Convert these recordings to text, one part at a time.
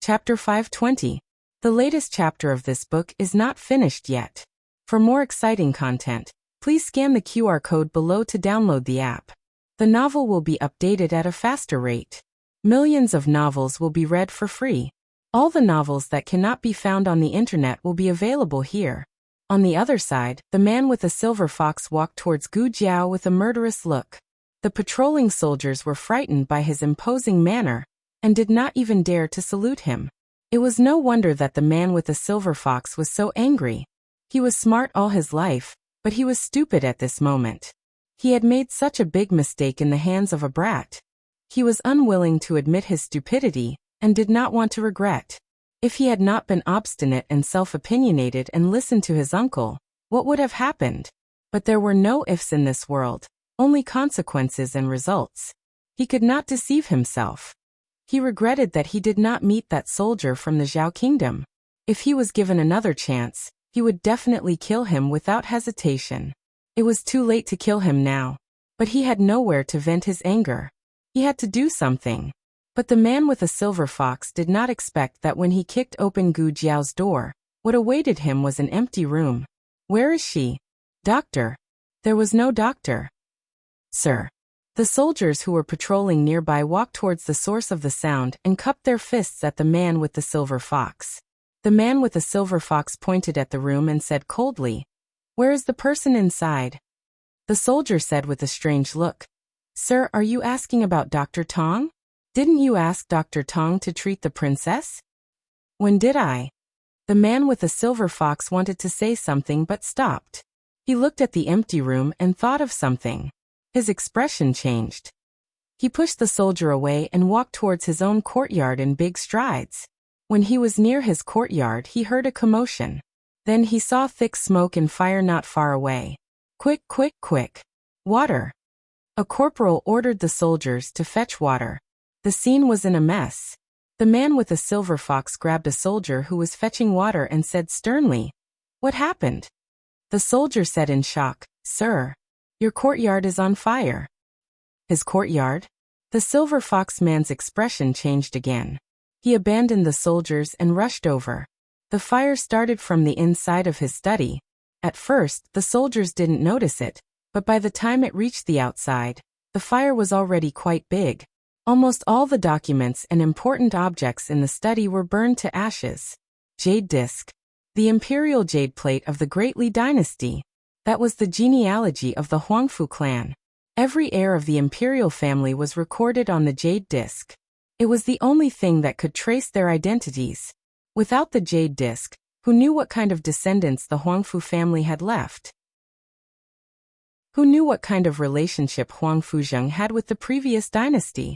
Chapter 520. The latest chapter of this book is not finished yet. For more exciting content, please scan the QR code below to download the app. The novel will be updated at a faster rate. Millions of novels will be read for free. All the novels that cannot be found on the internet will be available here. On the other side, the man with a silver fox walked towards Gu Jiao with a murderous look. The patrolling soldiers were frightened by his imposing manner and did not even dare to salute him. It was no wonder that the man with the silver fox was so angry. He was smart all his life, but he was stupid at this moment. He had made such a big mistake in the hands of a brat. He was unwilling to admit his stupidity and did not want to regret. If he had not been obstinate and self-opinionated and listened to his uncle, what would have happened? But there were no ifs in this world, only consequences and results. He could not deceive himself. He regretted that he did not meet that soldier from the Zhao kingdom. If he was given another chance, he would definitely kill him without hesitation. It was too late to kill him now, but he had nowhere to vent his anger. He had to do something. But the man with a silver fox did not expect that when he kicked open Gu Jiao's door, what awaited him was an empty room. Where is she? Doctor. There was no doctor. Sir. The soldiers who were patrolling nearby walked towards the source of the sound and cupped their fists at the man with the silver fox. The man with the silver fox pointed at the room and said coldly, "Where is the person inside?" The soldier said with a strange look, "Sir, are you asking about Dr. Tong? Didn't you ask Dr. Tong to treat the princess?" "When did I?" The man with the silver fox wanted to say something but stopped. He looked at the empty room and thought of something. His expression changed. He pushed the soldier away and walked towards his own courtyard in big strides. When he was near his courtyard, he heard a commotion. Then he saw thick smoke and fire not far away. "Quick, quick, quick! Water!" A corporal ordered the soldiers to fetch water. The scene was in a mess. The man with the silver fox grabbed a soldier who was fetching water and said sternly, "What happened?" The soldier said in shock, "Sir, your courtyard is on fire." His courtyard? The silver fox man's expression changed again. He abandoned the soldiers and rushed over. The fire started from the inside of his study. At first, the soldiers didn't notice it, but by the time it reached the outside, the fire was already quite big. Almost all the documents and important objects in the study were burned to ashes. Jade disc. The imperial jade plate of the Great Li dynasty. That was the genealogy of the Huangfu clan. Every heir of the imperial family was recorded on the jade disc. It was the only thing that could trace their identities. Without the jade disc, who knew what kind of descendants the Huangfu family had left? Who knew what kind of relationship Huang Fuzheng had with the previous dynasty?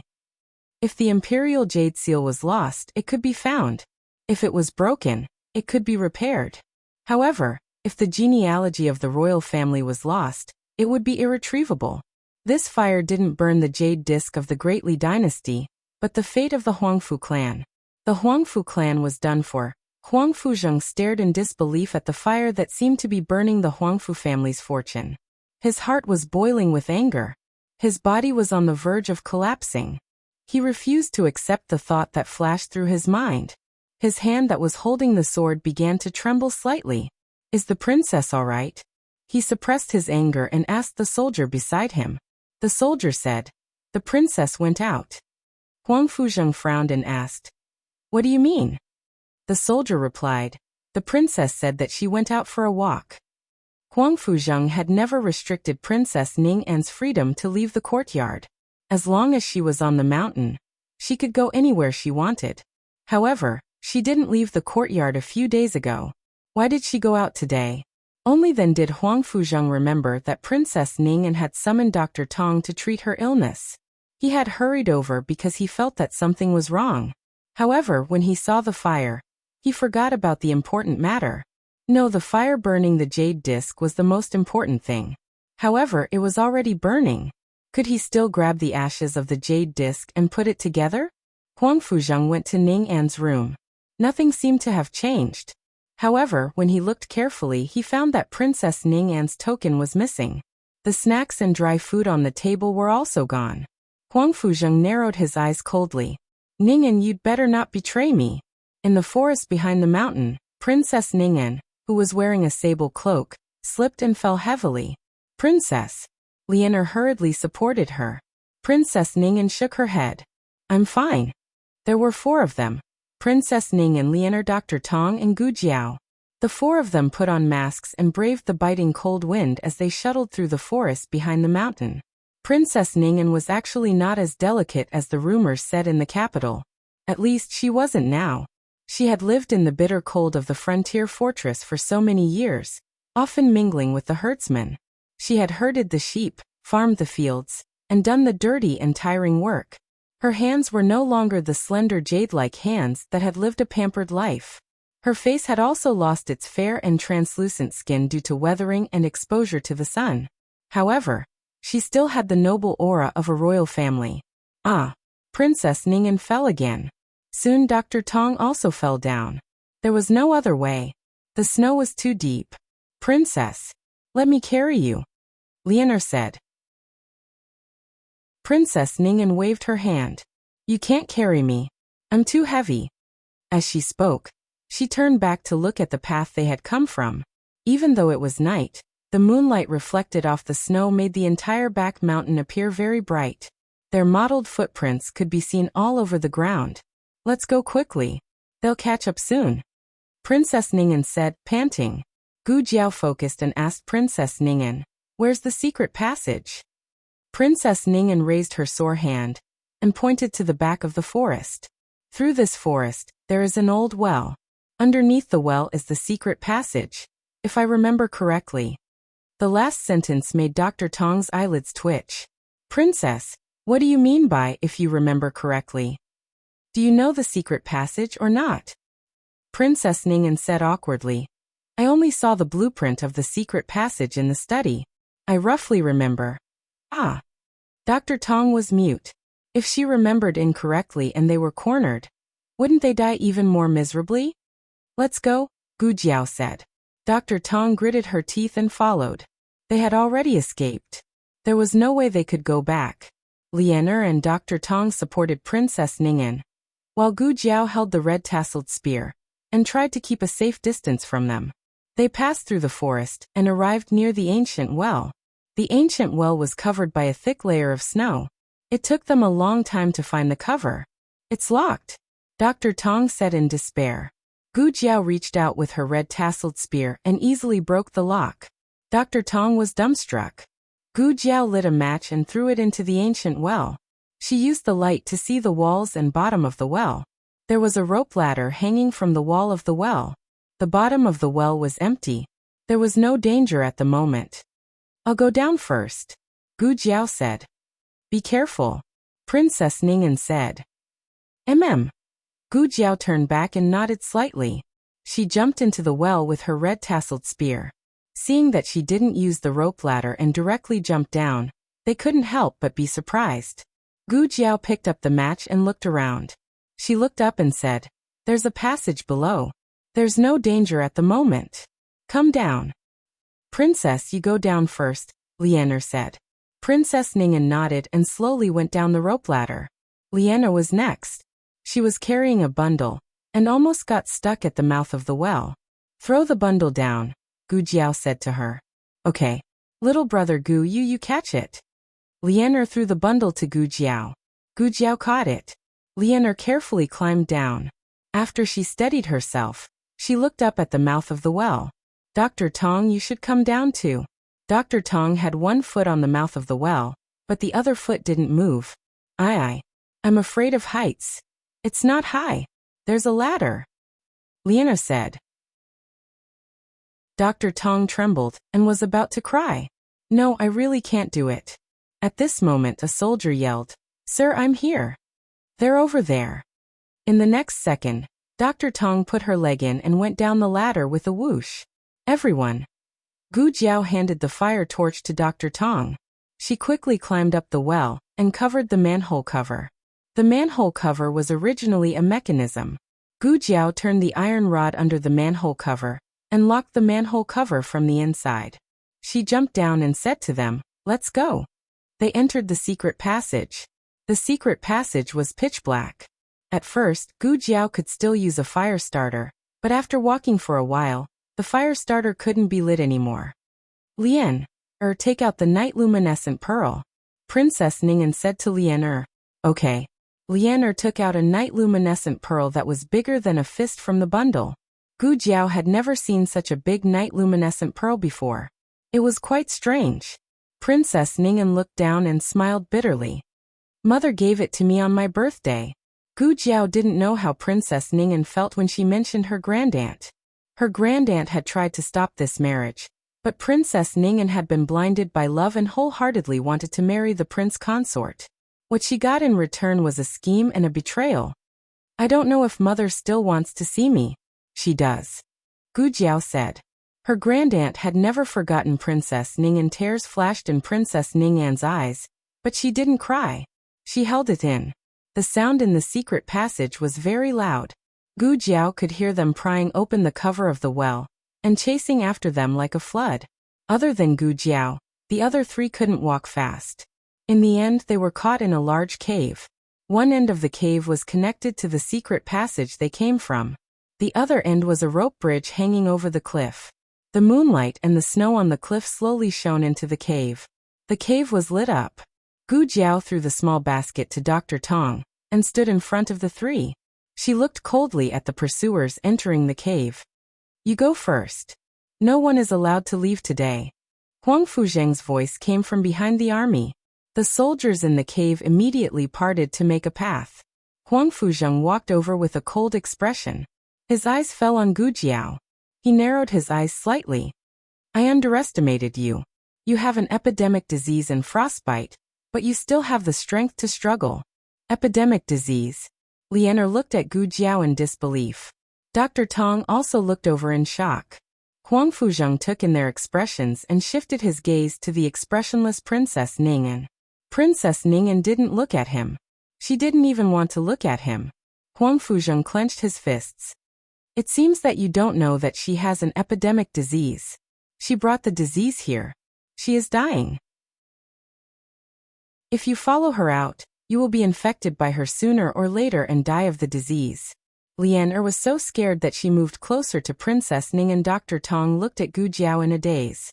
If the imperial jade seal was lost, it could be found. If it was broken, it could be repaired. However, if the genealogy of the royal family was lost, it would be irretrievable. This fire didn't burn the jade disc of the Great Li dynasty, but the fate of the Huangfu clan. The Huangfu clan was done for. Huang Fuzheng stared in disbelief at the fire that seemed to be burning the Huangfu family's fortune. His heart was boiling with anger. His body was on the verge of collapsing. He refused to accept the thought that flashed through his mind. His hand that was holding the sword began to tremble slightly. "Is the princess all right?" He suppressed his anger and asked the soldier beside him. The soldier said, "The princess went out." Huang Fuzheng frowned and asked, "What do you mean?" The soldier replied, "The princess said that she went out for a walk." Huang Fuzheng had never restricted Princess Ning An's freedom to leave the courtyard. As long as she was on the mountain, she could go anywhere she wanted. However, she didn't leave the courtyard a few days ago. Why did she go out today? Only then did Huang Fuzheng remember that Princess Ning An had summoned Dr. Tong to treat her illness. He had hurried over because he felt that something was wrong. However, when he saw the fire, he forgot about the important matter. No, the fire burning the jade disc was the most important thing. However, it was already burning. Could he still grab the ashes of the jade disc and put it together? Huang Fuzheng went to Ning An's room. Nothing seemed to have changed. However, when he looked carefully, he found that Princess Ning An's token was missing. The snacks and dry food on the table were also gone. Huang Fuzheng narrowed his eyes coldly. "Ning An, you'd better not betray me." In the forest behind the mountain, Princess Ningen, who was wearing a sable cloak, slipped and fell heavily. Princess! Leonor hurriedly supported her. Princess Ningen shook her head. I'm fine. There were 4 of them. Princess Ningen, Leonor, Dr. Tong, and Gu Jiao. The 4 of them put on masks and braved the biting cold wind as they shuttled through the forest behind the mountain. Princess Ningen was actually not as delicate as the rumors said in the capital. At least she wasn't now. She had lived in the bitter cold of the frontier fortress for so many years, often mingling with the herdsmen. She had herded the sheep, farmed the fields, and done the dirty and tiring work. Her hands were no longer the slender jade-like hands that had lived a pampered life. Her face had also lost its fair and translucent skin due to weathering and exposure to the sun. However, she still had the noble aura of a royal family. Princess Ningen fell again. Soon Dr. Tong also fell down. There was no other way. The snow was too deep. Princess, let me carry you, Leonor said. Princess Ningen waved her hand. You can't carry me. I'm too heavy. As she spoke, she turned back to look at the path they had come from. Even though it was night, the moonlight reflected off the snow made the entire back mountain appear very bright. Their mottled footprints could be seen all over the ground. Let's go quickly. They'll catch up soon, Princess Ningen said, panting. Gu Jiao focused and asked Princess Ningen, where's the secret passage? Princess Ningen raised her sore hand and pointed to the back of the forest. Through this forest, there is an old well. Underneath the well is the secret passage, if I remember correctly. The last sentence made Dr. Tong's eyelids twitch. Princess, what do you mean by if you remember correctly? Do you know the secret passage or not? Princess Ningen said awkwardly. I only saw the blueprint of the secret passage in the study. I roughly remember. Dr. Tong was mute. If she remembered incorrectly and they were cornered, wouldn't they die even more miserably? Let's go, Gu Jiao said. Dr. Tong gritted her teeth and followed. They had already escaped. There was no way they could go back. Leonor and Dr. Tong supported Princess Ningen, while Gu Jiao held the red-tasseled spear and tried to keep a safe distance from them. They passed through the forest and arrived near the ancient well. The ancient well was covered by a thick layer of snow. It took them a long time to find the cover. It's locked, Dr. Tong said in despair. Gu Jiao reached out with her red-tasseled spear and easily broke the lock. Dr. Tong was dumbstruck. Gu Jiao lit a match and threw it into the ancient well. She used the light to see the walls and bottom of the well. There was a rope ladder hanging from the wall of the well. The bottom of the well was empty. There was no danger at the moment. I'll go down first, Gu Jiao said. Be careful, Princess Ningen said. Gu Jiao turned back and nodded slightly. She jumped into the well with her red-tasseled spear. Seeing that she didn't use the rope ladder and directly jumped down, they couldn't help but be surprised. Gu Jiao picked up the match and looked around. She looked up and said, There's a passage below. There's no danger at the moment. Come down. Princess, you go down first, Leonor said. Princess Ningen nodded and slowly went down the rope ladder. Leonor was next. She was carrying a bundle and almost got stuck at the mouth of the well. Throw the bundle down, Gu Jiao said to her. Okay. Little brother Gu, you catch it. Leonor threw the bundle to Gu Jiao. Gu Jiao caught it. Leonor carefully climbed down. After she steadied herself, she looked up at the mouth of the well. Dr. Tong, you should come down too. Dr. Tong had one foot on the mouth of the well, but the other foot didn't move. I'm afraid of heights. It's not high. There's a ladder, Leonor said. Dr. Tong trembled and was about to cry. No, I really can't do it. At this moment a soldier yelled, Sir, I'm here. They're over there. In the next second, Dr. Tong put her leg in and went down the ladder with a whoosh. Everyone. Gu Jiao handed the fire torch to Dr. Tong. She quickly climbed up the well and covered the manhole cover. The manhole cover was originally a mechanism. Gu Jiao turned the iron rod under the manhole cover and locked the manhole cover from the inside. She jumped down and said to them, Let's go. They entered the secret passage. The secret passage was pitch black. At first, Gu Jiao could still use a fire starter, but after walking for a while, the fire starter couldn't be lit anymore. Lian, take out the night luminescent pearl. Princess Ning'an said to Lian. Okay. Lian took out a night luminescent pearl that was bigger than a fist from the bundle. Gu Jiao had never seen such a big night luminescent pearl before. It was quite strange. Princess Ning'an looked down and smiled bitterly. Mother gave it to me on my birthday. Gu Jiao didn't know how Princess Ning'an felt when she mentioned her grandaunt. Her grandaunt had tried to stop this marriage, but Princess Ning'an had been blinded by love and wholeheartedly wanted to marry the prince consort. What she got in return was a scheme and a betrayal. I don't know if mother still wants to see me. She does. Gu Jiao said. Her grandaunt had never forgotten Princess Ning'an. Tears flashed in Princess Ning'an's eyes, but she didn't cry. She held it in. The sound in the secret passage was very loud. Gu Jiao could hear them prying open the cover of the well, and chasing after them like a flood. Other than Gu Jiao, the other three couldn't walk fast. In the end they were caught in a large cave. One end of the cave was connected to the secret passage they came from. The other end was a rope bridge hanging over the cliff. The moonlight and the snow on the cliff slowly shone into the cave. The cave was lit up. Gu Jiao threw the small basket to Dr. Tong, and stood in front of the three. She looked coldly at the pursuers entering the cave. You go first. No one is allowed to leave today. Huang Fuzheng's voice came from behind the army. The soldiers in the cave immediately parted to make a path. Huang Fuzheng walked over with a cold expression. His eyes fell on Gu Jiao. He narrowed his eyes slightly. I underestimated you. You have an epidemic disease and frostbite, but you still have the strength to struggle. Epidemic disease. Lian looked at Gu Jiao in disbelief. Dr. Tong also looked over in shock. Huang Fuzheng took in their expressions and shifted his gaze to the expressionless Princess Ning'an. Princess Ning'an didn't look at him. She didn't even want to look at him. Huang Fuzheng clenched his fists. It seems that you don't know that she has an epidemic disease. She brought the disease here. She is dying. If you follow her out, you will be infected by her sooner or later and die of the disease. Lian was so scared that she moved closer to Princess Ning'an. Dr. Tong looked at Gu Jiao in a daze.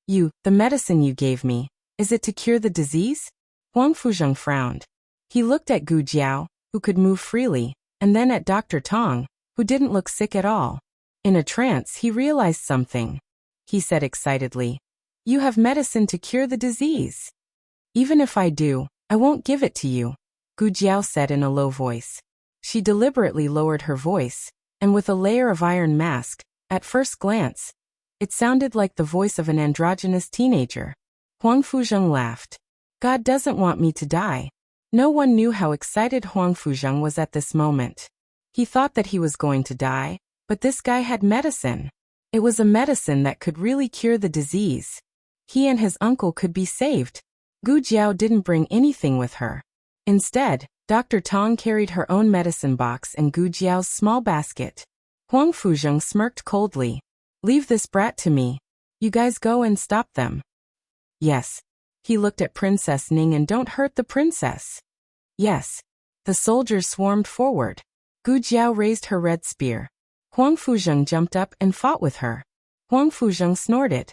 The medicine you gave me, is it to cure the disease? Huang Fuzheng frowned. He looked at Gu Jiao, who could move freely, and then at Dr. Tong, who didn't look sick at all. In a trance he realized something. He said excitedly, You have medicine to cure the disease. Even if I do, I won't give it to you, Gu Jiao said in a low voice. She deliberately lowered her voice, and with a layer of iron mask, at first glance, it sounded like the voice of an androgynous teenager. Huang Fuzheng laughed. God doesn't want me to die. No one knew how excited Huang Fuzheng was at this moment. He thought that he was going to die, but this guy had medicine. It was a medicine that could really cure the disease. He and his uncle could be saved. Gu Jiao didn't bring anything with her. Instead, Dr. Tong carried her own medicine box and Gu Jiao's small basket. Huang Fuzheng smirked coldly. Leave this brat to me. You guys go and stop them. Yes. He looked at Princess Ning'an. Don't hurt the princess. Yes. The soldiers swarmed forward. Gu Jiao raised her red spear. Huang Fuzheng jumped up and fought with her. Huang Fuzheng snorted.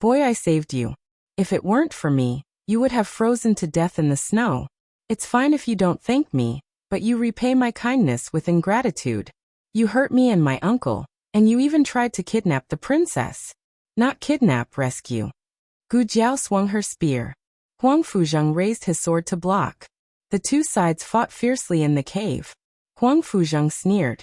Boy, I saved you. If it weren't for me, you would have frozen to death in the snow. It's fine if you don't thank me, but you repay my kindness with ingratitude. You hurt me and my uncle, and you even tried to kidnap the princess. Not kidnap, rescue. Gu Jiao swung her spear. Huang Fuzheng raised his sword to block. The two sides fought fiercely in the cave. Huang Fuzheng sneered.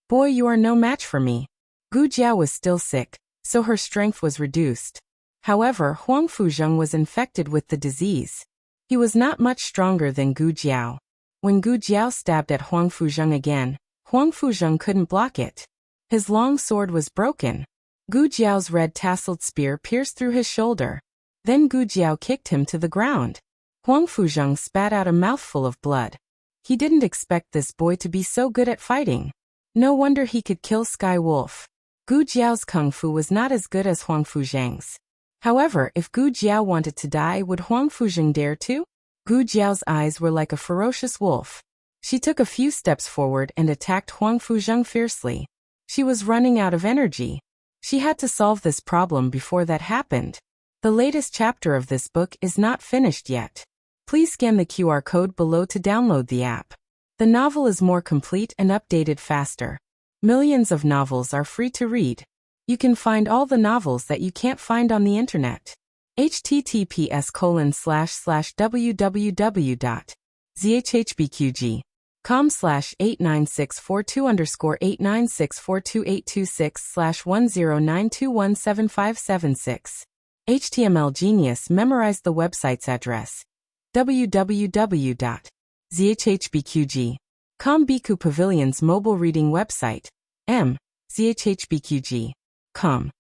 Boy, you are no match for me. Gu Jiao was still sick, so her strength was reduced. However, Huang Fuzheng was infected with the disease. He was not much stronger than Gu Jiao. When Gu Jiao stabbed at Huang Fuzheng again, Huang Fuzheng couldn't block it. His long sword was broken. Gu Jiao's red tasseled spear pierced through his shoulder. Then Gu Jiao kicked him to the ground. Huang Fuzheng spat out a mouthful of blood. He didn't expect this boy to be so good at fighting. No wonder he could kill Sky Wolf. Gu Jiao's kung fu was not as good as Huang Fuzheng's. However, if Gu Jiao wanted to die, would Huang Fuzheng dare to? Gu Jiao's eyes were like a ferocious wolf. She took a few steps forward and attacked Huang Fuzheng fiercely. She was running out of energy. She had to solve this problem before that happened. The latest chapter of this book is not finished yet. Please scan the QR code below to download the app. The novel is more complete and updated faster. Millions of novels are free to read. You can find all the novels that you can't find on the internet. https://www.zhhbqg.com/89642_8964286/10921756. HTML Genius memorized the website's address. www.zhhbqg.com Biku Pavilion's mobile reading website. zhhbqg.com.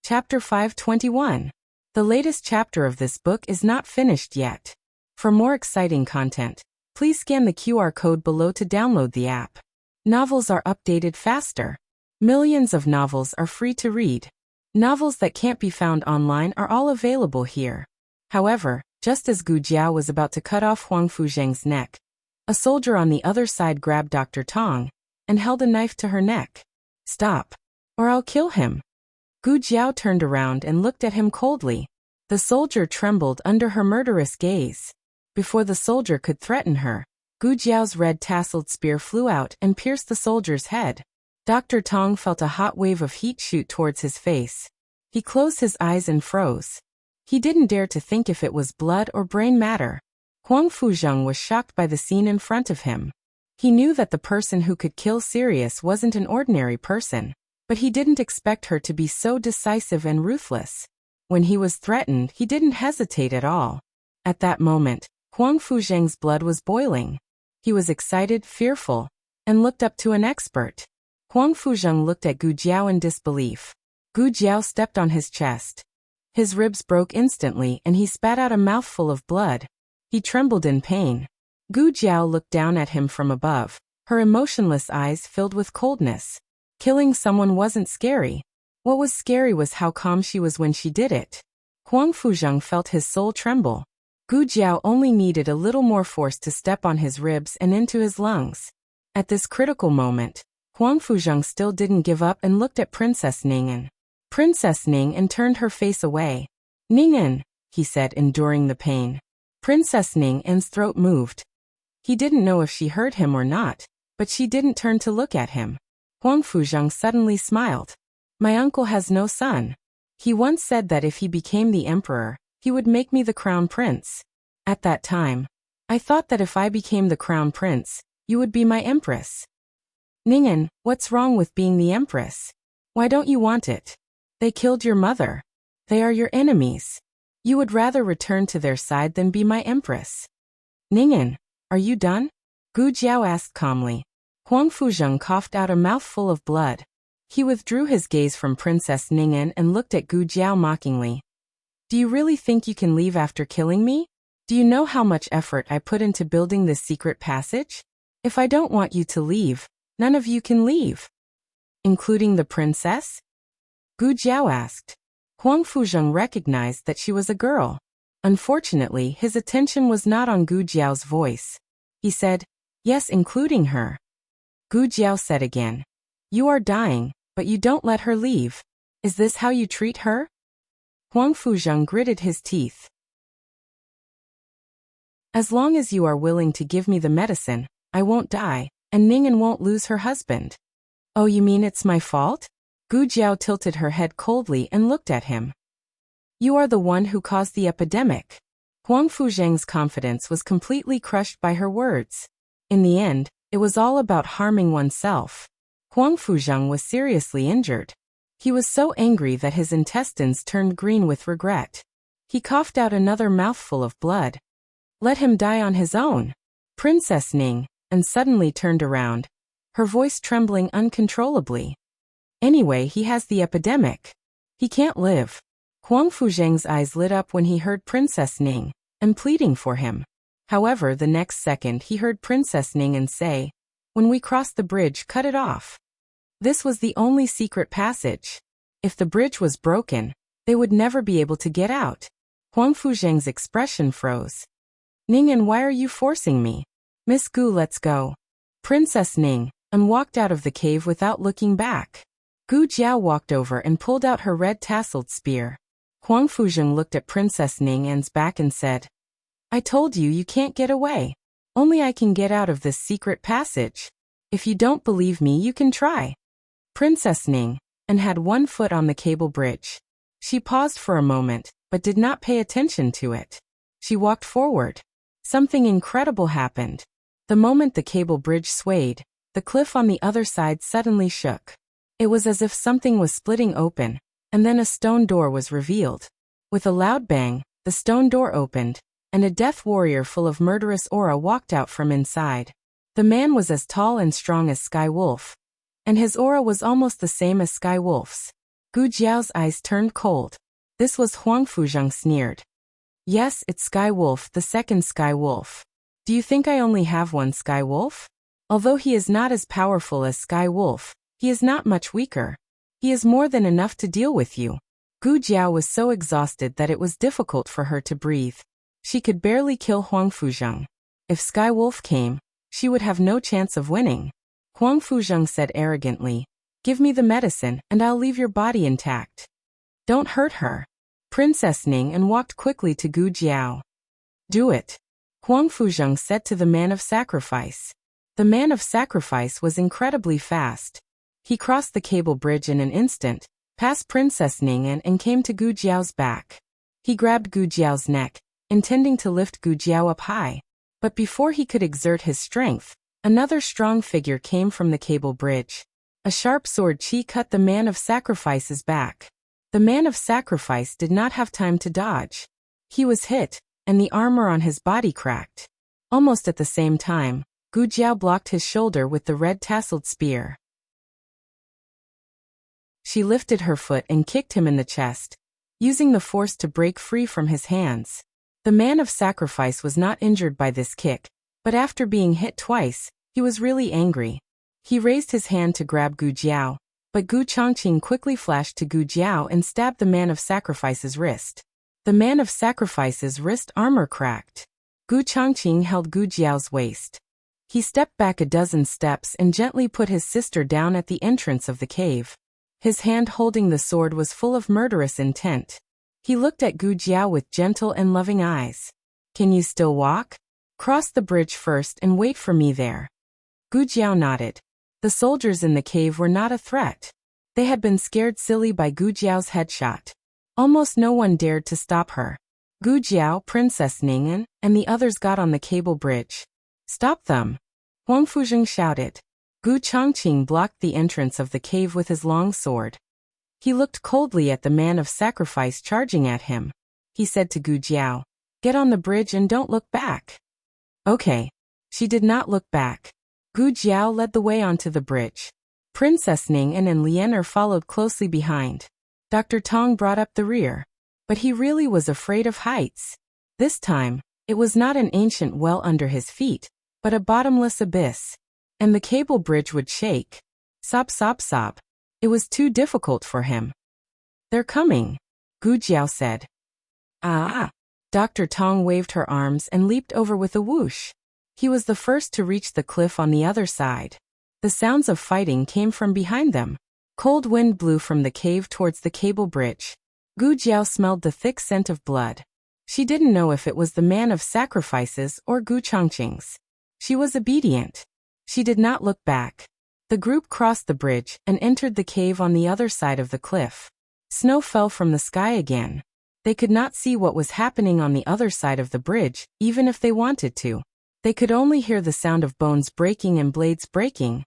Chapter 521. The latest chapter of this book is not finished yet. For more exciting content, please scan the QR code below to download the app. Novels are updated faster. Millions of novels are free to read. Novels that can't be found online are all available here. However, just as Gu Jiao was about to cut off Huang Fuzheng's neck, a soldier on the other side grabbed Dr. Tong and held a knife to her neck. "Stop, or I'll kill him." Gu Jiao turned around and looked at him coldly. The soldier trembled under her murderous gaze. Before the soldier could threaten her, Gu Jiao's red tasseled spear flew out and pierced the soldier's head. Dr. Tong felt a hot wave of heat shoot towards his face. He closed his eyes and froze. He didn't dare to think if it was blood or brain matter. Huang Fuzheng was shocked by the scene in front of him. He knew that the person who could kill Sirius wasn't an ordinary person, but he didn't expect her to be so decisive and ruthless. When he was threatened, he didn't hesitate at all. At that moment, Huang Fuzheng's blood was boiling. He was excited, fearful, and looked up to an expert. Huang Fuzheng looked at Gu Jiao in disbelief. Gu Jiao stepped on his chest. His ribs broke instantly and he spat out a mouthful of blood. He trembled in pain. Gu Jiao looked down at him from above, her emotionless eyes filled with coldness. Killing someone wasn't scary. What was scary was how calm she was when she did it. Huang Fuzheng felt his soul tremble. Gu Jiao only needed a little more force to step on his ribs and into his lungs. At this critical moment, Huang Fuzheng still didn't give up and looked at Princess Ning'an. Princess Ning'an turned her face away. "Ning'an," he said, enduring the pain. Princess Ning'an's throat moved. He didn't know if she heard him or not, but she didn't turn to look at him. Huang Fuzheng suddenly smiled. "My uncle has no son. He once said that if he became the emperor, he would make me the crown prince. At that time, I thought that if I became the crown prince, you would be my empress." "Ning'an, what's wrong with being the empress? Why don't you want it? They killed your mother. They are your enemies. You would rather return to their side than be my empress." "Ning'an, are you done?" Gu Jiao asked calmly. Huang Fuzheng coughed out a mouthful of blood. He withdrew his gaze from Princess Ning'an and looked at Gu Jiao mockingly. "Do you really think you can leave after killing me? Do you know how much effort I put into building this secret passage? If I don't want you to leave, none of you can leave." "Including the princess?" Gu Jiao asked. Huang Fuzheng recognized that she was a girl. Unfortunately, his attention was not on Gu Jiao's voice. He said, "Yes, including her." Gu Jiao said again, "You are dying, but you don't let her leave. Is this how you treat her?" Huang Fuzheng gritted his teeth. "As long as you are willing to give me the medicine, I won't die, and Ning'an won't lose her husband." "Oh, you mean it's my fault?" Gu Jiao tilted her head coldly and looked at him. "You are the one who caused the epidemic." Huang Fuzheng's confidence was completely crushed by her words. In the end, it was all about harming oneself. Huang Fuzheng was seriously injured. He was so angry that his intestines turned green with regret. He coughed out another mouthful of blood. "Let him die on his own." Princess Ning'an suddenly turned around, her voice trembling uncontrollably. "Anyway, he has the epidemic. He can't live." Huang Fuzheng's eyes lit up when he heard Princess Ning'an pleading for him. However, the next second he heard Princess Ning'an say, "When we cross the bridge, cut it off." This was the only secret passage. If the bridge was broken, they would never be able to get out. Huang Fuzheng's expression froze. Ning, and why are you forcing me? Miss Gu, let's go. Princess Ning, and walked out of the cave without looking back. Gu Jiao walked over and pulled out her red tasseled spear. Huang Fuzheng looked at Princess Ning An's back and said, I told you you can't get away. Only I can get out of this secret passage. If you don't believe me, you can try. Princess Ning An had one foot on the cable bridge. She paused for a moment, but did not pay attention to it. She walked forward. Something incredible happened. The moment the cable bridge swayed, the cliff on the other side suddenly shook. It was as if something was splitting open, and then a stone door was revealed. With a loud bang, the stone door opened, and a death warrior full of murderous aura walked out from inside. The man was as tall and strong as Sky Wolf, and his aura was almost the same as Sky Wolf's. Gu Jiao's eyes turned cold. This was Huang Fuzheng sneered. Yes, it's Sky Wolf, the second Sky Wolf. Do you think I only have one Sky Wolf? Although he is not as powerful as Sky Wolf, he is not much weaker. He is more than enough to deal with you. Gu Jiao was so exhausted that it was difficult for her to breathe. She could barely kill Huang Fuzheng. If Sky Wolf came, she would have no chance of winning. Huang Fuzheng said arrogantly, Give me the medicine, and I'll leave your body intact. Don't hurt her. Princess Ning An walked quickly to Gu Jiao. Do it. Huang Fuzheng said to the man of sacrifice. The man of sacrifice was incredibly fast. He crossed the cable bridge in an instant, passed Princess Ning An and came to Gu Jiao's back. He grabbed Gu Jiao's neck, intending to lift Gu Jiao up high. But before he could exert his strength, another strong figure came from the cable bridge. A sharp sword chi cut the man of sacrifice's back. The man of sacrifice did not have time to dodge. He was hit, and the armor on his body cracked. Almost at the same time, Gu Jiao blocked his shoulder with the red tasseled spear. She lifted her foot and kicked him in the chest, using the force to break free from his hands. The man of sacrifice was not injured by this kick, but after being hit twice, he was really angry. He raised his hand to grab Gu Jiao, but Gu Chongqing quickly flashed to Gu Jiao and stabbed the man of sacrifice's wrist. The man of sacrifice's wrist armor cracked. Gu Chongqing held Gu Jiao's waist. He stepped back a dozen steps and gently put his sister down at the entrance of the cave. His hand holding the sword was full of murderous intent. He looked at Gu Jiao with gentle and loving eyes. Can you still walk? Cross the bridge first and wait for me there. Gu Jiao nodded. The soldiers in the cave were not a threat. They had been scared silly by Gu Jiao's headshot. Almost no one dared to stop her. Gu Jiao, Princess Ning An, and the others got on the cable bridge. Stop them! Huang Fuzheng shouted. Gu Chongqing blocked the entrance of the cave with his long sword. He looked coldly at the man of sacrifice charging at him. He said to Gu Jiao, Get on the bridge and don't look back. Okay. She did not look back. Gu Jiao led the way onto the bridge. Princess Ning An and Lianer followed closely behind. Dr. Tong brought up the rear. But he really was afraid of heights. This time, it was not an ancient well under his feet, but a bottomless abyss. And the cable bridge would shake. Sob, sob, sob. It was too difficult for him. They're coming, Gu Jiao said. Ah! Dr. Tong waved her arms and leaped over with a whoosh. He was the first to reach the cliff on the other side. The sounds of fighting came from behind them. Cold wind blew from the cave towards the cable bridge. Gu Jiao smelled the thick scent of blood. She didn't know if it was the man of sacrifices or Gu Chongqing's. She was obedient. She did not look back. The group crossed the bridge and entered the cave on the other side of the cliff. Snow fell from the sky again. They could not see what was happening on the other side of the bridge, even if they wanted to. They could only hear the sound of bones breaking and blades breaking.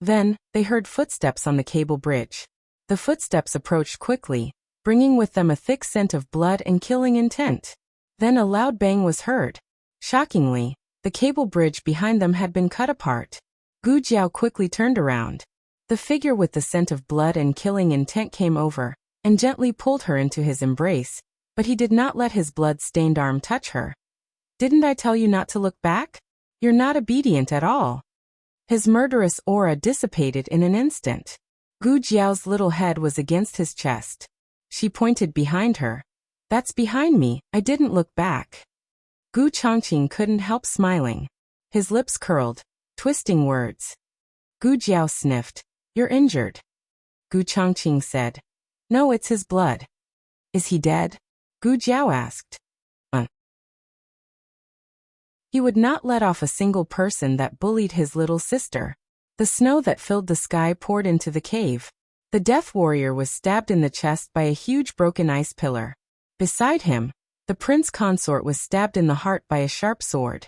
Then, they heard footsteps on the cable bridge. The footsteps approached quickly, bringing with them a thick scent of blood and killing intent. Then a loud bang was heard. Shockingly, the cable bridge behind them had been cut apart. Gu Jiao quickly turned around. The figure with the scent of blood and killing intent came over, and gently pulled her into his embrace, but he did not let his blood-stained arm touch her. Didn't I tell you not to look back? You're not obedient at all. His murderous aura dissipated in an instant. Gu Jiao's little head was against his chest. She pointed behind her. That's behind me, I didn't look back. Gu Chongqing couldn't help smiling. His lips curled, twisting words. Gu Jiao sniffed. You're injured. Gu Chongqing said. No, it's his blood. Is he dead? Gu Jiao asked. He would not let off a single person that bullied his little sister. The snow that filled the sky poured into the cave. The death warrior was stabbed in the chest by a huge broken ice pillar. Beside him, the prince consort was stabbed in the heart by a sharp sword.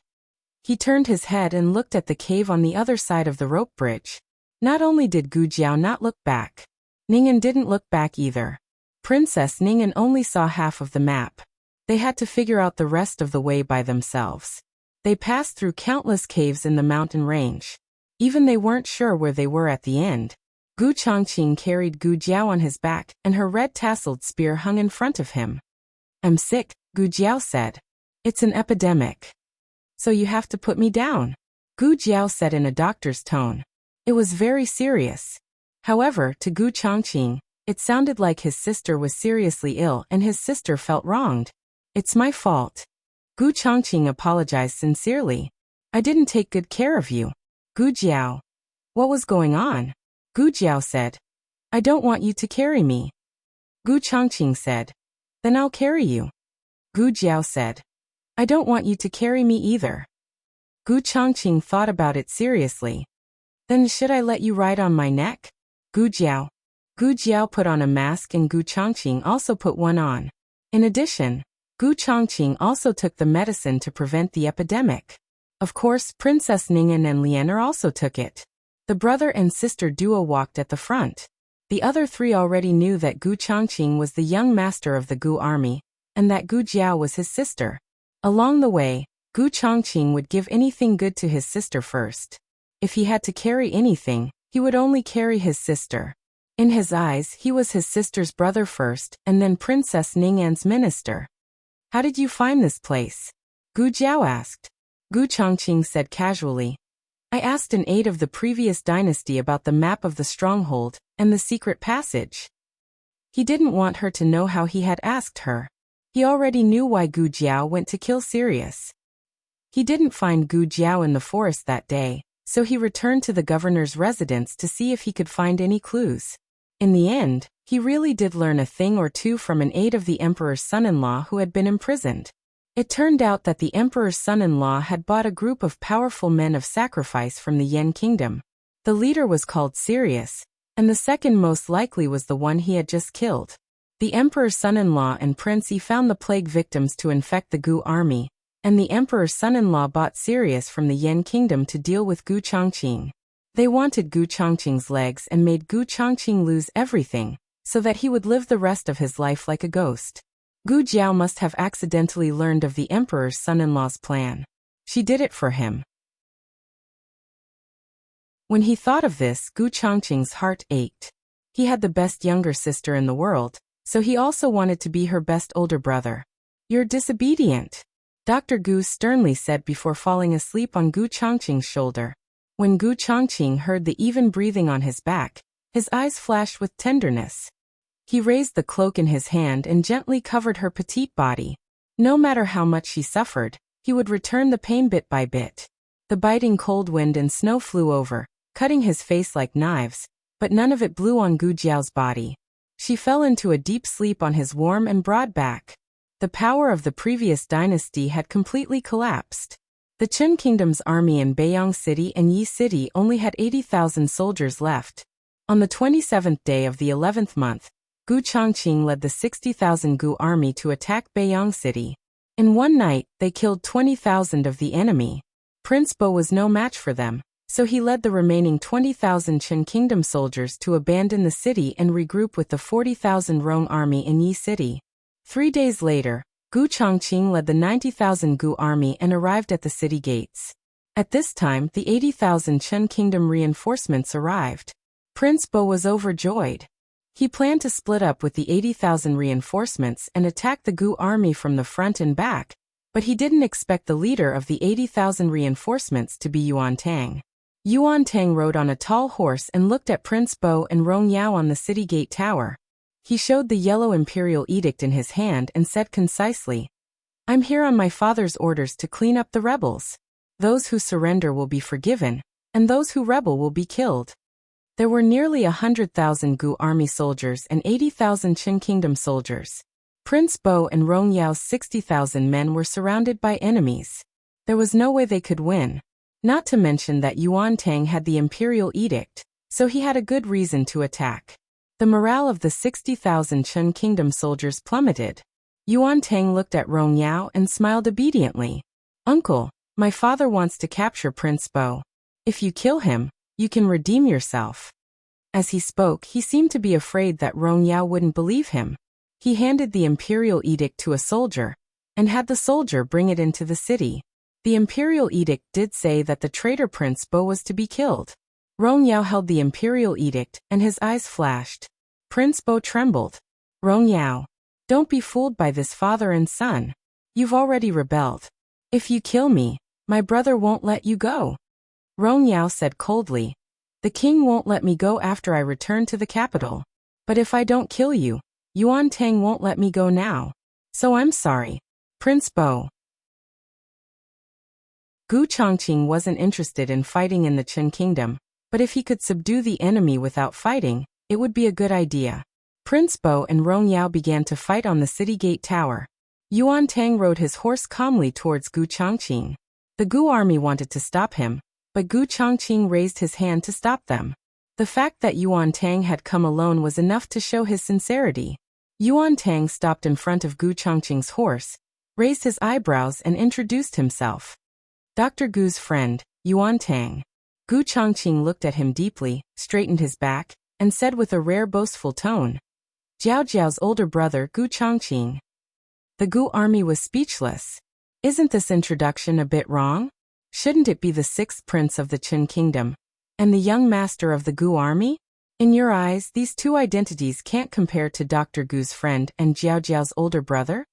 He turned his head and looked at the cave on the other side of the rope bridge. Not only did Gu Jiao not look back, Ning'an didn't look back either. Princess Ning'an only saw half of the map. They had to figure out the rest of the way by themselves. They passed through countless caves in the mountain range. Even they weren't sure where they were at the end. Gu Chongqing carried Gu Jiao on his back, and her red-tasseled spear hung in front of him. I'm sick, Gu Jiao said. It's an epidemic. So you have to put me down, Gu Jiao said in a doctor's tone. It was very serious. However, to Gu Chongqing, it sounded like his sister was seriously ill and his sister felt wronged. It's my fault. Gu Chongqing apologized sincerely. I didn't take good care of you. Gu Jiao. What was going on? Gu Jiao said. I don't want you to carry me. Gu Chongqing said. Then I'll carry you. Gu Jiao said. I don't want you to carry me either. Gu Chongqing thought about it seriously. Then should I let you ride on my neck? Gu Jiao. Gu Jiao put on a mask and Gu Chongqing also put one on. In addition, Gu Chongqing also took the medicine to prevent the epidemic. Of course, Princess Ning'an and Lianer also took it. The brother and sister duo walked at the front. The other three already knew that Gu Chongqing was the young master of the Gu army, and that Gu Jiao was his sister. Along the way, Gu Chongqing would give anything good to his sister first. If he had to carry anything, he would only carry his sister. In his eyes, he was his sister's brother first, and then Princess Ning'an's minister. How did you find this place? Gu Jiao asked. Gu Chongqing said casually. I asked an aide of the previous dynasty about the map of the stronghold and the secret passage. He didn't want her to know how he had asked her. He already knew why Gu Jiao went to kill Sirius. He didn't find Gu Jiao in the forest that day, so he returned to the governor's residence to see if he could find any clues. In the end, he really did learn a thing or two from an aide of the emperor's son-in-law who had been imprisoned. It turned out that the emperor's son-in-law had bought a group of powerful men of sacrifice from the Yan kingdom. The leader was called Sirius, and the second most likely was the one he had just killed. The emperor's son-in-law and Prince Yi found the plague victims to infect the Gu army, and the emperor's son-in-law bought Sirius from the Yan kingdom to deal with Gu Chongqing. They wanted Gu Chongqing's legs and made Gu Chongqing lose everything, so that he would live the rest of his life like a ghost. Gu Jiao must have accidentally learned of the emperor's son-in-law's plan. She did it for him. When he thought of this, Gu Chongqing's heart ached. He had the best younger sister in the world, so he also wanted to be her best older brother. You're disobedient, Dr. Gu sternly said before falling asleep on Gu Chongqing's shoulder. When Gu Chongqing heard the even breathing on his back, his eyes flashed with tenderness. He raised the cloak in his hand and gently covered her petite body. No matter how much she suffered, he would return the pain bit by bit. The biting cold wind and snow flew over, cutting his face like knives, but none of it blew on Gu Jiao's body. She fell into a deep sleep on his warm and broad back. The power of the previous dynasty had completely collapsed. The Qin Kingdom's army in Beiyang City and Yi City only had 80,000 soldiers left. On the 27th day of the 11th month, Gu Chongqing led the 60,000 Gu army to attack Beiyang City. In one night, they killed 20,000 of the enemy. Prince Bo was no match for them, so he led the remaining 20,000 Qin Kingdom soldiers to abandon the city and regroup with the 40,000 Rong army in Yi City. 3 days later, Gu Chongqing led the 90,000 Gu army and arrived at the city gates. At this time, the 80,000 Qin Kingdom reinforcements arrived. Prince Bo was overjoyed. He planned to split up with the 80,000 reinforcements and attack the Gu army from the front and back, but he didn't expect the leader of the 80,000 reinforcements to be Yuan Tang. Yuan Tang rode on a tall horse and looked at Prince Bo and Rong Yao on the city gate tower. He showed the yellow imperial edict in his hand and said concisely, I'm here on my father's orders to clean up the rebels. Those who surrender will be forgiven, and those who rebel will be killed. There were nearly 100,000 Gu army soldiers and 80,000 Qin kingdom soldiers. Prince Bo and Rong Yao's 60,000 men were surrounded by enemies. There was no way they could win. Not to mention that Yuan Tang had the imperial edict, so he had a good reason to attack. The morale of the 60,000 Qin kingdom soldiers plummeted. Yuan Tang looked at Rong Yao and smiled obediently. Uncle, my father wants to capture Prince Bo. If you kill him, you can redeem yourself. As he spoke, he seemed to be afraid that Rong Yao wouldn't believe him. He handed the imperial edict to a soldier, and had the soldier bring it into the city. The imperial edict did say that the traitor Prince Bo was to be killed. Rong Yao held the imperial edict, and his eyes flashed. Prince Bo trembled. Rong Yao, don't be fooled by this father and son. You've already rebelled. If you kill me, my brother won't let you go. Rong Yao said coldly. The king won't let me go after I return to the capital. But if I don't kill you, Yuan Tang won't let me go now. So I'm sorry. Prince Bo. Gu Chongqing wasn't interested in fighting in the Qin kingdom, but if he could subdue the enemy without fighting, it would be a good idea. Prince Bo and Rong Yao began to fight on the city gate tower. Yuan Tang rode his horse calmly towards Gu Chongqing. The Gu army wanted to stop him, but Gu Chongqing raised his hand to stop them. The fact that Yuan Tang had come alone was enough to show his sincerity. Yuan Tang stopped in front of Gu Chongqing's horse, raised his eyebrows and introduced himself. Dr. Gu's friend, Yuan Tang. Gu Chongqing looked at him deeply, straightened his back, and said with a rare boastful tone, Jiao Jiao's older brother Gu Chongqing. The Gu army was speechless. Isn't this introduction a bit wrong? Shouldn't it be the sixth prince of the Qin kingdom, and the young master of the Gu army? In your eyes, these two identities can't compare to Dr. Gu's friend and Jiao Jiao's older brother?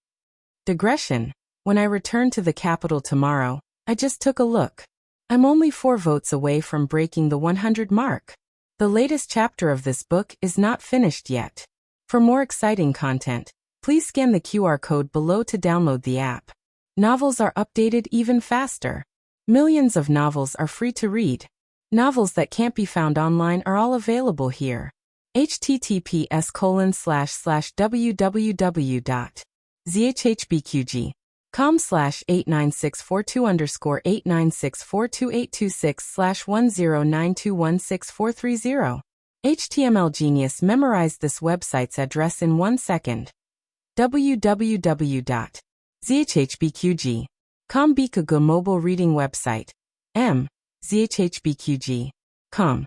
Digression. When I return to the capital tomorrow, I just took a look. I'm only 4 votes away from breaking the 100 mark. The latest chapter of this book is not finished yet. For more exciting content, please scan the QR code below to download the app. Novels are updated even faster. Millions of novels are free to read. Novels that can't be found online are all available here. https://www.zhhbqg.com/89642_8964226/1092164330. HTML Genius memorized this website's address in 1 second. www.zhhbqg.com Bikago mobile reading website. zhhbqg.com.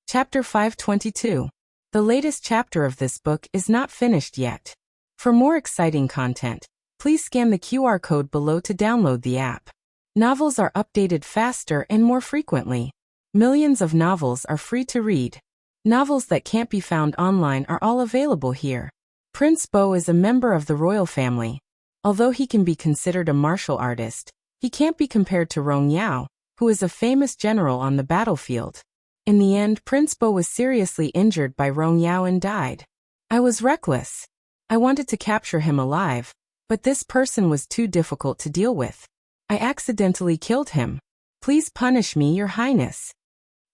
Chapter 522. The latest chapter of this book is not finished yet. For more exciting content, please scan the QR code below to download the app. Novels are updated faster and more frequently. Millions of novels are free to read. Novels that can't be found online are all available here. Prince Bo is a member of the royal family. Although he can be considered a martial artist, he can't be compared to Rong Yao, who is a famous general on the battlefield. In the end, Prince Bo was seriously injured by Rong Yao and died. I was reckless. I wanted to capture him alive, but this person was too difficult to deal with. I accidentally killed him. Please punish me, Your Highness.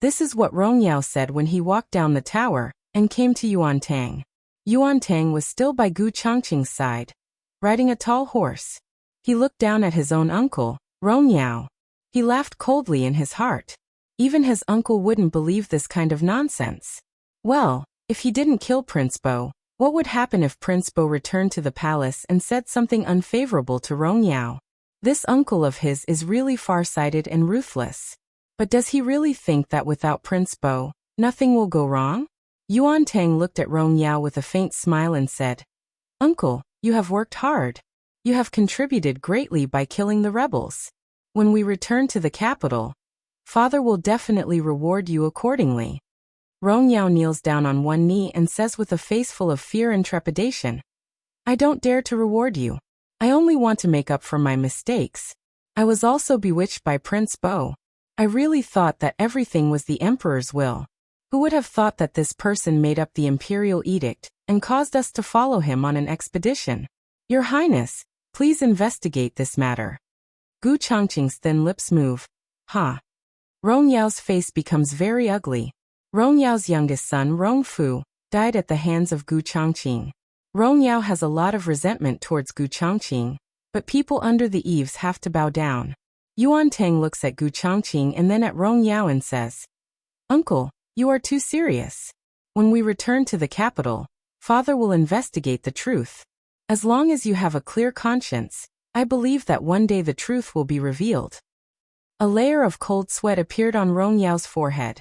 This is what Rong Yao said when he walked down the tower and came to Yuan Tang. Yuan Tang was still by Gu Chongqing's side, riding a tall horse. He looked down at his own uncle, Rong Yao. He laughed coldly in his heart. Even his uncle wouldn't believe this kind of nonsense. Well, if he didn't kill Prince Bo, what would happen if Prince Bo returned to the palace and said something unfavorable to Rong Yao? This uncle of his is really far-sighted and ruthless. But does he really think that without Prince Bo, nothing will go wrong? Yuan Tang looked at Rong Yao with a faint smile and said, Uncle, you have worked hard. You have contributed greatly by killing the rebels. When we return to the capital, Father will definitely reward you accordingly. Rong Yao kneels down on one knee and says with a face full of fear and trepidation, I don't dare to reward you. I only want to make up for my mistakes. I was also bewitched by Prince Bo. I really thought that everything was the Emperor's will. Who would have thought that this person made up the imperial edict and caused us to follow him on an expedition. Your Highness, please investigate this matter. Gu Changqing's thin lips move. Rong Yao's face becomes very ugly. Rong Yao's youngest son, Rong Fu, died at the hands of Gu Changqing. Rong Yao has a lot of resentment towards Gu Changqing, but people under the eaves have to bow down. Yuan Tang looks at Gu Changqing and then at Rong Yao and says, Uncle, you are too serious. When we return to the capital, Father will investigate the truth. As long as you have a clear conscience, I believe that one day the truth will be revealed. A layer of cold sweat appeared on Rong Yao's forehead.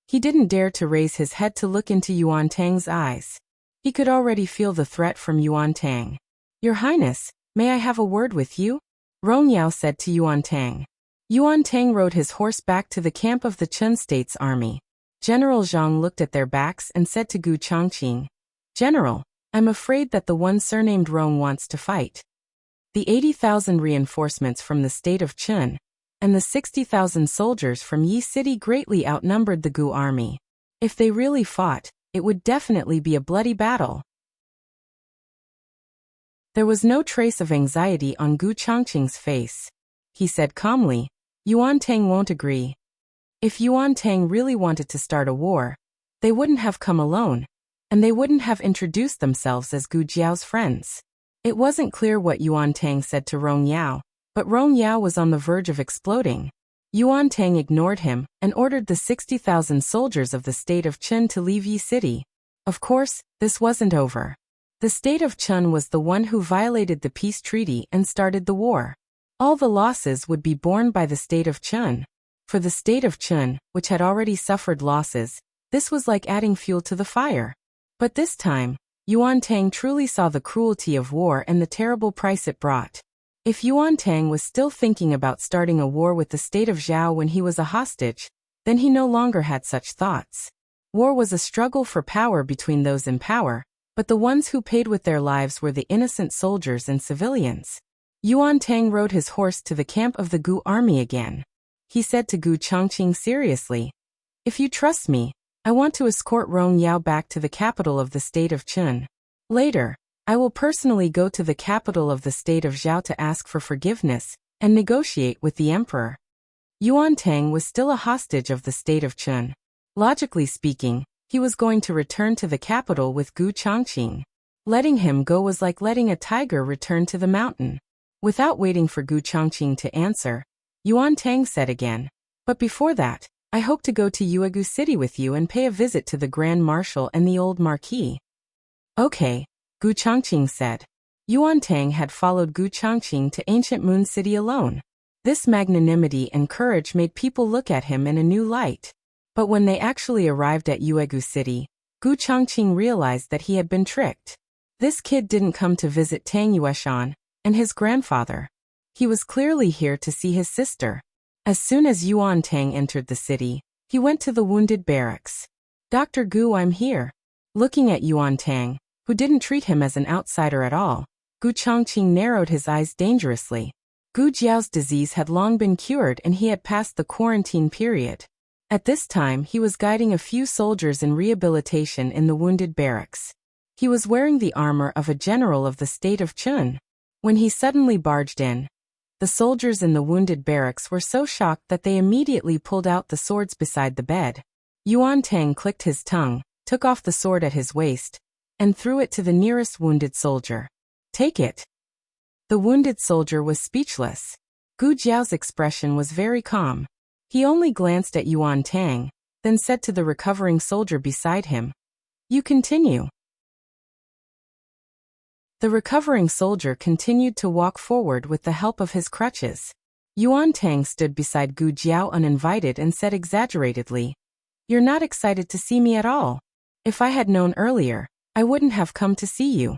He didn't dare to raise his head to look into Yuan Tang's eyes. He could already feel the threat from Yuan Tang. Your Highness, may I have a word with you? Rong Yao said to Yuan Tang. Yuan Tang rode his horse back to the camp of the Chun State's army. General Zhang looked at their backs and said to Gu Changqing, General, I'm afraid that the one surnamed Rong wants to fight. The 80,000 reinforcements from the state of Chun and the 60,000 soldiers from Yi City greatly outnumbered the Gu army. If they really fought, it would definitely be a bloody battle. There was no trace of anxiety on Gu Changqing's face. He said calmly, Yuan Tang won't agree. If Yuan Tang really wanted to start a war, they wouldn't have come alone, and they wouldn't have introduced themselves as Gu Jiao's friends. It wasn't clear what Yuan Tang said to Rong Yao, but Rong Yao was on the verge of exploding. Yuan Tang ignored him and ordered the 60,000 soldiers of the state of Chun to leave Yi City. Of course, this wasn't over. The state of Chun was the one who violated the peace treaty and started the war. All the losses would be borne by the state of Chun. For the state of Chun, which had already suffered losses, this was like adding fuel to the fire. But this time, Yuan Tang truly saw the cruelty of war and the terrible price it brought. If Yuan Tang was still thinking about starting a war with the state of Zhao when he was a hostage, then he no longer had such thoughts. War was a struggle for power between those in power, but the ones who paid with their lives were the innocent soldiers and civilians. Yuan Tang rode his horse to the camp of the Gu army again. He said to Gu Changqing seriously, If you trust me, I want to escort Rong Yao back to the capital of the state of Chun. Later, I will personally go to the capital of the state of Zhao to ask for forgiveness and negotiate with the emperor. Yuan Tang was still a hostage of the state of Chun. Logically speaking, he was going to return to the capital with Gu Changqing. Letting him go was like letting a tiger return to the mountain. Without waiting for Gu Changqing to answer, Yuan Tang said again, But before that, I hope to go to Yuegu City with you and pay a visit to the Grand Marshal and the old Marquis. Okay, Gu Changqing said. Yuan Tang had followed Gu Changqing to ancient Moon City alone. This magnanimity and courage made people look at him in a new light. But when they actually arrived at Yuegu City, Gu Changqing realized that he had been tricked. This kid didn't come to visit Tang Yueshan and his grandfather. He was clearly here to see his sister. As soon as Yuan Tang entered the city, he went to the wounded barracks. Dr. Gu, I'm here. Looking at Yuan Tang, who didn't treat him as an outsider at all, Gu Changqing narrowed his eyes dangerously. Gu Jiao's disease had long been cured and he had passed the quarantine period. At this time he was guiding a few soldiers in rehabilitation in the wounded barracks. He was wearing the armor of a general of the state of Chun. When he suddenly barged in, the soldiers in the wounded barracks were so shocked that they immediately pulled out the swords beside the bed. Yuan Tang clicked his tongue, took off the sword at his waist, and threw it to the nearest wounded soldier. Take it. The wounded soldier was speechless. Gu Jiao's expression was very calm. He only glanced at Yuan Tang, then said to the recovering soldier beside him, You continue. The recovering soldier continued to walk forward with the help of his crutches. Yuan Tang stood beside Gu Jiao uninvited and said exaggeratedly, You're not excited to see me at all. If I had known earlier, I wouldn't have come to see you.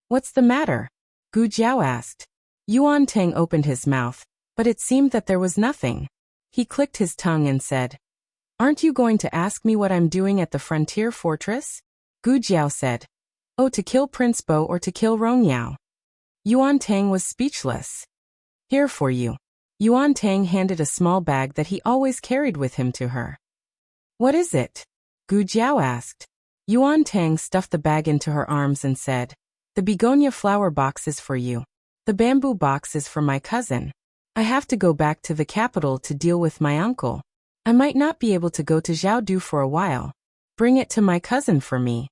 What's the matter? Gu Jiao asked. Yuan Tang opened his mouth, but it seemed that there was nothing. He clicked his tongue and said, Aren't you going to ask me what I'm doing at the frontier fortress? Gu Jiao said, Oh, to kill Prince Bo or to kill Rong Yao. Yuan Tang was speechless. Here for you. Yuan Tang handed a small bag that he always carried with him to her. What is it? Gu Jiao asked. Yuan Tang stuffed the bag into her arms and said, "The begonia flower box is for you. The bamboo box is for my cousin. I have to go back to the capital to deal with my uncle. I might not be able to go to Zhaodu for a while. Bring it to my cousin for me."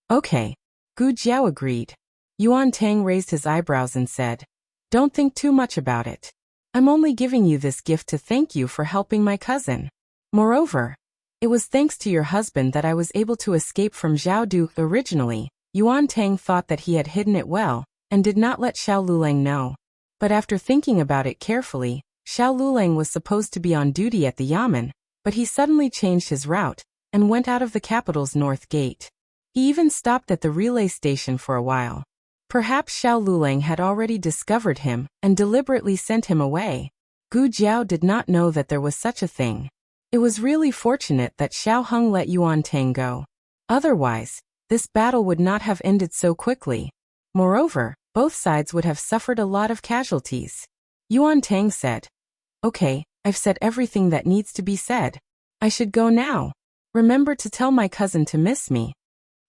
"Okay." Gu Jiao agreed. Yuan Tang raised his eyebrows and said, "Don't think too much about it. I'm only giving you this gift to thank you for helping my cousin. Moreover, it was thanks to your husband that I was able to escape from Zhaodu." Originally, Yuan Tang thought that he had hidden it well, and did not let Xiao Lulang know. But after thinking about it carefully, Xiao Lulang was supposed to be on duty at the Yamen, but he suddenly changed his route, and went out of the capital's north gate. He even stopped at the relay station for a while. Perhaps Xiao Lulang had already discovered him, and deliberately sent him away. Gu Jiao did not know that there was such a thing. It was really fortunate that Xiao Heng let Yuan Tang go. Otherwise, this battle would not have ended so quickly. Moreover, both sides would have suffered a lot of casualties. Yuan Tang said, "Okay, I've said everything that needs to be said. I should go now. Remember to tell my cousin to miss me."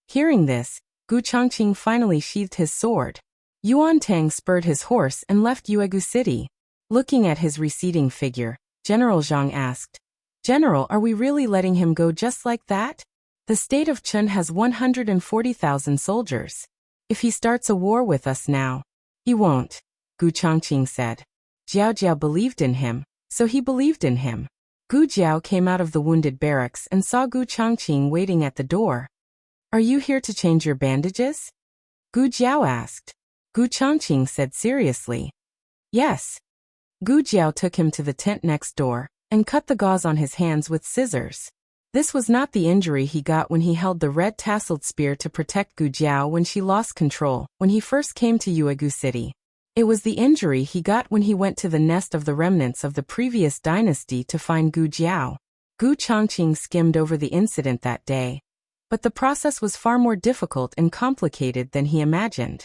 Hearing this, Gu Changqing finally sheathed his sword. Yuan Tang spurred his horse and left Yuegu City. Looking at his receding figure, General Zhang asked, "General, are we really letting him go just like that? The state of Chun has 140,000 soldiers. If he starts a war with us now..." "He won't," Gu Changqing said. Jiao Jiao believed in him, so he believed in him. Gu Jiao came out of the wounded barracks and saw Gu Changqing waiting at the door. "Are you here to change your bandages?" Gu Jiao asked. Gu Changqing said seriously, "Yes." Gu Jiao took him to the tent next door, and cut the gauze on his hands with scissors. This was not the injury he got when he held the red tasseled spear to protect Gu Jiao when she lost control when he first came to Yuegu City. It was the injury he got when he went to the nest of the remnants of the previous dynasty to find Gu Jiao. Gu Changqing skimmed over the incident that day, but the process was far more difficult and complicated than he imagined.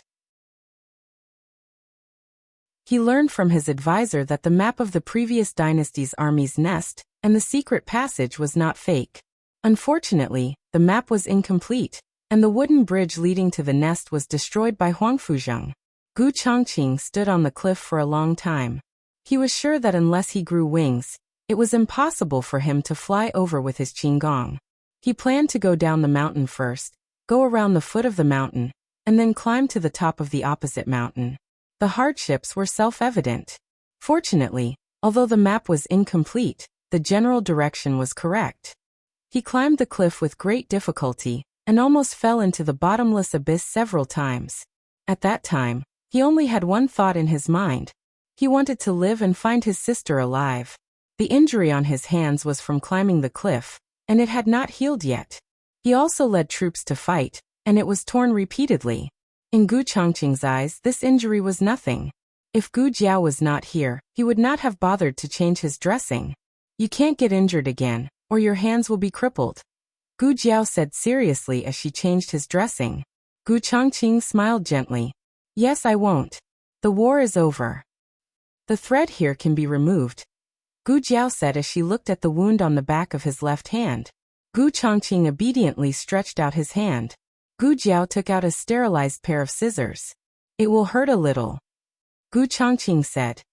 He learned from his advisor that the map of the previous dynasty's army's nest and the secret passage was not fake. Unfortunately, the map was incomplete, and the wooden bridge leading to the nest was destroyed by Huangfuzheng. Gu Changqing stood on the cliff for a long time. He was sure that unless he grew wings, it was impossible for him to fly over with his qinggong. He planned to go down the mountain first, go around the foot of the mountain, and then climb to the top of the opposite mountain. The hardships were self-evident. Fortunately, although the map was incomplete, the general direction was correct. He climbed the cliff with great difficulty, and almost fell into the bottomless abyss several times. At that time, he only had one thought in his mind. He wanted to live and find his sister alive. The injury on his hands was from climbing the cliff, and it had not healed yet. He also led troops to fight, and it was torn repeatedly. In Gu Changqing's eyes, this injury was nothing. If Gu Jiao was not here, he would not have bothered to change his dressing. "You can't get injured again, or your hands will be crippled," Gu Jiao said seriously as she changed his dressing. Gu Changqing smiled gently. "Yes, I won't. The war is over. The thread here can be removed," Gu Jiao said as she looked at the wound on the back of his left hand. Gu Changqing obediently stretched out his hand. Gu Jiao took out a sterilized pair of scissors. "It will hurt a little," Gu Changqing said.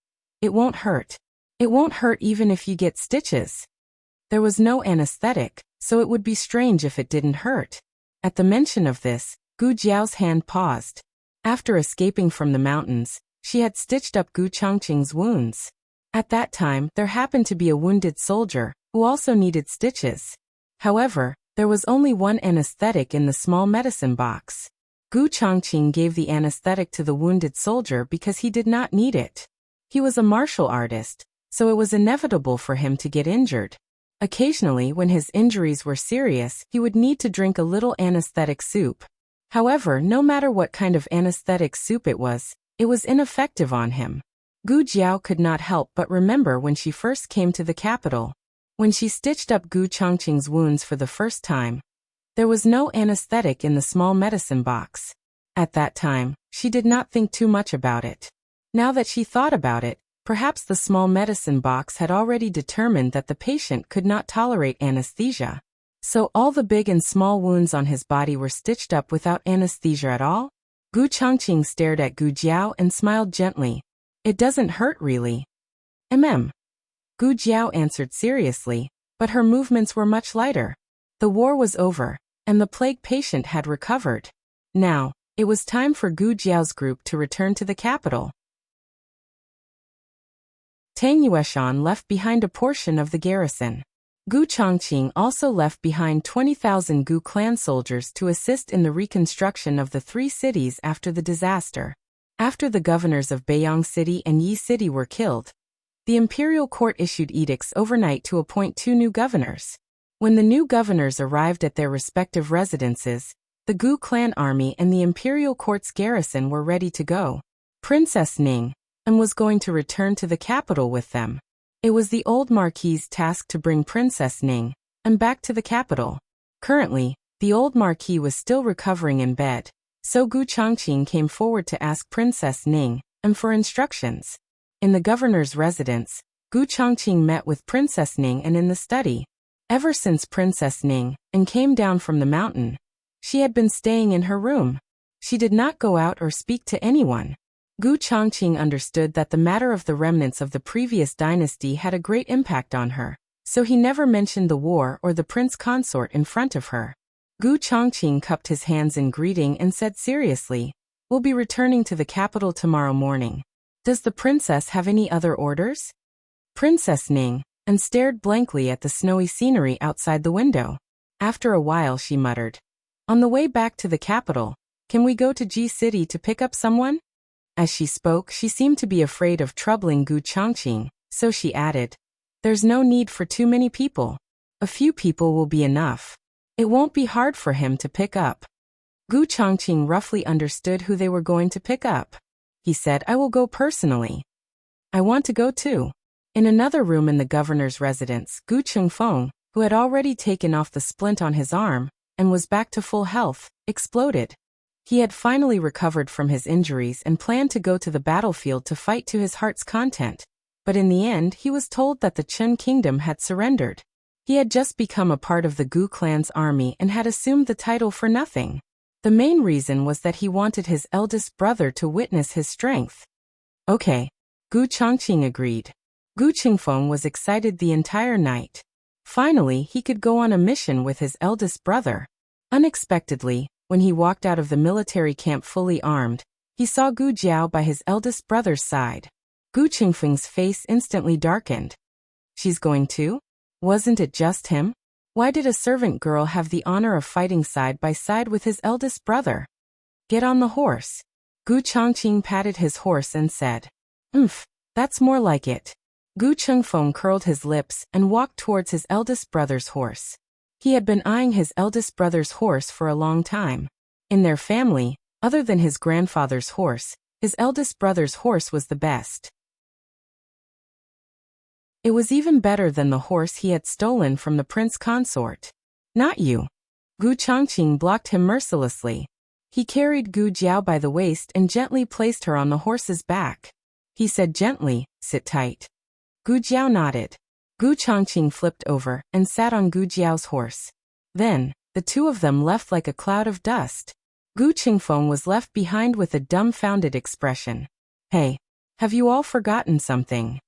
"It won't hurt. It won't hurt even if you get stitches." There was no anesthetic, so it would be strange if it didn't hurt. At the mention of this, Gu Jiao's hand paused. After escaping from the mountains, she had stitched up Gu Changqing's wounds. At that time, there happened to be a wounded soldier, who also needed stitches. However, there was only one anesthetic in the small medicine box. Gu Changqing gave the anesthetic to the wounded soldier because he did not need it. He was a martial artist, so it was inevitable for him to get injured. Occasionally, when his injuries were serious, he would need to drink a little anesthetic soup. However, no matter what kind of anesthetic soup it was ineffective on him. Gu Jiao could not help but remember when she first came to the capital. When she stitched up Gu Changqing's wounds for the first time, there was no anesthetic in the small medicine box. At that time, she did not think too much about it. Now that she thought about it, perhaps the small medicine box had already determined that the patient could not tolerate anesthesia. So all the big and small wounds on his body were stitched up without anesthesia at all? Gu Changqing stared at Gu Jiao and smiled gently. It doesn't hurt really. Gu Jiao answered seriously, but her movements were much lighter. The war was over, and the plague patient had recovered. Now, it was time for Gu Jiao's group to return to the capital. Tang Yueshan left behind a portion of the garrison. Gu Changqing also left behind 20,000 Gu clan soldiers to assist in the reconstruction of the three cities after the disaster. After the governors of Beiyang City and Yi City were killed, the imperial court issued edicts overnight to appoint 2 new governors. When the new governors arrived at their respective residences, the Gu clan army and the imperial court's garrison were ready to go. Princess Ning was going to return to the capital with them. It was the old marquis's task to bring Princess Ning back to the capital. Currently, the old marquis was still recovering in bed, so Gu Changqing came forward to ask Princess Ning for instructions. In the governor's residence, Gu Changqing met with Princess Ning in the study. Ever since Princess Ning came down from the mountain, she had been staying in her room. She did not go out or speak to anyone. Gu Changqing understood that the matter of the remnants of the previous dynasty had a great impact on her, so he never mentioned the war or the prince consort in front of her. Gu Changqing cupped his hands in greeting and said seriously, "We'll be returning to the capital tomorrow morning. Does the princess have any other orders?" Princess Ning stared blankly at the snowy scenery outside the window. After a while she muttered, "On the way back to the capital, can we go to Ji City to pick up someone?" As she spoke, she seemed to be afraid of troubling Gu Changqing, so she added, "There's no need for too many people. A few people will be enough. It won't be hard for him to pick up." Gu Changqing roughly understood who they were going to pick up. He said, "I will go personally." "I want to go too." In another room in the governor's residence, Gu Chengfeng, who had already taken off the splint on his arm and was back to full health, exploded. He had finally recovered from his injuries and planned to go to the battlefield to fight to his heart's content, but in the end he was told that the Chen kingdom had surrendered. He had just become a part of the Gu clan's army and had assumed the title for nothing. The main reason was that he wanted his eldest brother to witness his strength. Okay. Gu Changqing agreed. Gu Chengfeng was excited the entire night. Finally, he could go on a mission with his eldest brother. Unexpectedly, when he walked out of the military camp fully armed, he saw Gu Jiao by his eldest brother's side. Gu Chengfeng's face instantly darkened. She's going too? Wasn't it just him? Why did a servant girl have the honor of fighting side by side with his eldest brother? Get on the horse. Gu Changqing patted his horse and said, that's more like it. Gu Chengfeng curled his lips and walked towards his eldest brother's horse. He had been eyeing his eldest brother's horse for a long time. In their family, other than his grandfather's horse, his eldest brother's horse was the best. It was even better than the horse he had stolen from the prince consort. Not you. Gu Changqing blocked him mercilessly. He carried Gu Jiao by the waist and gently placed her on the horse's back. He said gently, "Sit tight." Gu Jiao nodded. Gu Changqing flipped over and sat on Gu Jiao's horse. Then, the two of them left like a cloud of dust. Gu Chengfeng was left behind with a dumbfounded expression. Hey, have you all forgotten something?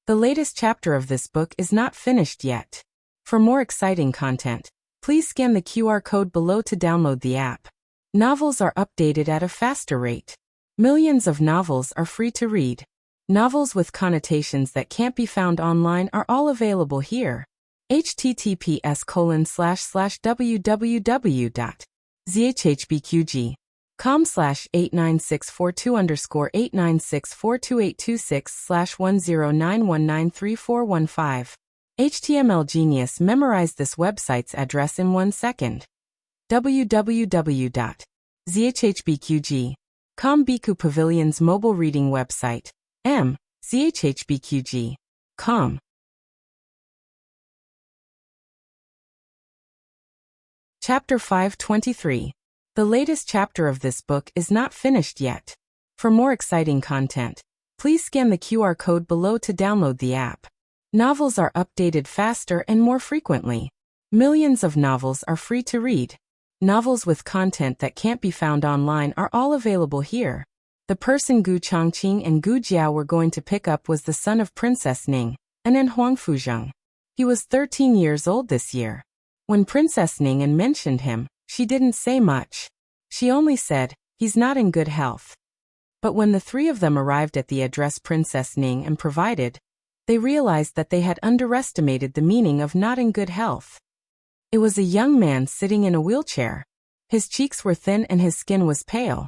The latest chapter of this book is not finished yet. For more exciting content, please scan the QR code below to download the app. Novels are updated at a faster rate. Millions of novels are free to read. Novels with connotations that can't be found online are all available here. https://www.zhbqg.com/89642_8964286/1091934415. HTML Genius memorized this website's address in 1 second. www.zhbqg.com Biku Pavilion's mobile reading website. zhbqg.com. Chapter 523. The latest chapter of this book is not finished yet. For more exciting content, please scan the QR code below to download the app. Novels are updated faster and more frequently. Millions of novels are free to read. Novels with content that can't be found online are all available here. The person Gu Chongqing and Gu Jiao were going to pick up was the son of Princess Ning, Anan Huangfuzheng. He was 13 years old this year. When Princess Ning mentioned him, she didn't say much. She only said, "He's not in good health." But when the three of them arrived at the address Princess Ning provided, they realized that they had underestimated the meaning of not in good health. It was a young man sitting in a wheelchair. His cheeks were thin and his skin was pale.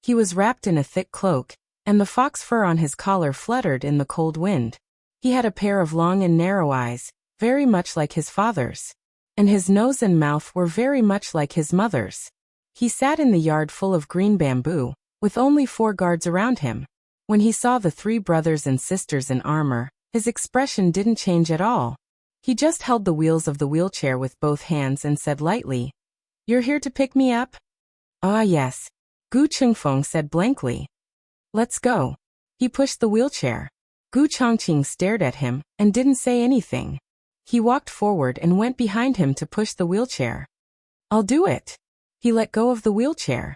He was wrapped in a thick cloak, and the fox fur on his collar fluttered in the cold wind. He had a pair of long and narrow eyes, very much like his father's, and his nose and mouth were very much like his mother's. He sat in the yard full of green bamboo, with only 4 guards around him. When he saw the 3 brothers and sisters in armor, his expression didn't change at all. He just held the wheels of the wheelchair with both hands and said lightly, "You're here to pick me up?" "Ah yes," Gu Chengfeng said blankly. "Let's go." He pushed the wheelchair. Gu Chongqing stared at him and didn't say anything. He walked forward and went behind him to push the wheelchair. "I'll do it." He let go of the wheelchair.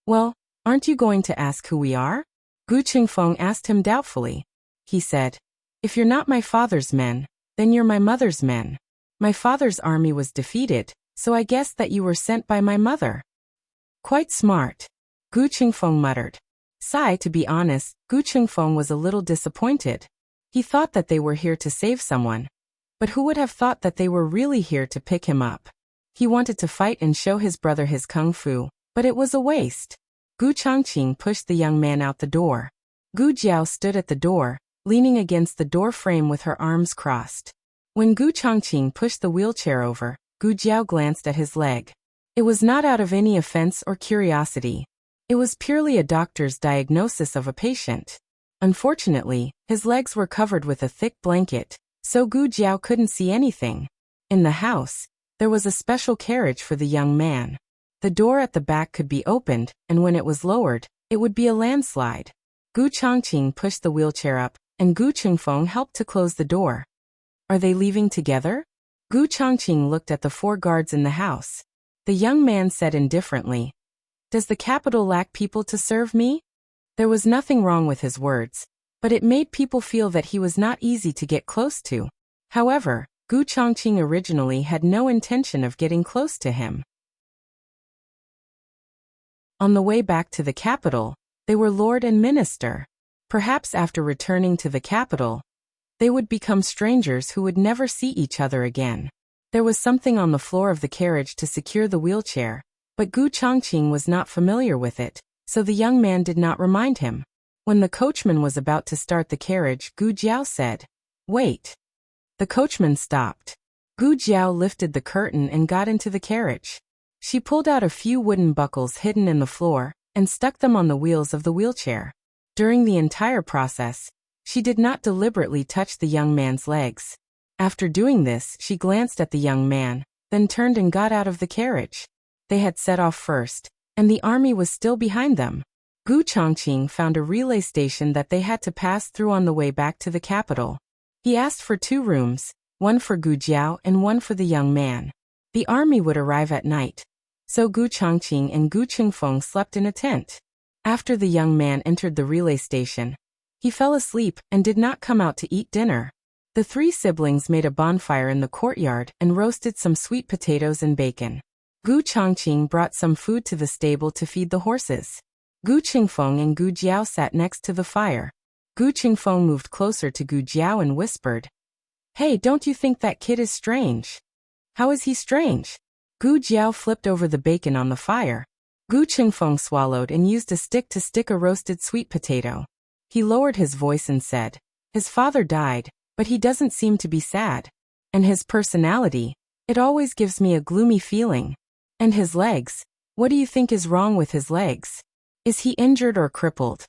"Well, aren't you going to ask who we are?" Gu Chengfeng asked him doubtfully. He said, "If you're not my father's men, then you're my mother's men. My father's army was defeated, so I guess that you were sent by my mother." "Quite smart," Gu Chengfeng muttered. To be honest, Gu Chengfeng was a little disappointed. He thought that they were here to save someone. But who would have thought that they were really here to pick him up? He wanted to fight and show his brother his kung fu, but it was a waste. Gu Chongqing pushed the young man out the door. Gu Jiao stood at the door, leaning against the door frame with her arms crossed. When Gu Chongqing pushed the wheelchair over, Gu Jiao glanced at his leg. It was not out of any offense or curiosity. It was purely a doctor's diagnosis of a patient. Unfortunately, his legs were covered with a thick blanket, so Gu Jiao couldn't see anything. In the house, there was a special carriage for the young man. The door at the back could be opened, and when it was lowered, it would be a landslide. Gu Chongqing pushed the wheelchair up, and Gu Chengfeng helped to close the door. "Are they leaving together?" Gu Chongqing looked at the 4 guards in the house. The young man said indifferently, "Does the capital lack people to serve me?" There was nothing wrong with his words, but it made people feel that he was not easy to get close to. However, Gu Chongqing originally had no intention of getting close to him. On the way back to the capital, they were lord and minister. Perhaps after returning to the capital, they would become strangers who would never see each other again. There was something on the floor of the carriage to secure the wheelchair, but Gu Chongqing was not familiar with it, so the young man did not remind him. When the coachman was about to start the carriage, Gu Jiao said, "Wait." The coachman stopped. Gu Jiao lifted the curtain and got into the carriage. She pulled out a few wooden buckles hidden in the floor and stuck them on the wheels of the wheelchair. During the entire process, she did not deliberately touch the young man's legs. After doing this, she glanced at the young man, then turned and got out of the carriage. They had set off first, and the army was still behind them. Gu Chongqing found a relay station that they had to pass through on the way back to the capital. He asked for 2 rooms, one for Gu Jiao and one for the young man. The army would arrive at night, so Gu Chongqing and Gu Chengfeng slept in a tent. After the young man entered the relay station, he fell asleep and did not come out to eat dinner. The 3 siblings made a bonfire in the courtyard and roasted some sweet potatoes and bacon. Gu Chongqing brought some food to the stable to feed the horses. Gu Chengfeng and Gu Jiao sat next to the fire. Gu Chengfeng moved closer to Gu Jiao and whispered, "Hey, don't you think that kid is strange?" "How is he strange?" Gu Jiao flipped over the bacon on the fire. Gu Chengfeng swallowed and used a stick to stick a roasted sweet potato. He lowered his voice and said, "His father died, but he doesn't seem to be sad. And his personality, it always gives me a gloomy feeling. And his legs, what do you think is wrong with his legs? Is he injured or crippled?"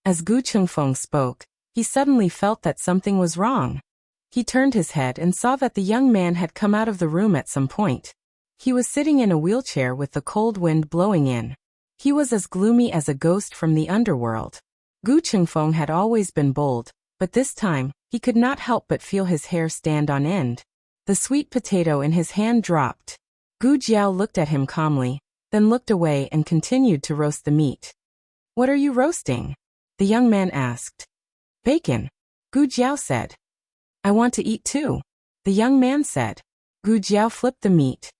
As Gu Chengfeng spoke, he suddenly felt that something was wrong. He turned his head and saw that the young man had come out of the room at some point. He was sitting in a wheelchair with the cold wind blowing in. He was as gloomy as a ghost from the underworld. Gu Chengfeng had always been bold, but this time, he could not help but feel his hair stand on end. The sweet potato in his hand dropped. Gu Jiao looked at him calmly, then looked away and continued to roast the meat. What are you roasting? The young man asked. Bacon, Gu Jiao said. I want to eat too, the young man said. Gu Jiao flipped the meat.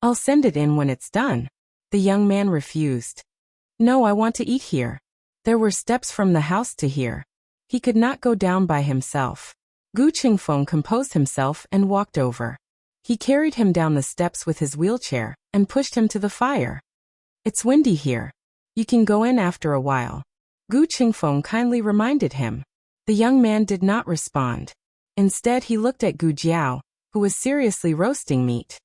I'll send it in when it's done. The young man refused. No, I want to eat here. There were steps from the house to here. He could not go down by himself. Gu Qingfeng composed himself and walked over. He carried him down the steps with his wheelchair and pushed him to the fire. It's windy here. You can go in after a while. Gu Qingfeng kindly reminded him. The young man did not respond. Instead, he looked at Gu Jiao, who was seriously roasting meat.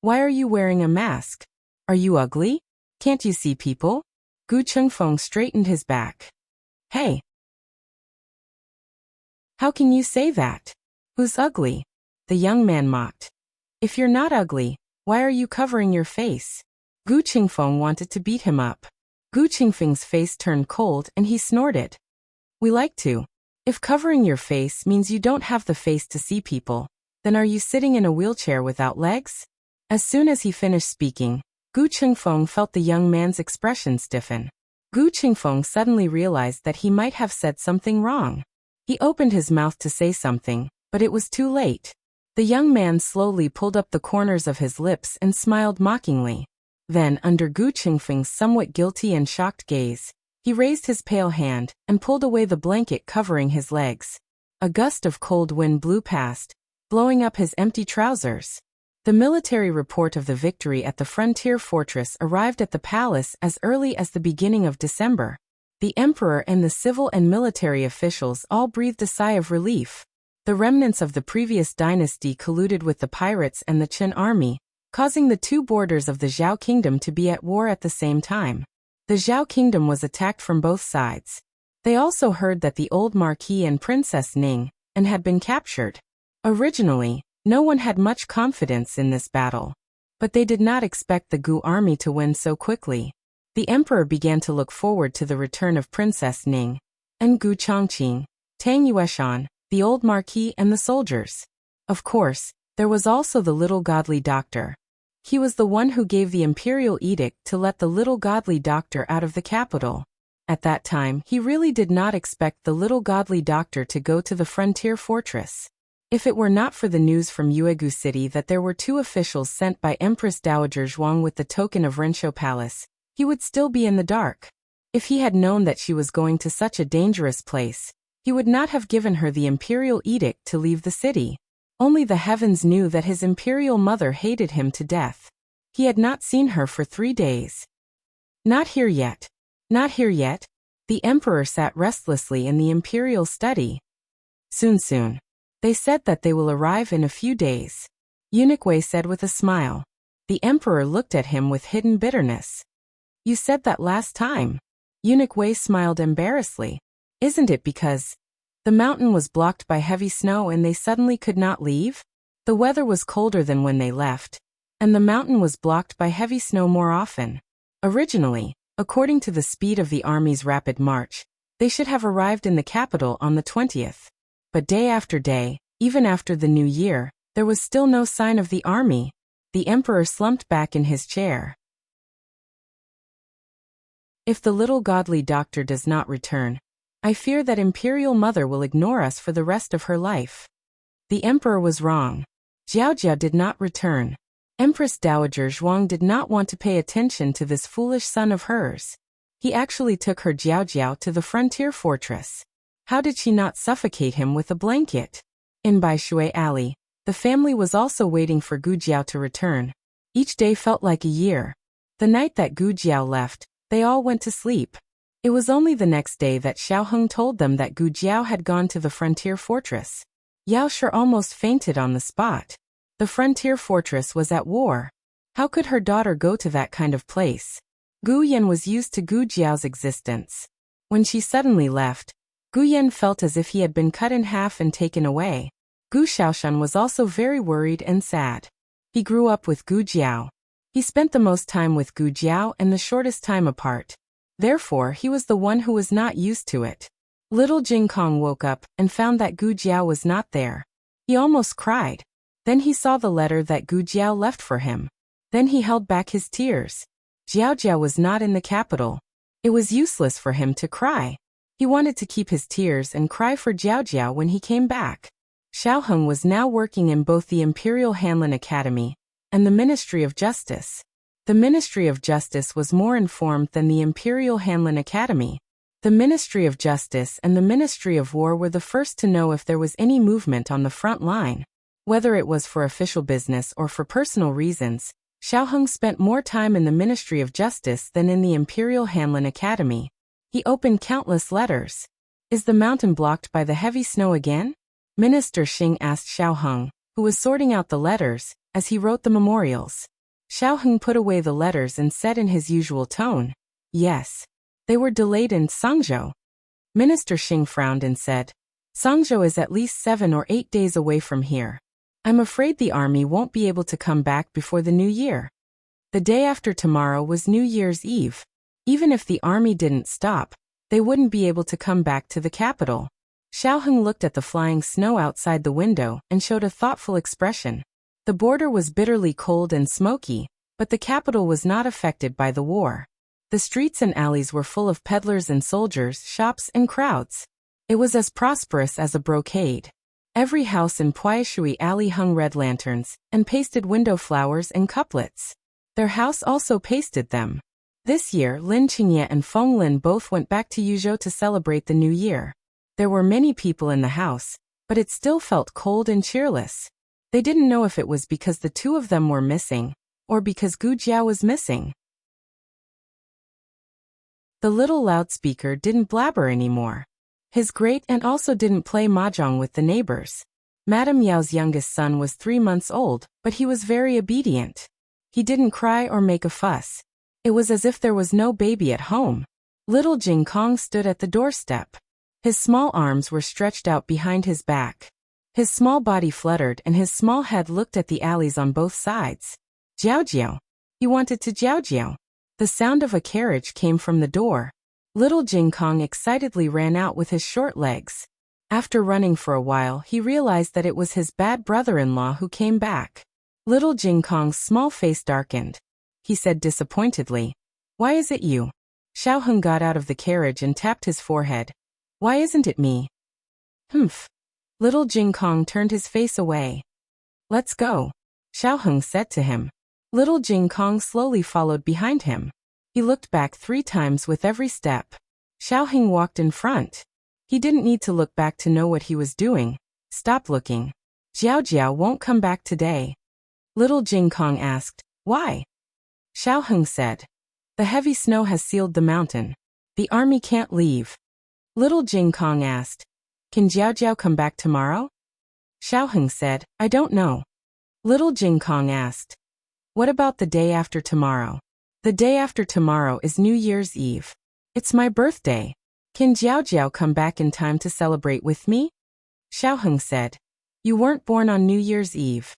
Why are you wearing a mask? Are you ugly? Can't you see people? Gu Qingfeng straightened his back. Hey! How can you say that? Who's ugly? The young man mocked. If you're not ugly, why are you covering your face? Gu Qingfeng wanted to beat him up. Gu Qingfeng's face turned cold and he snorted. We like to. If covering your face means you don't have the face to see people, then are you sitting in a wheelchair without legs? As soon as he finished speaking, Gu Qingfeng felt the young man's expression stiffen. Gu Qingfeng suddenly realized that he might have said something wrong. He opened his mouth to say something, but it was too late. The young man slowly pulled up the corners of his lips and smiled mockingly. Then, under Gu Qingfeng's somewhat guilty and shocked gaze, he raised his pale hand and pulled away the blanket covering his legs. A gust of cold wind blew past, blowing up his empty trousers. The military report of the victory at the frontier fortress arrived at the palace as early as the beginning of December. The emperor and the civil and military officials all breathed a sigh of relief. The remnants of the previous dynasty colluded with the pirates and the Qin army, causing the two borders of the Zhao kingdom to be at war at the same time. The Zhao kingdom was attacked from both sides. They also heard that the old Marquis and Princess Ning and had been captured. Originally, no one had much confidence in this battle, but they did not expect the Gu army to win so quickly. The emperor began to look forward to the return of Princess Ning, and Gu Chongqing, Tang Yueshan, the old marquis and the soldiers. Of course, there was also the little godly doctor. He was the one who gave the imperial edict to let the little godly doctor out of the capital. At that time, he really did not expect the little godly doctor to go to the frontier fortress. If it were not for the news from Yuegu City that there were two officials sent by Empress Dowager Zhuang with the token of Renshou Palace, he would still be in the dark. If he had known that she was going to such a dangerous place, he would not have given her the imperial edict to leave the city. Only the heavens knew that his imperial mother hated him to death. He had not seen her for 3 days. Not here yet. Not here yet. The emperor sat restlessly in the imperial study. Soon. They said that they will arrive in a few days. Eunuch Wei said with a smile. The emperor looked at him with hidden bitterness. You said that last time. Eunuch Wei smiled embarrassedly. Isn't it because the mountain was blocked by heavy snow and they suddenly could not leave? The weather was colder than when they left, and the mountain was blocked by heavy snow more often. Originally, according to the speed of the army's rapid march, they should have arrived in the capital on the 20th. But day after day, even after the new year, there was still no sign of the army. The emperor slumped back in his chair. If the little godly doctor does not return, I fear that Imperial Mother will ignore us for the rest of her life. The emperor was wrong. Jiao did not return. Empress Dowager Zhuang did not want to pay attention to this foolish son of hers. He actually took her Jiao to the frontier fortress. How did she not suffocate him with a blanket? In Baishui Alley, the family was also waiting for Gu Jiao to return. Each day felt like a year. The night that Gu Jiao left, they all went to sleep. It was only the next day that Xiao Heng told them that Gu Jiao had gone to the frontier fortress. Yao Shi almost fainted on the spot. The frontier fortress was at war. How could her daughter go to that kind of place? Gu Yan was used to Gu Jiao's existence. When she suddenly left, Gu Yan felt as if he had been cut in half and taken away. Gu Xiaoshan was also very worried and sad. He grew up with Gu Jiao. He spent the most time with Gu Jiao and the shortest time apart. Therefore, he was the one who was not used to it. Little Jing Kong woke up and found that Gu Jiao was not there. He almost cried. Then he saw the letter that Gu Jiao left for him. Then he held back his tears. Jiao Jiao was not in the capital. It was useless for him to cry. He wanted to keep his tears and cry for Jiao Jiao when he came back. Xiao Heng was now working in both the Imperial Hanlin Academy and the Ministry of Justice. The Ministry of Justice was more informed than the Imperial Hanlin Academy. The Ministry of Justice and the Ministry of War were the first to know if there was any movement on the front line. Whether it was for official business or for personal reasons, Xiao Heng spent more time in the Ministry of Justice than in the Imperial Hanlin Academy. He opened countless letters. Is the mountain blocked by the heavy snow again? Minister Xing asked Xiao Heng, who was sorting out the letters, as he wrote the memorials. Xiao Heng put away the letters and said in his usual tone, "Yes. They were delayed in Sangzhou." Minister Xing frowned and said, "Sangzhou is at least 7 or 8 days away from here. I'm afraid the army won't be able to come back before the new year." The day after tomorrow was New Year's Eve. Even if the army didn't stop, they wouldn't be able to come back to the capital. Xiao Heng looked at the flying snow outside the window and showed a thoughtful expression. The border was bitterly cold and smoky, but the capital was not affected by the war. The streets and alleys were full of peddlers and soldiers, shops and crowds. It was as prosperous as a brocade. Every house in Puaishui Alley hung red lanterns and pasted window flowers and couplets. Their house also pasted them. This year, Lin Qingye and Feng Lin both went back to Yuzhou to celebrate the new year. There were many people in the house, but it still felt cold and cheerless. They didn't know if it was because the two of them were missing, or because Gu Jiao was missing. The little loudspeaker didn't blabber anymore. His great-aunt also didn't play mahjong with the neighbors. Madame Yao's youngest son was 3 months old, but he was very obedient. He didn't cry or make a fuss. It was as if there was no baby at home. Little Jing Kong stood at the doorstep. His small arms were stretched out behind his back. His small body fluttered and his small head looked at the alleys on both sides. Jiao Jiao. He wanted to Jiao Jiao. The sound of a carriage came from the door. Little Jing Kong excitedly ran out with his short legs. After running for a while, he realized that it was his bad brother-in-law who came back. Little Jing Kong's small face darkened. He said disappointedly, "Why is it you?" Xiao Heng got out of the carriage and tapped his forehead. "Why isn't it me?" "Humph." Little Jing Kong turned his face away. "Let's go," Xiao Heng said to him. Little Jing Kong slowly followed behind him. He looked back 3 times with every step. Xiao Heng walked in front. He didn't need to look back to know what he was doing. Stop looking. Jiao Jiao won't come back today. Little Jing Kong asked, "Why?" Xiao Heng said, "The heavy snow has sealed the mountain. The army can't leave." Little Jing Kong asked, "Can Jiao Jiao come back tomorrow?" Xiao Heng said, "I don't know." Little Jing Kong asked, "What about the day after tomorrow?" "The day after tomorrow is New Year's Eve. It's my birthday. Can Jiao Jiao come back in time to celebrate with me?" Xiao Heng said, "You weren't born on New Year's Eve."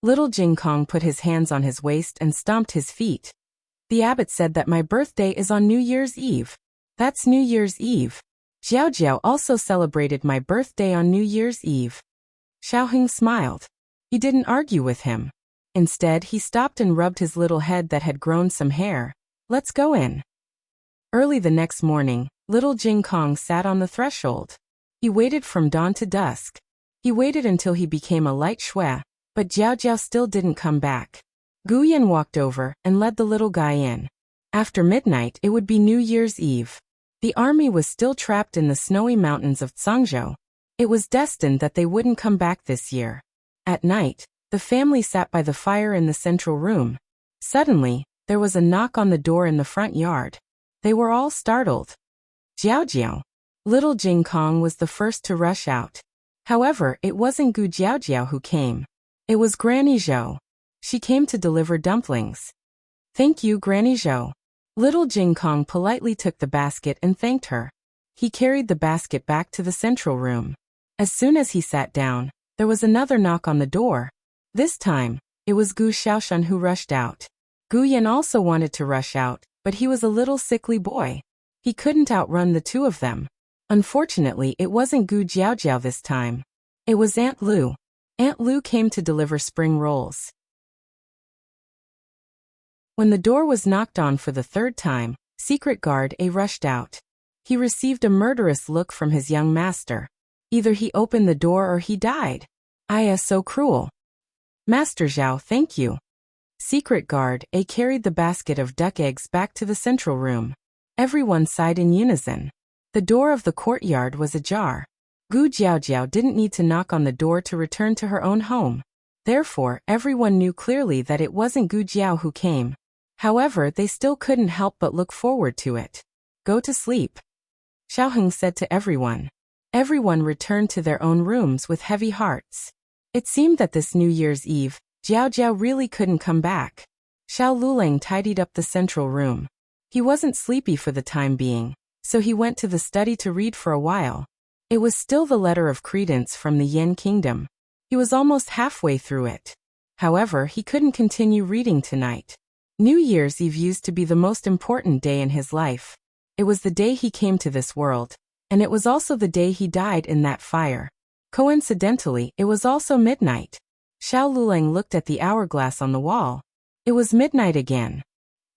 Little Jing Kong put his hands on his waist and stomped his feet. "The abbot said that my birthday is on New Year's Eve. That's New Year's Eve. Jiao Jiao also celebrated my birthday on New Year's Eve." Xiao Heng smiled. He didn't argue with him. Instead, he stopped and rubbed his little head that had grown some hair. "Let's go in." Early the next morning, Little Jing Kong sat on the threshold. He waited from dawn to dusk. He waited until he became a light shui, but Jiao Jiao still didn't come back. Gu Yan walked over and led the little guy in. After midnight, it would be New Year's Eve. The army was still trapped in the snowy mountains of Sangzhou. It was destined that they wouldn't come back this year. At night, the family sat by the fire in the central room. Suddenly, there was a knock on the door in the front yard. They were all startled. "Jiao Jiao." Little Jing Kong was the first to rush out. However, it wasn't Gu Jiao Jiao who came. It was Granny Zhou. She came to deliver dumplings. "Thank you, Granny Zhou." Little Jing Kong politely took the basket and thanked her. He carried the basket back to the central room. As soon as he sat down, there was another knock on the door. This time, it was Gu Xiaoshan who rushed out. Gu Yan also wanted to rush out, but he was a little sickly boy. He couldn't outrun the two of them. Unfortunately, it wasn't Gu Jiao Jiao this time. It was Aunt Lu. Aunt Lu came to deliver spring rolls. When the door was knocked on for the third time, Secret Guard A rushed out. He received a murderous look from his young master. Either he opened the door or he died. So cruel. Master Zhao, thank you. Secret Guard A carried the basket of duck eggs back to the central room. Everyone sighed in unison. The door of the courtyard was ajar. Gu Jiaojiao didn't need to knock on the door to return to her own home. Therefore, everyone knew clearly that it wasn't Gu Jiao who came. However, they still couldn't help but look forward to it. Go to sleep, Xiaoheng said to everyone. Everyone returned to their own rooms with heavy hearts. It seemed that this New Year's Eve, Jiao Jiao really couldn't come back. Xiao Lulang tidied up the central room. He wasn't sleepy for the time being, so he went to the study to read for a while. It was still the letter of credence from the Yin Kingdom. He was almost halfway through it. However, he couldn't continue reading tonight. New Year's Eve used to be the most important day in his life. It was the day he came to this world, and it was also the day he died in that fire. Coincidentally, it was also midnight. Xiao Lulang looked at the hourglass on the wall. It was midnight again.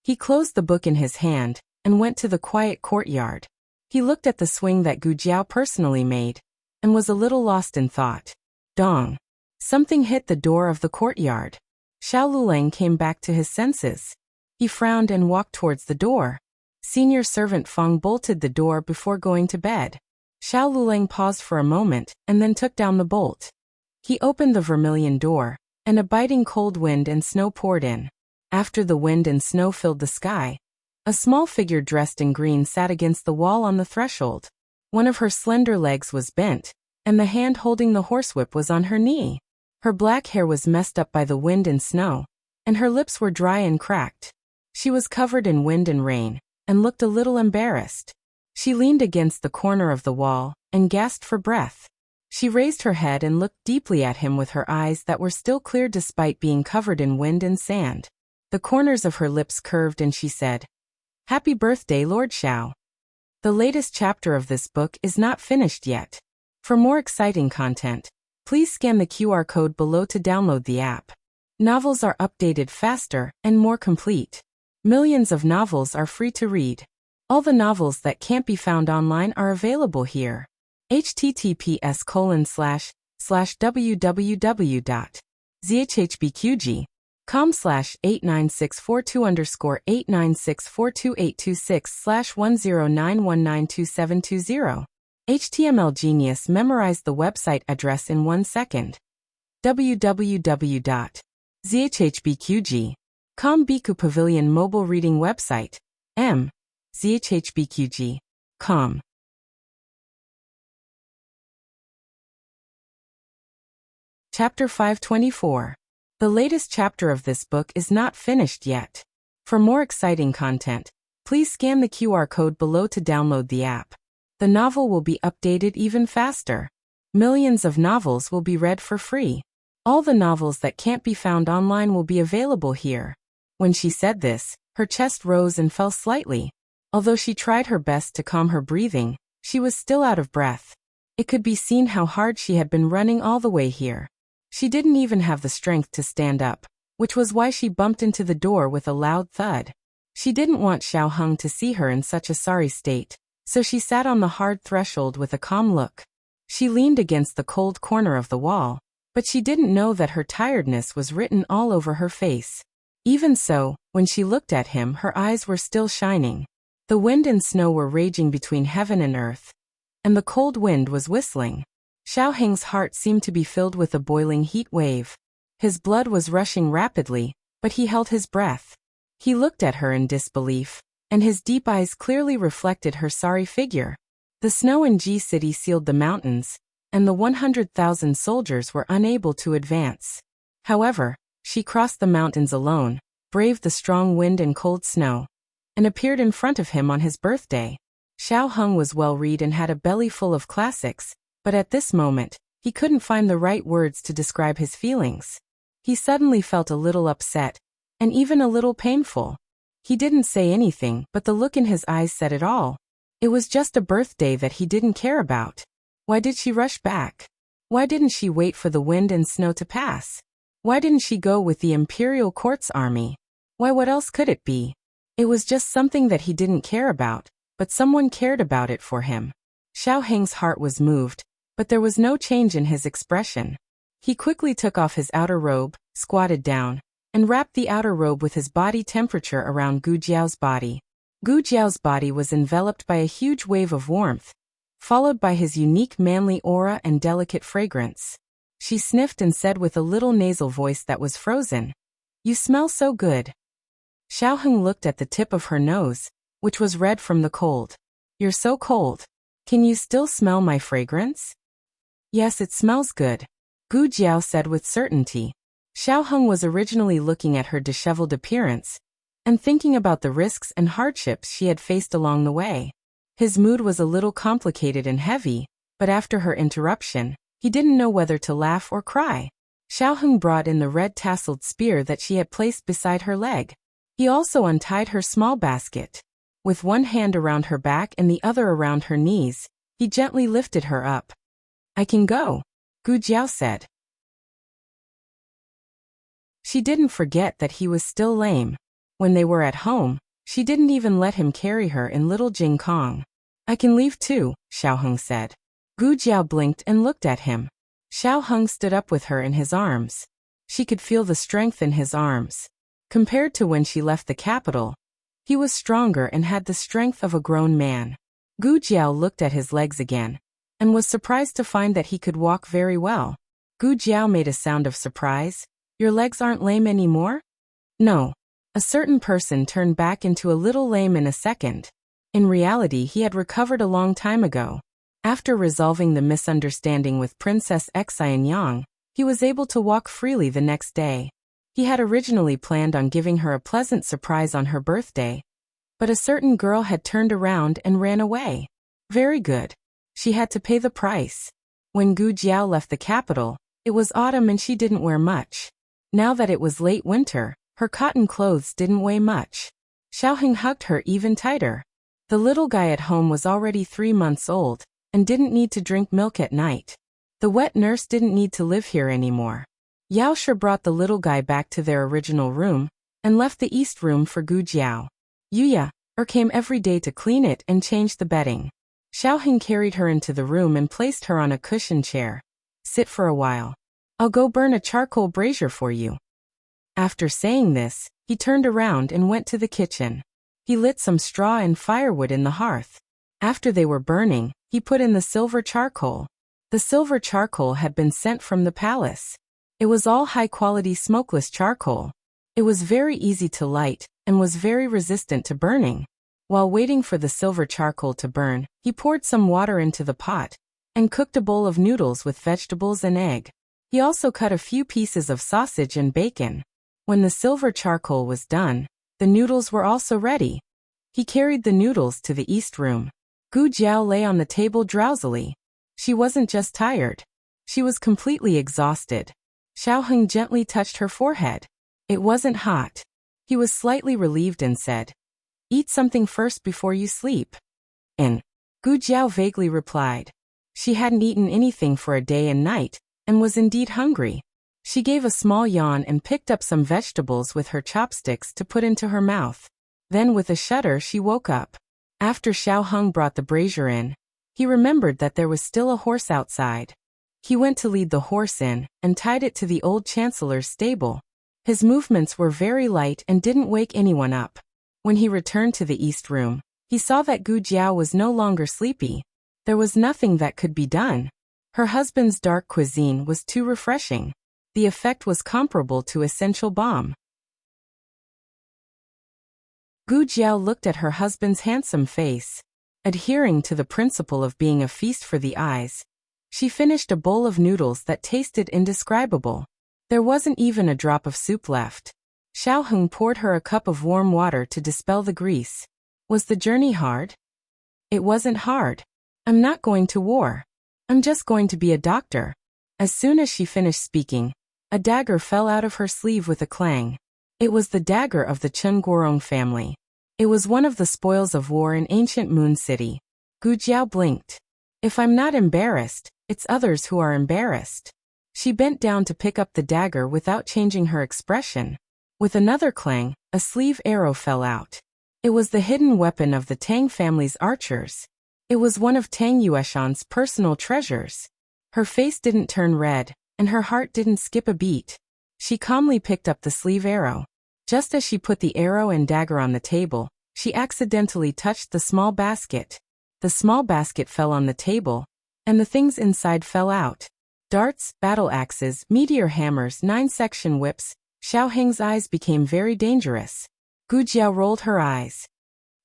He closed the book in his hand and went to the quiet courtyard. He looked at the swing that Gu Jiao personally made and was a little lost in thought. Dong. Something hit the door of the courtyard. Xiao Lulang came back to his senses. He frowned and walked towards the door. Senior servant Feng bolted the door before going to bed. Xiao Lulang paused for a moment and then took down the bolt. He opened the vermilion door, and a biting cold wind and snow poured in. After the wind and snow filled the sky, a small figure dressed in green sat against the wall on the threshold. One of her slender legs was bent, and the hand holding the horsewhip was on her knee. Her black hair was messed up by the wind and snow, and her lips were dry and cracked. She was covered in wind and rain, and looked a little embarrassed. She leaned against the corner of the wall, and gasped for breath. She raised her head and looked deeply at him with her eyes that were still clear despite being covered in wind and sand. The corners of her lips curved and she said, "Happy birthday, Lord Xiao." The latest chapter of this book is not finished yet. For more exciting content, please scan the QR code below to download the app. Novels are updated faster and more complete. Millions of novels are free to read. All the novels that can't be found online are available here. https://www.zhhbqg.com/89642_8964286/1091927220. HTML Genius memorized the website address in 1 second. www.zhhbqg.com Biku Pavilion Mobile Reading Website. zhhbqg.com. Chapter 524. The latest chapter of this book is not finished yet. For more exciting content, please scan the QR code below to download the app. The novel will be updated even faster. Millions of novels will be read for free. All the novels that can't be found online will be available here. When she said this, her chest rose and fell slightly. Although she tried her best to calm her breathing, she was still out of breath. It could be seen how hard she had been running all the way here. She didn't even have the strength to stand up, which was why she bumped into the door with a loud thud. She didn't want Xiaoheng to see her in such a sorry state, so she sat on the hard threshold with a calm look. She leaned against the cold corner of the wall, but she didn't know that her tiredness was written all over her face. Even so, when she looked at him, her eyes were still shining. The wind and snow were raging between heaven and earth, and the cold wind was whistling. Xiaoheng's heart seemed to be filled with a boiling heat wave. His blood was rushing rapidly, but he held his breath. He looked at her in disbelief, and his deep eyes clearly reflected her sorry figure. The snow in Ji City sealed the mountains, and the 100,000 soldiers were unable to advance. However, she crossed the mountains alone, braved the strong wind and cold snow, and appeared in front of him on his birthday. Xiaoheng was well-read and had a belly full of classics, but at this moment, he couldn't find the right words to describe his feelings. He suddenly felt a little upset, and even a little painful. He didn't say anything, but the look in his eyes said it all. It was just a birthday that he didn't care about. Why did she rush back? Why didn't she wait for the wind and snow to pass? Why didn't she go with the imperial court's army? Why, what else could it be? It was just something that he didn't care about, but someone cared about it for him. Xiao Heng's heart was moved, but there was no change in his expression. He quickly took off his outer robe, squatted down, and wrapped the outer robe with his body temperature around Gu Jiao's body. Gu Jiao's body was enveloped by a huge wave of warmth, followed by his unique manly aura and delicate fragrance. She sniffed and said with a little nasal voice that was frozen, "You smell so good." Xiao Heng looked at the tip of her nose, which was red from the cold. "You're so cold. Can you still smell my fragrance?" "Yes, it smells good," Gu Jiao said with certainty. Xiao Heng was originally looking at her disheveled appearance and thinking about the risks and hardships she had faced along the way. His mood was a little complicated and heavy, but after her interruption, he didn't know whether to laugh or cry. Xiao Heng brought in the red tasseled spear that she had placed beside her leg. He also untied her small basket. With one hand around her back and the other around her knees, he gently lifted her up. "I can go," Gu Jiao said. She didn't forget that he was still lame. When they were at home, she didn't even let him carry her in little Jing Kong. "I can leave too," Xiao Heng said. Gu Jiao blinked and looked at him. Xiao Heng stood up with her in his arms. She could feel the strength in his arms. Compared to when she left the capital, he was stronger and had the strength of a grown man. Gu Jiao looked at his legs again, and was surprised to find that he could walk very well. Gu Jiao made a sound of surprise. "Your legs aren't lame anymore?" "No." A certain person turned back into a little lame in a second. In reality, he had recovered a long time ago. After resolving the misunderstanding with Princess Xianyang, he was able to walk freely the next day. He had originally planned on giving her a pleasant surprise on her birthday, but a certain girl had turned around and ran away. Very good. She had to pay the price. When Gu Jiao left the capital, it was autumn and she didn't wear much. Now that it was late winter, her cotton clothes didn't weigh much. Xiao Heng hugged her even tighter. The little guy at home was already 3 months old and didn't need to drink milk at night. The wet nurse didn't need to live here anymore. Yao Shi brought the little guy back to their original room and left the east room for Gu Jiao. Yuya came every day to clean it and change the bedding. Xiao Heng carried her into the room and placed her on a cushioned chair. "Sit for a while. I'll go burn a charcoal brazier for you." After saying this, he turned around and went to the kitchen. He lit some straw and firewood in the hearth. After they were burning, he put in the silver charcoal. The silver charcoal had been sent from the palace. It was all high-quality smokeless charcoal. It was very easy to light and was very resistant to burning. While waiting for the silver charcoal to burn, he poured some water into the pot and cooked a bowl of noodles with vegetables and egg. He also cut a few pieces of sausage and bacon. When the silver charcoal was done, the noodles were also ready. He carried the noodles to the east room. Gu Jiao lay on the table drowsily. She wasn't just tired. She was completely exhausted. Xiao Heng gently touched her forehead. It wasn't hot. He was slightly relieved and said, "Eat something first before you sleep." "And?" Gu Jiao vaguely replied. She hadn't eaten anything for a day and night, and was indeed hungry. She gave a small yawn and picked up some vegetables with her chopsticks to put into her mouth. Then with a shudder she woke up. After Xiao Heng brought the brazier in, he remembered that there was still a horse outside. He went to lead the horse in and tied it to the old chancellor's stable. His movements were very light and didn't wake anyone up. When he returned to the east room, he saw that Gu Jiao was no longer sleepy. There was nothing that could be done. Her husband's dark cuisine was too refreshing. The effect was comparable to essential balm. Gu Jiao looked at her husband's handsome face. Adhering to the principle of being a feast for the eyes, she finished a bowl of noodles that tasted indescribable. There wasn't even a drop of soup left. Xiao Heng poured her a cup of warm water to dispel the grease. Was the journey hard? It wasn't hard. I'm not going to war. I'm just going to be a doctor. As soon as she finished speaking, a dagger fell out of her sleeve with a clang. It was the dagger of the Chen Guorong family. It was one of the spoils of war in ancient Moon City. Gu Jiao blinked. If I'm not embarrassed, it's others who are embarrassed. She bent down to pick up the dagger without changing her expression. With another clang, a sleeve arrow fell out. It was the hidden weapon of the Tang family's archers. It was one of Tang Yueshan's personal treasures. Her face didn't turn red, and her heart didn't skip a beat. She calmly picked up the sleeve arrow. Just as she put the arrow and dagger on the table, she accidentally touched the small basket. The small basket fell on the table, and the things inside fell out. Darts, battle axes, meteor hammers, 9-section whips. Xiao Heng's eyes became very dangerous. Gu Jiao rolled her eyes.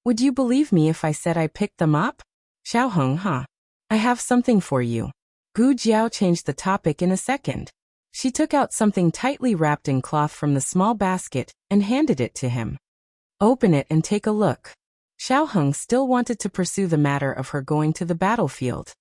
Would you believe me if I said I picked them up? Xiao Heng, huh? I have something for you. Gu Jiao changed the topic in a second. She took out something tightly wrapped in cloth from the small basket and handed it to him. Open it and take a look. Xiao Heng still wanted to pursue the matter of her going to the battlefield.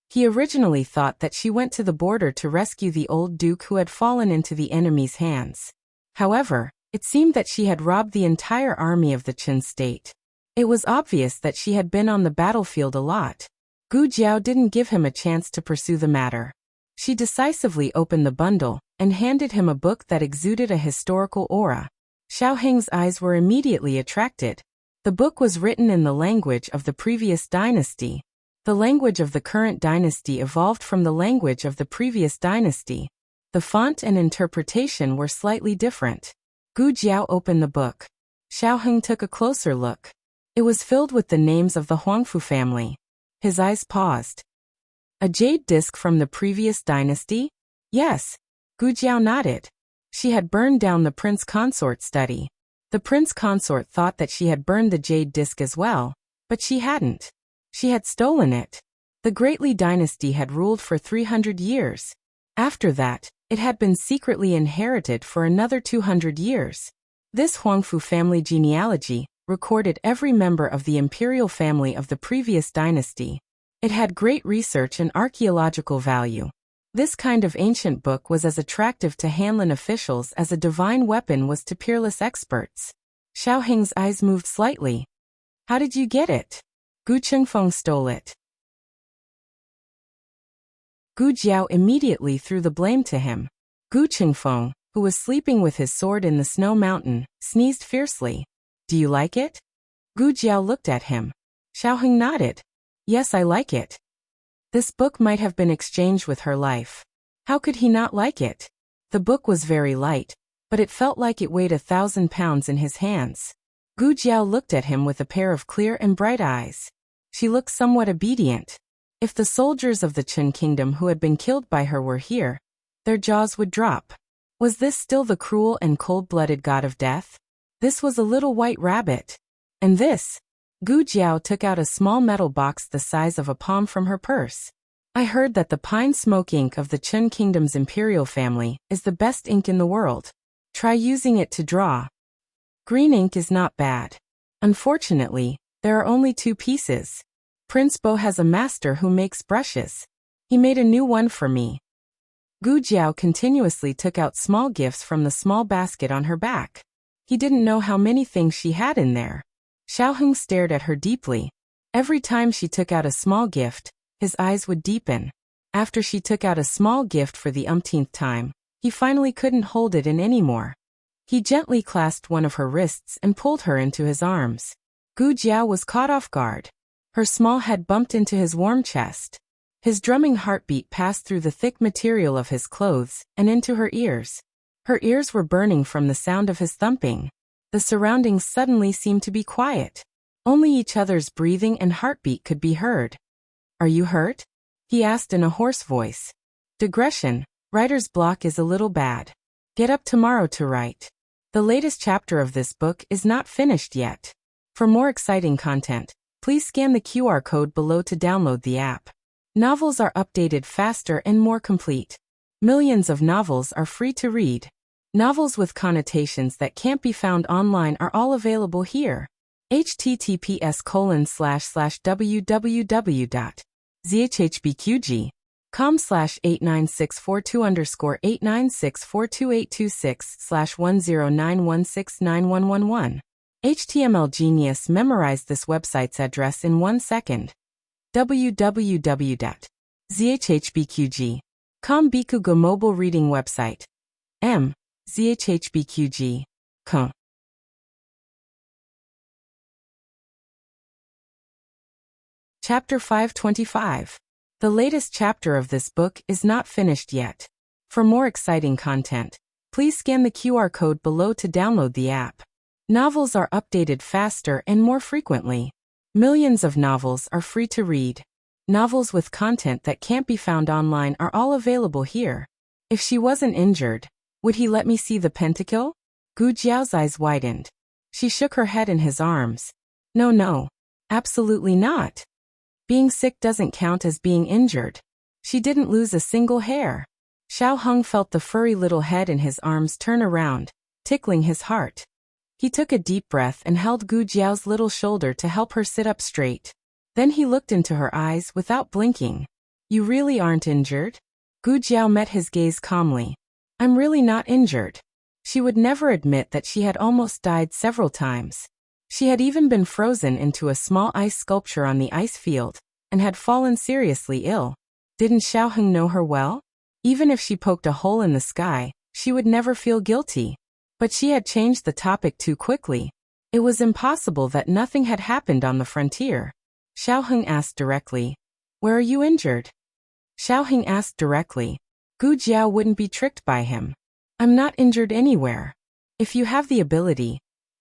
He originally thought that she went to the border to rescue the old duke who had fallen into the enemy's hands. However, it seemed that she had robbed the entire army of the Qin state. It was obvious that she had been on the battlefield a lot. Gu Jiao didn't give him a chance to pursue the matter. She decisively opened the bundle and handed him a book that exuded a historical aura. Xiao Heng's eyes were immediately attracted. The book was written in the language of the previous dynasty. The language of the current dynasty evolved from the language of the previous dynasty. The font and interpretation were slightly different. Gu Jiao opened the book. Xiao Heng took a closer look. It was filled with the names of the Huangfu family. His eyes paused. A jade disc from the previous dynasty? Yes. Gu Jiao nodded. She had burned down the prince consort study. The prince consort thought that she had burned the jade disc as well, but she hadn't. She had stolen it. The Great Li dynasty had ruled for 300 years. After that, it had been secretly inherited for another 200 years. This Huangfu family genealogy recorded every member of the imperial family of the previous dynasty. It had great research and archaeological value. This kind of ancient book was as attractive to Hanlin officials as a divine weapon was to peerless experts. Xiao Heng's eyes moved slightly. How did you get it? Gu Qingfeng stole it. Gu Jiao immediately threw the blame to him. Gu Qingfeng, who was sleeping with his sword in the snow mountain, sneezed fiercely. Do you like it? Gu Jiao looked at him. Xiao Heng nodded. Yes, I like it. This book might have been exchanged with her life. How could he not like it? The book was very light, but it felt like it weighed 1,000 pounds in his hands. Gu Jiao looked at him with a pair of clear and bright eyes. She looked somewhat obedient. If the soldiers of the Qin kingdom who had been killed by her were here, their jaws would drop. Was this still the cruel and cold-blooded god of death? This was a little white rabbit. And this? Gu Jiao took out a small metal box the size of a palm from her purse. I heard that the pine smoke ink of the Qin kingdom's imperial family is the best ink in the world. Try using it to draw. Green ink is not bad. Unfortunately, there are only 2 pieces. Prince Bo has a master who makes brushes. He made a new one for me. Gu Jiao continuously took out small gifts from the small basket on her back. He didn't know how many things she had in there. Xiao Heng stared at her deeply. Every time she took out a small gift, his eyes would deepen. After she took out a small gift for the umpteenth time, he finally couldn't hold it in anymore. He gently clasped one of her wrists and pulled her into his arms. Gu Jiao was caught off guard. Her small head bumped into his warm chest. His drumming heartbeat passed through the thick material of his clothes and into her ears. Her ears were burning from the sound of his thumping. The surroundings suddenly seemed to be quiet. Only each other's breathing and heartbeat could be heard. Are you hurt? He asked in a hoarse voice. Digression. Writer's block is a little bad. Get up tomorrow to write. The latest chapter of this book is not finished yet. For more exciting content, please scan the QR code below to download the app. Novels are updated faster and more complete. Millions of novels are free to read. Novels with connotations that can't be found online are all available here. https://www.zhhbqg.com/89642_89642826/1091691111. HTML Genius memorized this website's address in 1 second. www ZHHBQG. Com Bikugo mobile reading website. M. ZHHBQG. Com. Chapter 525. The latest chapter of this book is not finished yet. For more exciting content, please scan the QR code below to download the app. Novels are updated faster and more frequently. Millions of novels are free to read. Novels with content that can't be found online are all available here. If she wasn't injured, would he let me see the pentacle? Gu Jiao's eyes widened. She shook her head in his arms. No, absolutely not. Being sick doesn't count as being injured. She didn't lose a single hair. Xiao Heng felt the furry little head in his arms turn around, tickling his heart. He took a deep breath and held Gu Jiao's little shoulder to help her sit up straight. Then he looked into her eyes without blinking. You really aren't injured? Gu Jiao met his gaze calmly. I'm really not injured. She would never admit that she had almost died several times. She had even been frozen into a small ice sculpture on the ice field, and had fallen seriously ill. Didn't Xiao Heng know her well? Even if she poked a hole in the sky, she would never feel guilty. But she had changed the topic too quickly. It was impossible that nothing had happened on the frontier. Xiao Heng asked directly, Where are you injured? Xiao Heng asked directly. Gu Jiao wouldn't be tricked by him. I'm not injured anywhere. If you have the ability,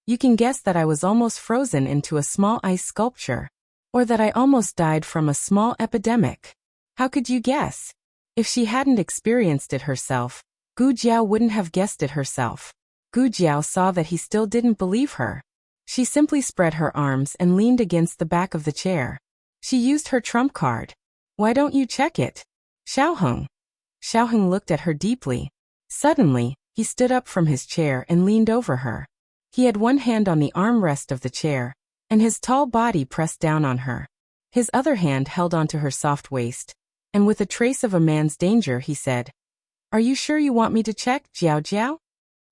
you can guess that I was almost frozen into a small ice sculpture. Or that I almost died from a small epidemic. How could you guess? If she hadn't experienced it herself, Gu Jiao wouldn't have guessed it herself. Gu Jiao saw that he still didn't believe her. She simply spread her arms and leaned against the back of the chair. She used her trump card. Why don't you check it? Xiao Heng. Xiao Heng looked at her deeply. Suddenly, he stood up from his chair and leaned over her. He had one hand on the armrest of the chair, and his tall body pressed down on her. His other hand held onto her soft waist, and with a trace of a man's danger he said, Are you sure you want me to check, Jiao Jiao?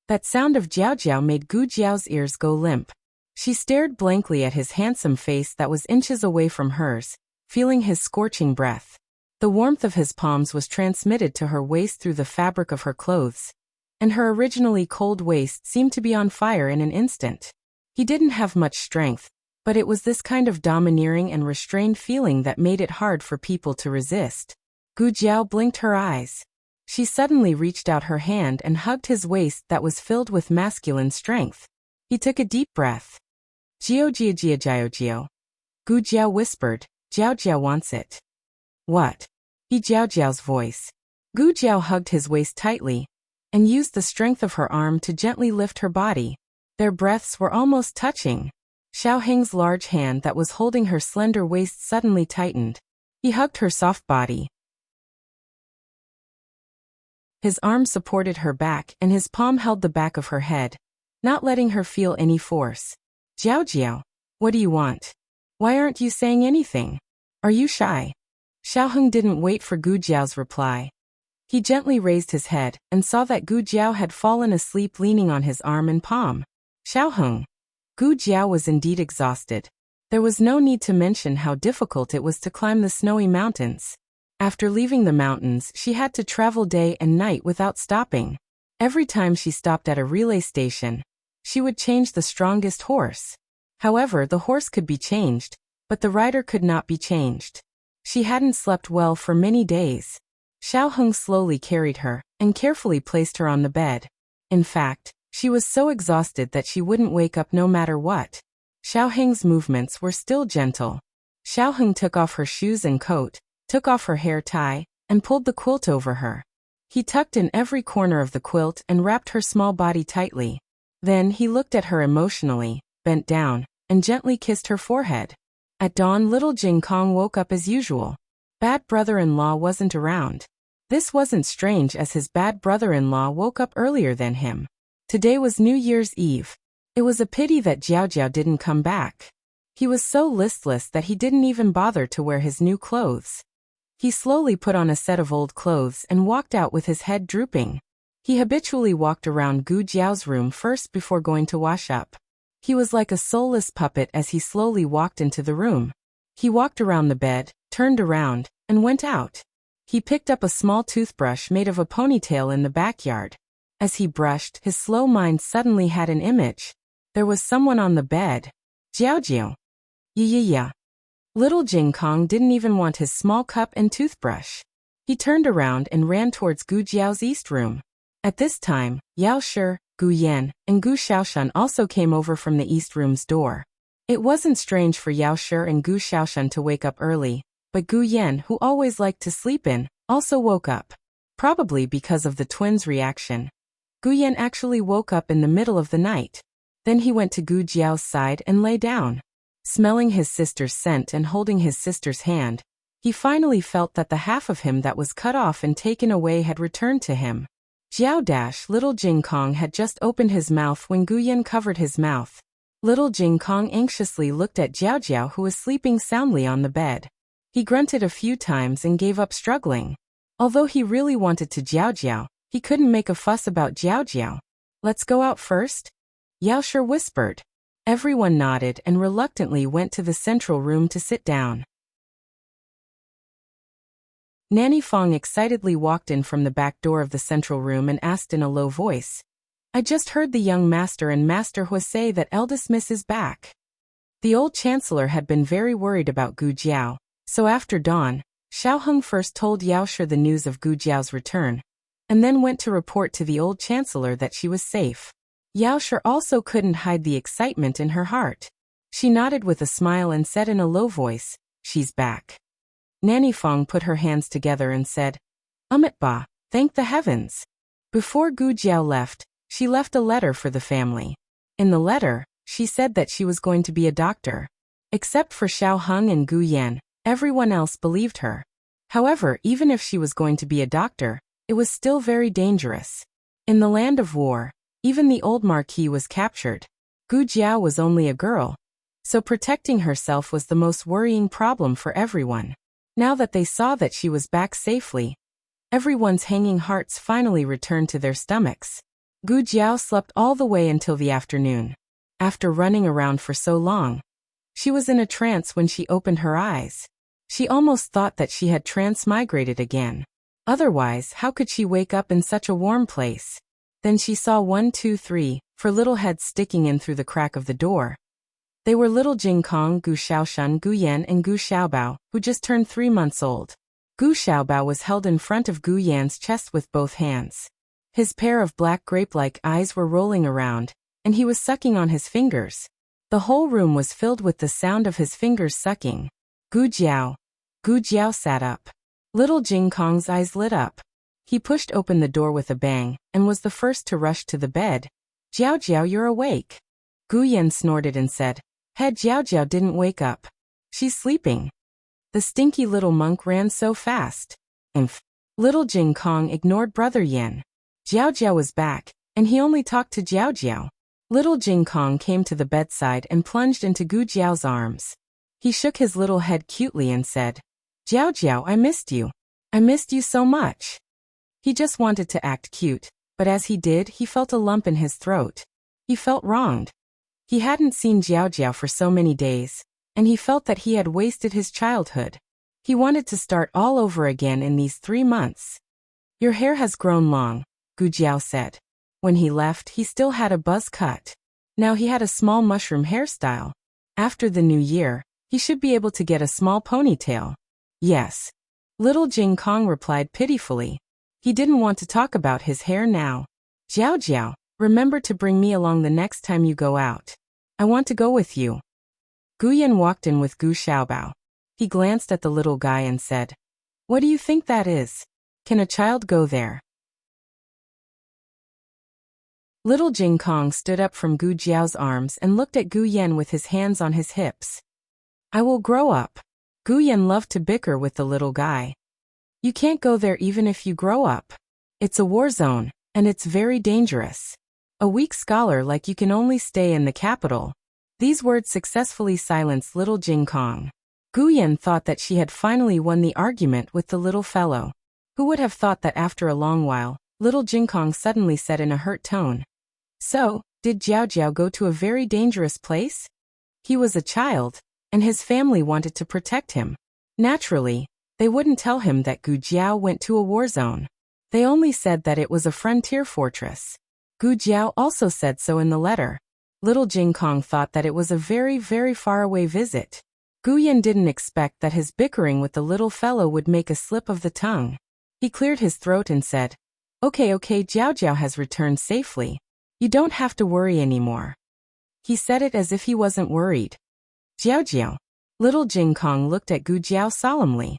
That sound of Jiao Jiao made Gu Jiao's ears go limp. She stared blankly at his handsome face that was inches away from hers, feeling his scorching breath. The warmth of his palms was transmitted to her waist through the fabric of her clothes, and her originally cold waist seemed to be on fire in an instant. He didn't have much strength, but it was this kind of domineering and restrained feeling that made it hard for people to resist. Gu Jiao blinked her eyes. She suddenly reached out her hand and hugged his waist that was filled with masculine strength. He took a deep breath. Jiao Jia Jia Jiao Jiao. Gu Jiao whispered, Jiao Jiao wants it. What? He Jiao Jiao's voice. Gu Jiao hugged his waist tightly, and used the strength of her arm to gently lift her body. Their breaths were almost touching. Xiao Heng's large hand that was holding her slender waist suddenly tightened. He hugged her soft body. His arm supported her back and his palm held the back of her head, not letting her feel any force. Jiao Jiao, what do you want? Why aren't you saying anything? Are you shy? Xiao Heng didn't wait for Gu Jiao's reply. He gently raised his head and saw that Gu Jiao had fallen asleep leaning on his arm and palm. Xiao Heng. Gu Jiao was indeed exhausted. There was no need to mention how difficult it was to climb the snowy mountains. After leaving the mountains, she had to travel day and night without stopping. Every time she stopped at a relay station, she would change the strongest horse. However, the horse could be changed, but the rider could not be changed. She hadn't slept well for many days. Xiao Heng slowly carried her and carefully placed her on the bed. In fact, she was so exhausted that she wouldn't wake up no matter what. Xiao Heng's movements were still gentle. Xiao Heng took off her shoes and coat, took off her hair tie, and pulled the quilt over her. He tucked in every corner of the quilt and wrapped her small body tightly. Then he looked at her emotionally, bent down, and gently kissed her forehead. At dawn, little Jing Kong woke up as usual. Bad brother-in-law wasn't around. This wasn't strange as his bad brother-in-law woke up earlier than him. Today was New Year's Eve. It was a pity that Jiao Jiao didn't come back. He was so listless that he didn't even bother to wear his new clothes. He slowly put on a set of old clothes and walked out with his head drooping. He habitually walked around Gu Jiao's room first before going to wash up. He was like a soulless puppet as he slowly walked into the room. He walked around the bed, turned around, and went out. He picked up a small toothbrush made of a ponytail in the backyard. As he brushed, his slow mind suddenly had an image. There was someone on the bed. Jiao Jiao. Yeah. Little Jing Kong didn't even want his small cup and toothbrush. He turned around and ran towards Gu Jiao's east room. At this time, Yao Shi, Gu Yan, and Gu Xiaoshan also came over from the east room's door. It wasn't strange for Yao Shi and Gu Xiaoshan to wake up early, but Gu Yan, who always liked to sleep in, also woke up. Probably because of the twins' reaction. Gu Yan actually woke up in the middle of the night. Then he went to Gu Jiao's side and lay down. Smelling his sister's scent and holding his sister's hand, he finally felt that the half of him that was cut off and taken away had returned to him. Little Jing Kong had just opened his mouth when Gu Yan covered his mouth. Little Jing Kong anxiously looked at Jiao Jiao, who was sleeping soundly on the bed. He grunted a few times and gave up struggling. Although he really wanted to Jiao Jiao, he couldn't make a fuss about Jiao Jiao. Let's go out first? Yao Shi whispered. Everyone nodded and reluctantly went to the central room to sit down. Nanny Fong excitedly walked in from the back door of the central room and asked in a low voice, I just heard the young master and Master Hua say that eldest miss is back. The old chancellor had been very worried about Gu Jiao, so after dawn, Xiao Heng first told Yao Shi the news of Gu Jiao's return, and then went to report to the old chancellor that she was safe. Yao Shi also couldn't hide the excitement in her heart. She nodded with a smile and said in a low voice, She's back. Nanny Fong put her hands together and said, Ba, thank the heavens. Before Gu Jiao left, she left a letter for the family. In the letter, she said that she was going to be a doctor. Except for Xiao Heng and Gu Yan, everyone else believed her. However, even if she was going to be a doctor, it was still very dangerous. In the land of war, even the old marquis was captured. Gu Jiao was only a girl, so protecting herself was the most worrying problem for everyone. Now that they saw that she was back safely, everyone's hanging hearts finally returned to their stomachs. Gu Jiao slept all the way until the afternoon. After running around for so long, she was in a trance when she opened her eyes. She almost thought that she had transmigrated again. Otherwise, how could she wake up in such a warm place? Then she saw 1, 2, 3, 4 little heads sticking in through the crack of the door. They were little Jing Kong, Gu Xiaoshan, Gu Yan, and Gu Xiaobao, who just turned 3 months old. Gu Xiaobao was held in front of Gu Yan's chest with both hands. His pair of black grape-like eyes were rolling around, and he was sucking on his fingers. The whole room was filled with the sound of his fingers sucking. Gu Jiao sat up. Little Jing Kong's eyes lit up. He pushed open the door with a bang, and was the first to rush to the bed. Jiao Jiao, you're awake. Gu Yan snorted and said, Jiao Jiao didn't wake up. She's sleeping. The stinky little monk ran so fast. Little Jing Kong ignored Brother Yan. Jiao Jiao was back, and he only talked to Jiao Jiao. Little Jing Kong came to the bedside and plunged into Gu Jiao's arms. He shook his little head cutely and said, Jiao Jiao, I missed you. I missed you so much. He just wanted to act cute, but as he did, he felt a lump in his throat. He felt wronged. He hadn't seen Jiao Jiao for so many days, and he felt that he had wasted his childhood. He wanted to start all over again in these 3 months. Your hair has grown long, Gu Jiao said. When he left, he still had a buzz cut. Now he had a small mushroom hairstyle. After the new year, he should be able to get a small ponytail. Yes. Little Jing Kong replied pitifully. He didn't want to talk about his hair now. Jiao Jiao, remember to bring me along the next time you go out. I want to go with you. Gu Yan walked in with Gu Xiaobao. He glanced at the little guy and said, What do you think that is? Can a child go there? Little Jing Kong stood up from Gu Jiao's arms and looked at Gu Yan with his hands on his hips. I will grow up. Gu Yan loved to bicker with the little guy. You can't go there even if you grow up. It's a war zone, and it's very dangerous. A weak scholar like you can only stay in the capital. These words successfully silenced little Jing Kong. Gu Yan thought that she had finally won the argument with the little fellow. Who would have thought that after a long while, little Jing Kong suddenly said in a hurt tone. So, did Jiao Jiao go to a very dangerous place? He was a child, and his family wanted to protect him. Naturally, They wouldn't tell him that Gu Jiao went to a war zone. They only said that it was a frontier fortress. Gu Jiao also said so in the letter. Little Jing Kong thought that it was a very, very far-away visit. Guyan didn't expect that his bickering with the little fellow would make a slip of the tongue. He cleared his throat and said, Okay, Jiao Jiao has returned safely. You don't have to worry anymore. He said it as if he wasn't worried. Jiao Jiao. Little Jing Kong looked at Gu Jiao solemnly.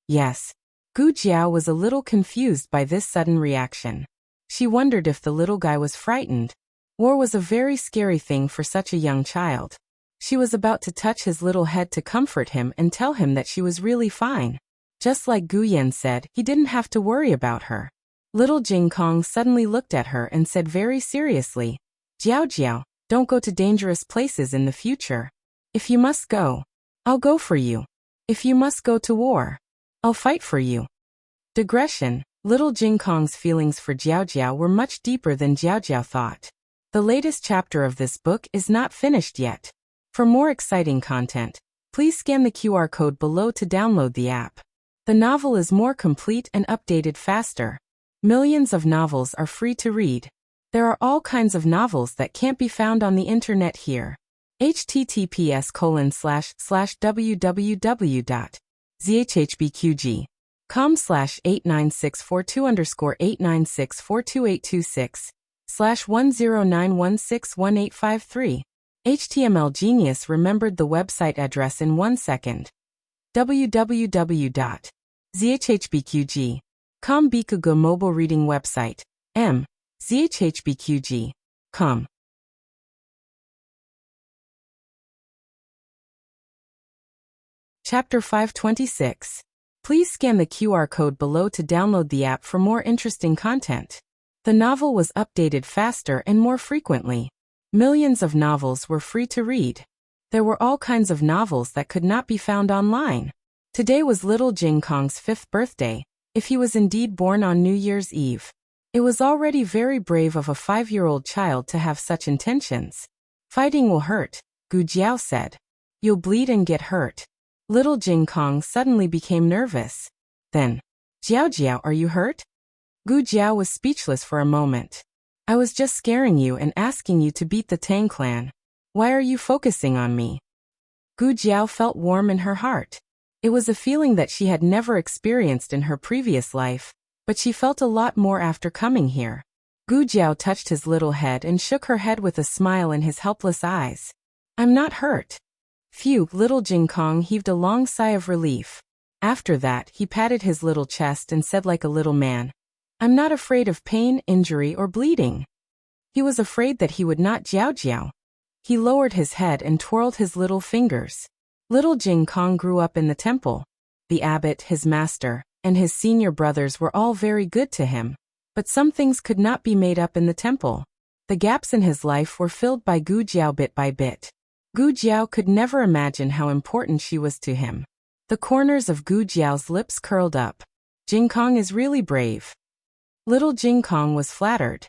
Yes. Gu Jiao was a little confused by this sudden reaction. She wondered if the little guy was frightened. War was a very scary thing for such a young child. She was about to touch his little head to comfort him and tell him that she was really fine. Just like Guyan said, he didn't have to worry about her. Little Jing Kong suddenly looked at her and said very seriously, Jiao Jiao, don't go to dangerous places in the future. If you must go, I'll go for you. If you must go to war, I'll fight for you. Digression. Little Jing Kong's feelings for Jiao Jiao were much deeper than Jiao Jiao thought. The latest chapter of this book is not finished yet. For more exciting content, please scan the QR code below to download the app. The novel is more complete and updated faster. Millions of novels are free to read. There are all kinds of novels that can't be found on the internet here. https://www.zhbqg.com/89642_896428226/1091611853. HTML Genius remembered the website address in 1 second. www.zhbqg.com Bikugo mobile reading website. zhbqg.com. Chapter 526. Please scan the QR code below to download the app for more interesting content. The novel was updated faster and more frequently. Millions of novels were free to read. There were all kinds of novels that could not be found online. Today was Little Jing Kong's 5th birthday, if he was indeed born on New Year's Eve. It was already very brave of a 5-year-old child to have such intentions. Fighting will hurt, Gu Jiao said. You'll bleed and get hurt. Little Jing Kong suddenly became nervous. Then, Jiao Jiao, are you hurt? Gu Jiao was speechless for a moment. I was just scaring you and asking you to beat the Tang clan. Why are you focusing on me? Gu Jiao felt warm in her heart. It was a feeling that she had never experienced in her previous life, but she felt a lot more after coming here. Gu Jiao touched his little head and shook her head with a smile in his helpless eyes. I'm not hurt. Phew, Little Jing Kong heaved a long sigh of relief. After that, he patted his little chest and said like a little man, I'm not afraid of pain, injury, or bleeding. He was afraid that he would not Jiao Jiao. He lowered his head and twirled his little fingers. Little Jing Kong grew up in the temple. The abbot, his master, and his senior brothers were all very good to him. But some things could not be made up in the temple. The gaps in his life were filled by Gu Jiao bit by bit. Gu Jiao could never imagine how important she was to him. The corners of Gu Jiao's lips curled up. Jing Kong is really brave. Little Jing Kong was flattered.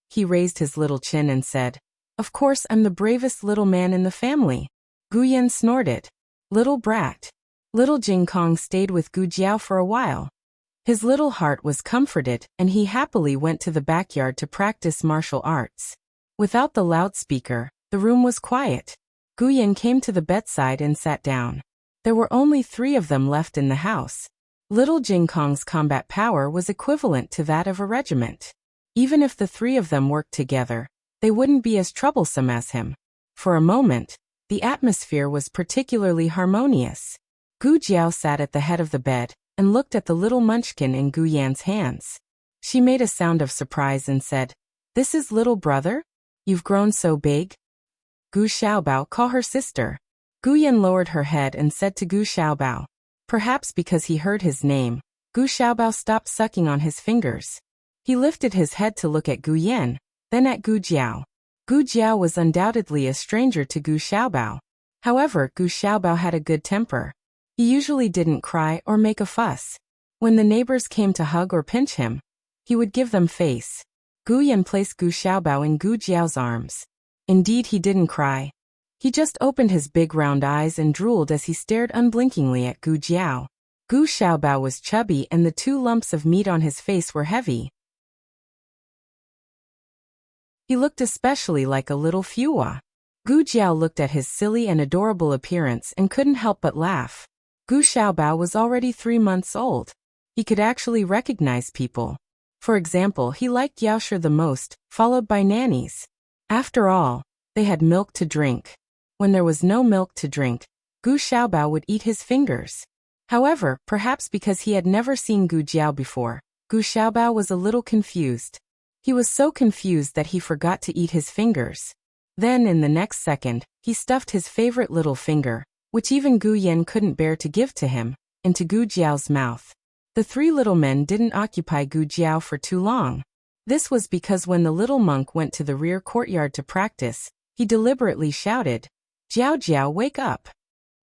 He raised his little chin and said, Of course I'm the bravest little man in the family. Guyan snorted. Little brat. Little Jing Kong stayed with Gu Jiao for a while. His little heart was comforted and he happily went to the backyard to practice martial arts. Without the loudspeaker, the room was quiet. Guyan came to the bedside and sat down. There were only 3 of them left in the house. Little Jing Kong's combat power was equivalent to that of a regiment. Even if the 3 of them worked together, they wouldn't be as troublesome as him. For a moment, the atmosphere was particularly harmonious. Gu Jiao sat at the head of the bed and looked at the little munchkin in Gu Yan's hands. She made a sound of surprise and said, This is little brother? You've grown so big? Gu Xiaobao, call her sister. Gu Yan lowered her head and said to Gu Xiaobao. Perhaps because he heard his name, Gu Xiaobao stopped sucking on his fingers. He lifted his head to look at Gu Yan, then at Gu Jiao. Gu Jiao was undoubtedly a stranger to Gu Xiaobao. However, Gu Xiaobao had a good temper. He usually didn't cry or make a fuss. When the neighbors came to hug or pinch him, he would give them face. Gu Yan placed Gu Xiaobao in Gu Jiao's arms. Indeed, he didn't cry. He just opened his big round eyes and drooled as he stared unblinkingly at Gu Jiao. Gu Xiaobao was chubby and the 2 lumps of meat on his face were heavy. He looked especially like a little Fua. Gu Jiao looked at his silly and adorable appearance and couldn't help but laugh. Gu Xiaobao was already 3 months old. He could actually recognize people. For example, he liked Yaoshi the most, followed by nannies. After all, they had milk to drink. When there was no milk to drink, Gu Xiaobao would eat his fingers. However, perhaps because he had never seen Gu Jiao before, Gu Xiaobao was a little confused. He was so confused that he forgot to eat his fingers. Then in the next second, he stuffed his favorite little finger, which even Gu Yan couldn't bear to give to him, into Gu Jiao's mouth. The 3 little men didn't occupy Gu Jiao for too long. This was because when the little monk went to the rear courtyard to practice, he deliberately shouted, "Jiao Jiao, wake up!"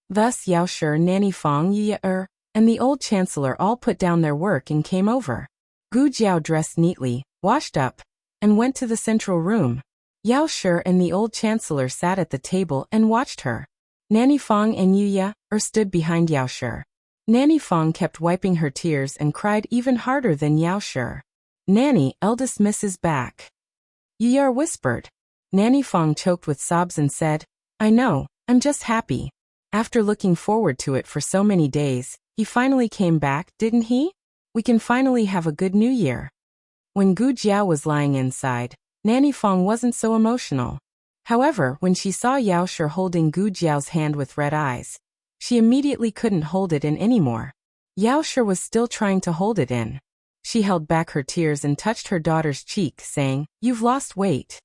Thus Yao Shi, Nanny Fong, Yi and the old chancellor all put down their work and came over. Gu Jiao dressed neatly, washed up, and went to the central room. Yao Shi and the old chancellor sat at the table and watched her. Nanny Fong and Yu stood behind Yao Shi. Nanny Fong kept wiping her tears and cried even harder than Yao Shi. "Nanny, eldest miss is back." Yu whispered. Nanny Fong choked with sobs and said, "I know, I'm just happy. After looking forward to it for so many days, he finally came back, didn't he? We can finally have a good new year." When Gu Jiao was lying inside, Nanny Fong wasn't so emotional. However, when she saw Yao Shi holding Gu Jiao's hand with red eyes, she immediately couldn't hold it in anymore. Yao Shi was still trying to hold it in. She held back her tears and touched her daughter's cheek, saying, "You've lost weight."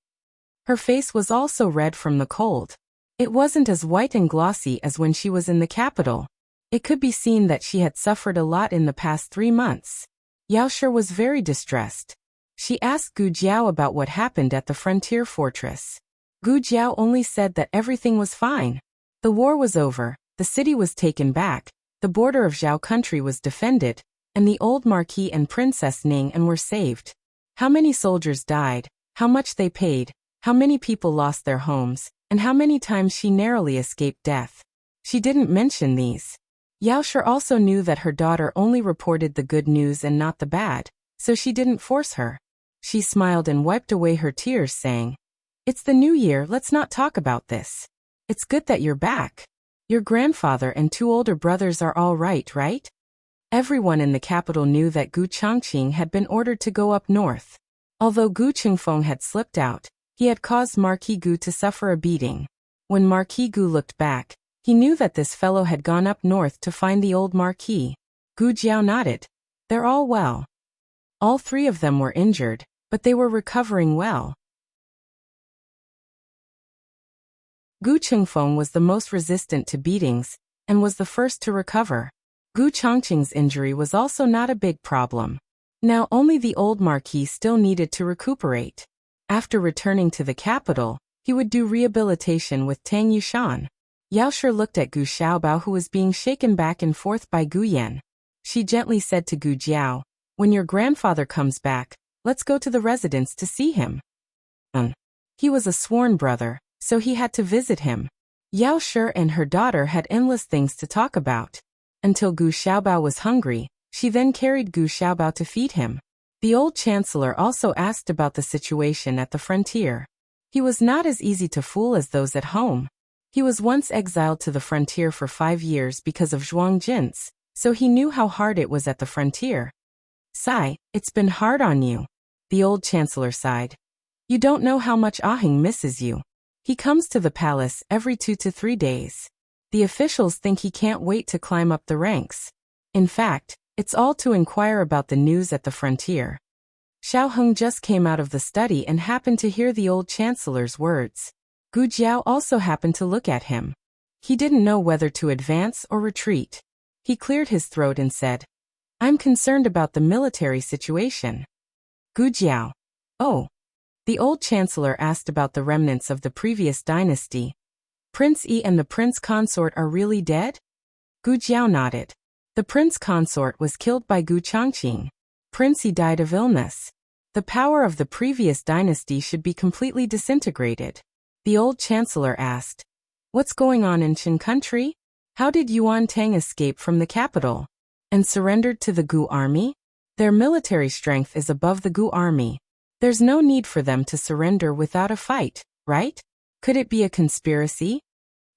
Her face was also red from the cold. It wasn't as white and glossy as when she was in the capital. It could be seen that she had suffered a lot in the past 3 months. Yao Shi was very distressed. She asked Gu Jiao about what happened at the frontier fortress. Gu Jiao only said that everything was fine. The war was over, the city was taken back, the border of Zhao country was defended, and the old Marquis and Princess Ning were saved. How many soldiers died, how much they paid, how many people lost their homes, and how many times she narrowly escaped death. She didn't mention these. Yao Shi also knew that her daughter only reported the good news and not the bad, so she didn't force her. She smiled and wiped away her tears, saying, "It's the new year, let's not talk about this. It's good that you're back. Your grandfather and 2 older brothers are all right, right?" Everyone in the capital knew that Gu Chongqing had been ordered to go up north. Although Gu Qingfeng had slipped out, he had caused Marquis Gu to suffer a beating. When Marquis Gu looked back, he knew that this fellow had gone up north to find the old Marquis. Gu Jiao nodded. "They're all well." All 3 of them were injured, but they were recovering well. Gu Qingfeng was the most resistant to beatings, and was the first to recover. Gu Chongqing's injury was also not a big problem. Now only the old Marquis still needed to recuperate. After returning to the capital, he would do rehabilitation with Tang Yushan. Yao Shi looked at Gu Xiaobao, who was being shaken back and forth by Gu Yan. She gently said to Gu Jiao, "When your grandfather comes back, let's go to the residence to see him." He was a sworn brother, so he had to visit him. Yao Shi and her daughter had endless things to talk about. Until Gu Xiaobao was hungry, she then carried Gu Xiaobao to feed him. The old chancellor also asked about the situation at the frontier. He was not as easy to fool as those at home. He was once exiled to the frontier for 5 years because of Zhuang Jin's, so he knew how hard it was at the frontier. "Sigh, it's been hard on you." The old chancellor sighed. "You don't know how much Aheng misses you. He comes to the palace every 2 to 3 days. The officials think he can't wait to climb up the ranks. In fact, it's all to inquire about the news at the frontier." Xiao Heng just came out of the study and happened to hear the old chancellor's words. Gu Jiao also happened to look at him. He didn't know whether to advance or retreat. He cleared his throat and said, "I'm concerned about the military situation." Gu Jiao. "Oh." The old chancellor asked about the remnants of the previous dynasty. "Prince Yi and the prince consort are really dead?" Gu Jiao nodded. The prince consort was killed by Gu Chongqing. Prince Yi died of illness. The power of the previous dynasty should be completely disintegrated. The old chancellor asked, "What's going on in Qin country? How did Yuan Tang escape from the capital?" And surrendered to the Gu army? Their military strength is above the Gu army. There's no need for them to surrender without a fight, right? Could it be a conspiracy?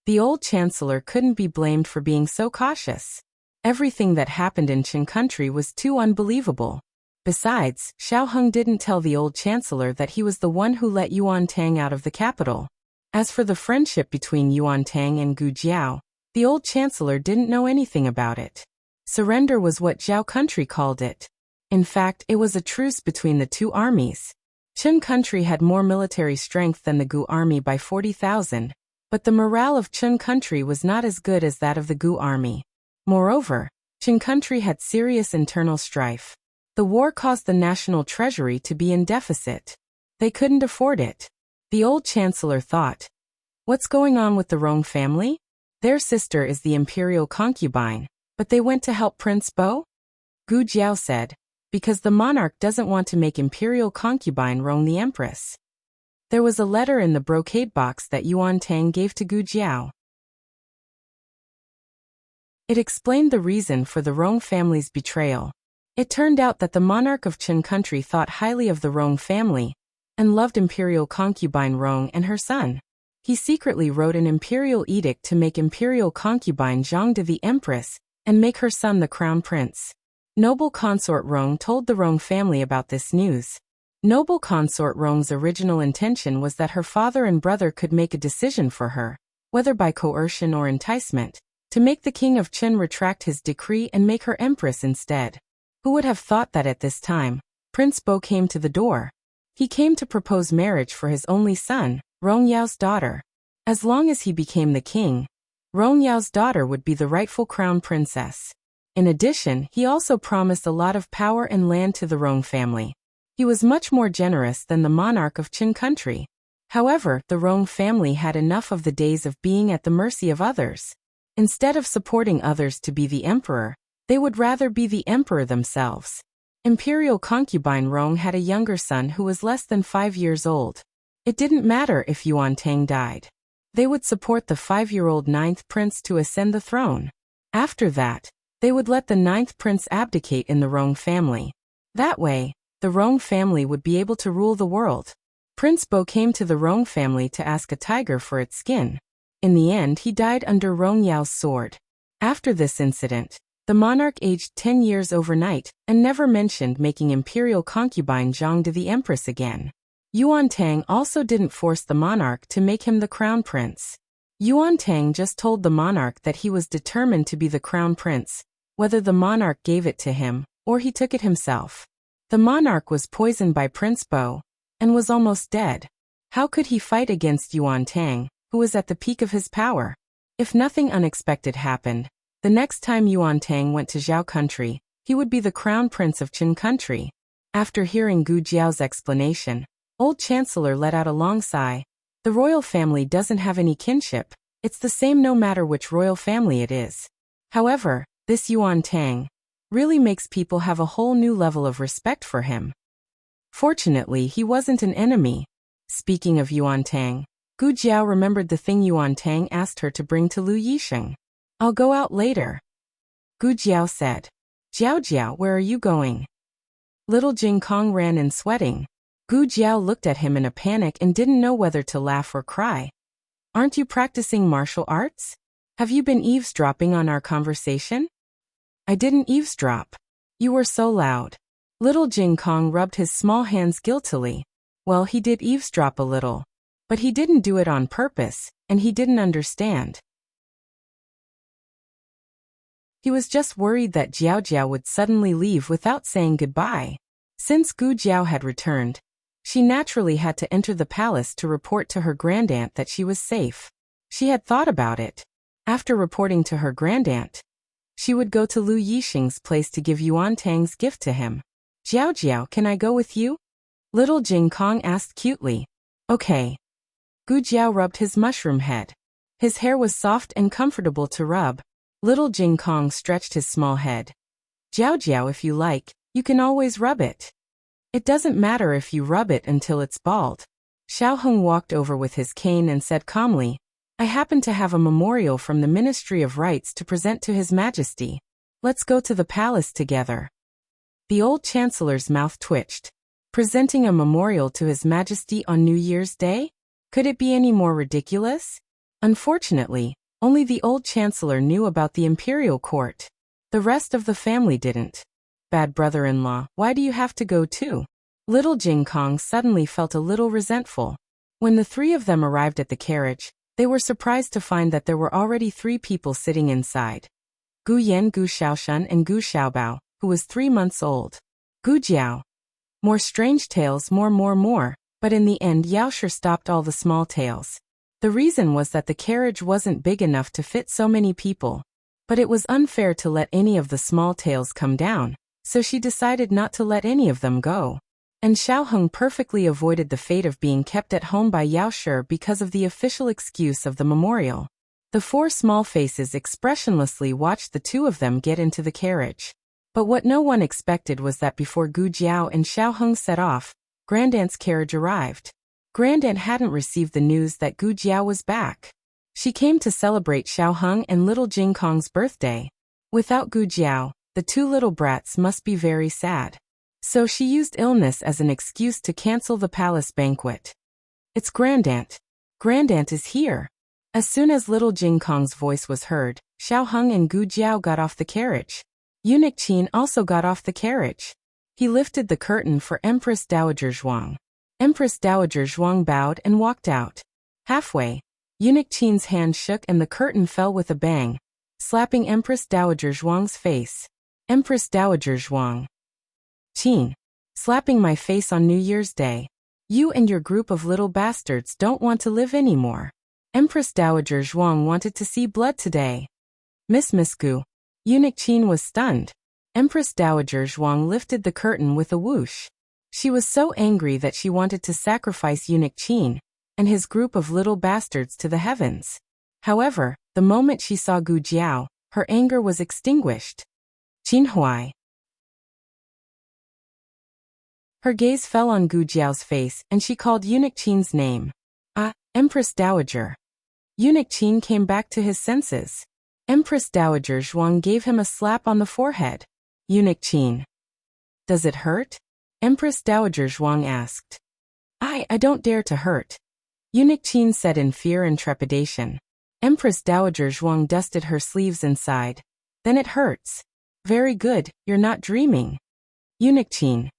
The old chancellor couldn't be blamed for being so cautious. Everything that happened in Qin country was too unbelievable. Besides, Xiao Heng didn't tell the old chancellor that he was the one who let Yuan Tang out of the capital. As for the friendship between Yuan Tang and Gu Jiao, the old chancellor didn't know anything about it. Surrender was what Zhao country called it. In fact, it was a truce between the two armies. Qin country had more military strength than the Gu army by 40,000, but the morale of Qin country was not as good as that of the Gu army. Moreover, Qin country had serious internal strife. The war caused the national treasury to be in deficit. They couldn't afford it. The old chancellor thought, what's going on with the Rong family? Their sister is the imperial concubine, but they went to help Prince Bo? Gu Jiao said, because the monarch doesn't want to make imperial concubine Rong the empress. There was a letter in the brocade box that Yuan Tang gave to Gu Jiao. It explained the reason for the Rong family's betrayal. It turned out that the monarch of Qin country thought highly of the Rong family and loved imperial concubine Rong and her son. He secretly wrote an imperial edict to make imperial concubine Zhang the empress and make her son the crown prince. Noble consort Rong told the Rong family about this news. Noble consort Rong's original intention was that her father and brother could make a decision for her, whether by coercion or enticement, to make the king of Qin retract his decree and make her empress instead. Who would have thought that at this time, Prince Bo came to the door? He came to propose marriage for his only son, Rong Yao's daughter. As long as he became the king, Rong Yao's daughter would be the rightful crown princess. In addition, he also promised a lot of power and land to the Rong family. He was much more generous than the monarch of Qin country. However, the Rong family had enough of the days of being at the mercy of others. Instead of supporting others to be the emperor, they would rather be the emperor themselves. Imperial concubine Rong had a younger son who was less than 5 years old. It didn't matter if Yuan Tang died. They would support the 5-year-old 9th prince to ascend the throne. After that, they would let the 9th prince abdicate in the Rong family. That way, the Rong family would be able to rule the world. Prince Bo came to the Rong family to ask a tiger for its skin. In the end, he died under Rong Yao's sword. After this incident, the monarch aged 10 years overnight and never mentioned making imperial concubine Zhang the empress again. Yuan Tang also didn't force the monarch to make him the crown prince. Yuan Tang just told the monarch that he was determined to be the crown prince, whether the monarch gave it to him or he took it himself. The monarch was poisoned by Prince Bo and was almost dead. How could he fight against Yuan Tang, who was at the peak of his power? If nothing unexpected happened, the next time Yuan Tang went to Zhao country, he would be the crown prince of Qin country. After hearing Gu Jiao's explanation, old chancellor let out a long sigh. The royal family doesn't have any kinship. It's the same no matter which royal family it is. However, this Yuan Tang really makes people have a whole new level of respect for him. Fortunately, he wasn't an enemy. Speaking of Yuan Tang, Gu Jiao remembered the thing Yuan Tang asked her to bring to Lu Yisheng. I'll go out later. Gu Jiao said. Jiao Jiao, where are you going? Little Jing Kong ran in sweating. Gu Jiao looked at him in a panic and didn't know whether to laugh or cry. Aren't you practicing martial arts? Have you been eavesdropping on our conversation? I didn't eavesdrop. You were so loud. Little Jing Kong rubbed his small hands guiltily. Well, he did eavesdrop a little. But he didn't do it on purpose, and he didn't understand. He was just worried that Jiao Jiao would suddenly leave without saying goodbye. Since Gu Jiao had returned, she naturally had to enter the palace to report to her grandaunt that she was safe. She had thought about it. After reporting to her grandaunt, she would go to Lu Yisheng's place to give Yuan Tang's gift to him. Jiao Jiao, can I go with you? Little Jing Kong asked cutely. Okay. Gu Jiao rubbed his mushroom head. His hair was soft and comfortable to rub. Little Jing Kong stretched his small head. Jiao Jiao, if you like, you can always rub it. It doesn't matter if you rub it until it's bald. Xiao Heng walked over with his cane and said calmly, I happen to have a memorial from the Ministry of Rights to present to His Majesty. Let's go to the palace together. The old chancellor's mouth twitched. Presenting a memorial to His Majesty on New Year's Day? Could it be any more ridiculous? Unfortunately, only the old chancellor knew about the imperial court. The rest of the family didn't. Bad brother-in-law, why do you have to go too? Little Jing Kong suddenly felt a little resentful. When the three of them arrived at the carriage, they were surprised to find that there were already 3 people sitting inside. Gu Yan, Gu Xiaoshun, and Gu Xiaobao, who was 3 months old. Gu Jiao. More strange tales, more, but in the end Yaosher stopped all the small tales. The reason was that the carriage wasn't big enough to fit so many people. But it was unfair to let any of the small tales come down, so she decided not to let any of them go. And Xiaoheng perfectly avoided the fate of being kept at home by Yaosher because of the official excuse of the memorial. The 4 small faces expressionlessly watched the 2 of them get into the carriage. But what no one expected was that before Gu Jiao and Xiaoheng set off, Grandaunt's carriage arrived. Grandaunt hadn't received the news that Gu Jiao was back. She came to celebrate Xiaoheng and little Jing Kong's birthday. Without Gu Jiao, the 2 little brats must be very sad. So she used illness as an excuse to cancel the palace banquet. It's Grandaunt. Grandaunt is here. As soon as little Jing Kong's voice was heard, Xiaoheng and Gu Jiao got off the carriage. Eunuch Qin also got off the carriage. He lifted the curtain for Empress Dowager Zhuang. Empress Dowager Zhuang bowed and walked out. Halfway, Eunuch Qin's hand shook and the curtain fell with a bang, slapping Empress Dowager Zhuang's face. Empress Dowager Zhuang. Qin. Slapping my face on New Year's Day. You and your group of little bastards don't want to live anymore. Empress Dowager Zhuang wanted to see blood today. Miss Gu. Eunuch Qin was stunned. Empress Dowager Zhuang lifted the curtain with a whoosh. She was so angry that she wanted to sacrifice Eunuch Qin and his group of little bastards to the heavens. However, the moment she saw Gu Jiao, her anger was extinguished. Qin Huai. Her gaze fell on Gu Jiao's face and she called Eunuch Qin's name. Ah, Empress Dowager. Eunuch Qin came back to his senses. Empress Dowager Zhuang gave him a slap on the forehead. Eunuch Qin. Does it hurt? Empress Dowager Zhuang asked. I don't dare to hurt. Eunuch Qin said in fear and trepidation. Empress Dowager Zhuang dusted her sleeves and sighed. Then it hurts. Very good, you're not dreaming. Eunuch Qin.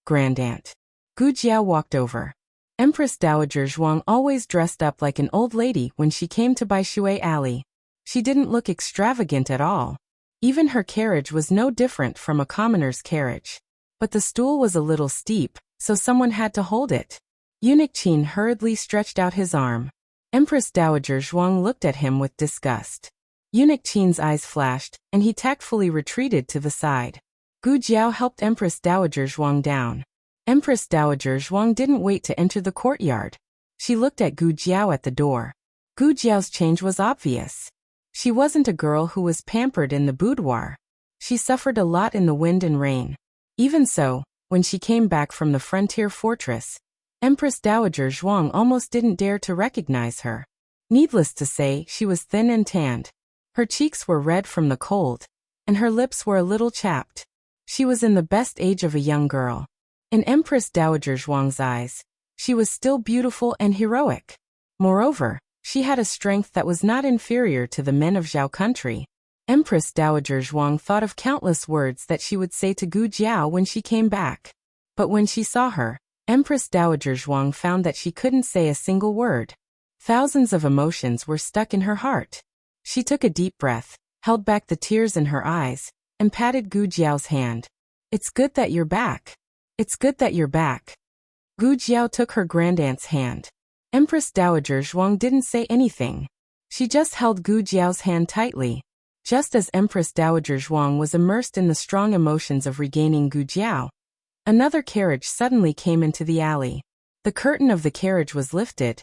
Grandaunt. Gu Jiao walked over. Empress Dowager Zhuang always dressed up like an old lady when she came to Baishui Alley. She didn't look extravagant at all. Even her carriage was no different from a commoner's carriage. But the stool was a little steep, so someone had to hold it. Eunuch Qin hurriedly stretched out his arm. Empress Dowager Zhuang looked at him with disgust. Eunuch Qin's eyes flashed, and he tactfully retreated to the side. Gu Jiao helped Empress Dowager Zhuang down. Empress Dowager Zhuang didn't wait to enter the courtyard. She looked at Gu Jiao at the door. Gu Jiao's change was obvious. She wasn't a girl who was pampered in the boudoir. She suffered a lot in the wind and rain. Even so, when she came back from the frontier fortress, Empress Dowager Zhuang almost didn't dare to recognize her. Needless to say, she was thin and tanned. Her cheeks were red from the cold, and her lips were a little chapped. She was in the best age of a young girl. In Empress Dowager Zhuang's eyes, she was still beautiful and heroic. Moreover, she had a strength that was not inferior to the men of Zhao country. Empress Dowager Zhuang thought of countless words that she would say to Gu Jiao when she came back. But when she saw her, Empress Dowager Zhuang found that she couldn't say a single word. Thousands of emotions were stuck in her heart. She took a deep breath, held back the tears in her eyes, and patted Gu Jiao's hand. It's good that you're back. It's good that you're back. Gu Jiao took her grandaunt's hand. Empress Dowager Zhuang didn't say anything. She just held Gu Jiao's hand tightly. Just as Empress Dowager Zhuang was immersed in the strong emotions of regaining Gu Jiao, another carriage suddenly came into the alley. The curtain of the carriage was lifted,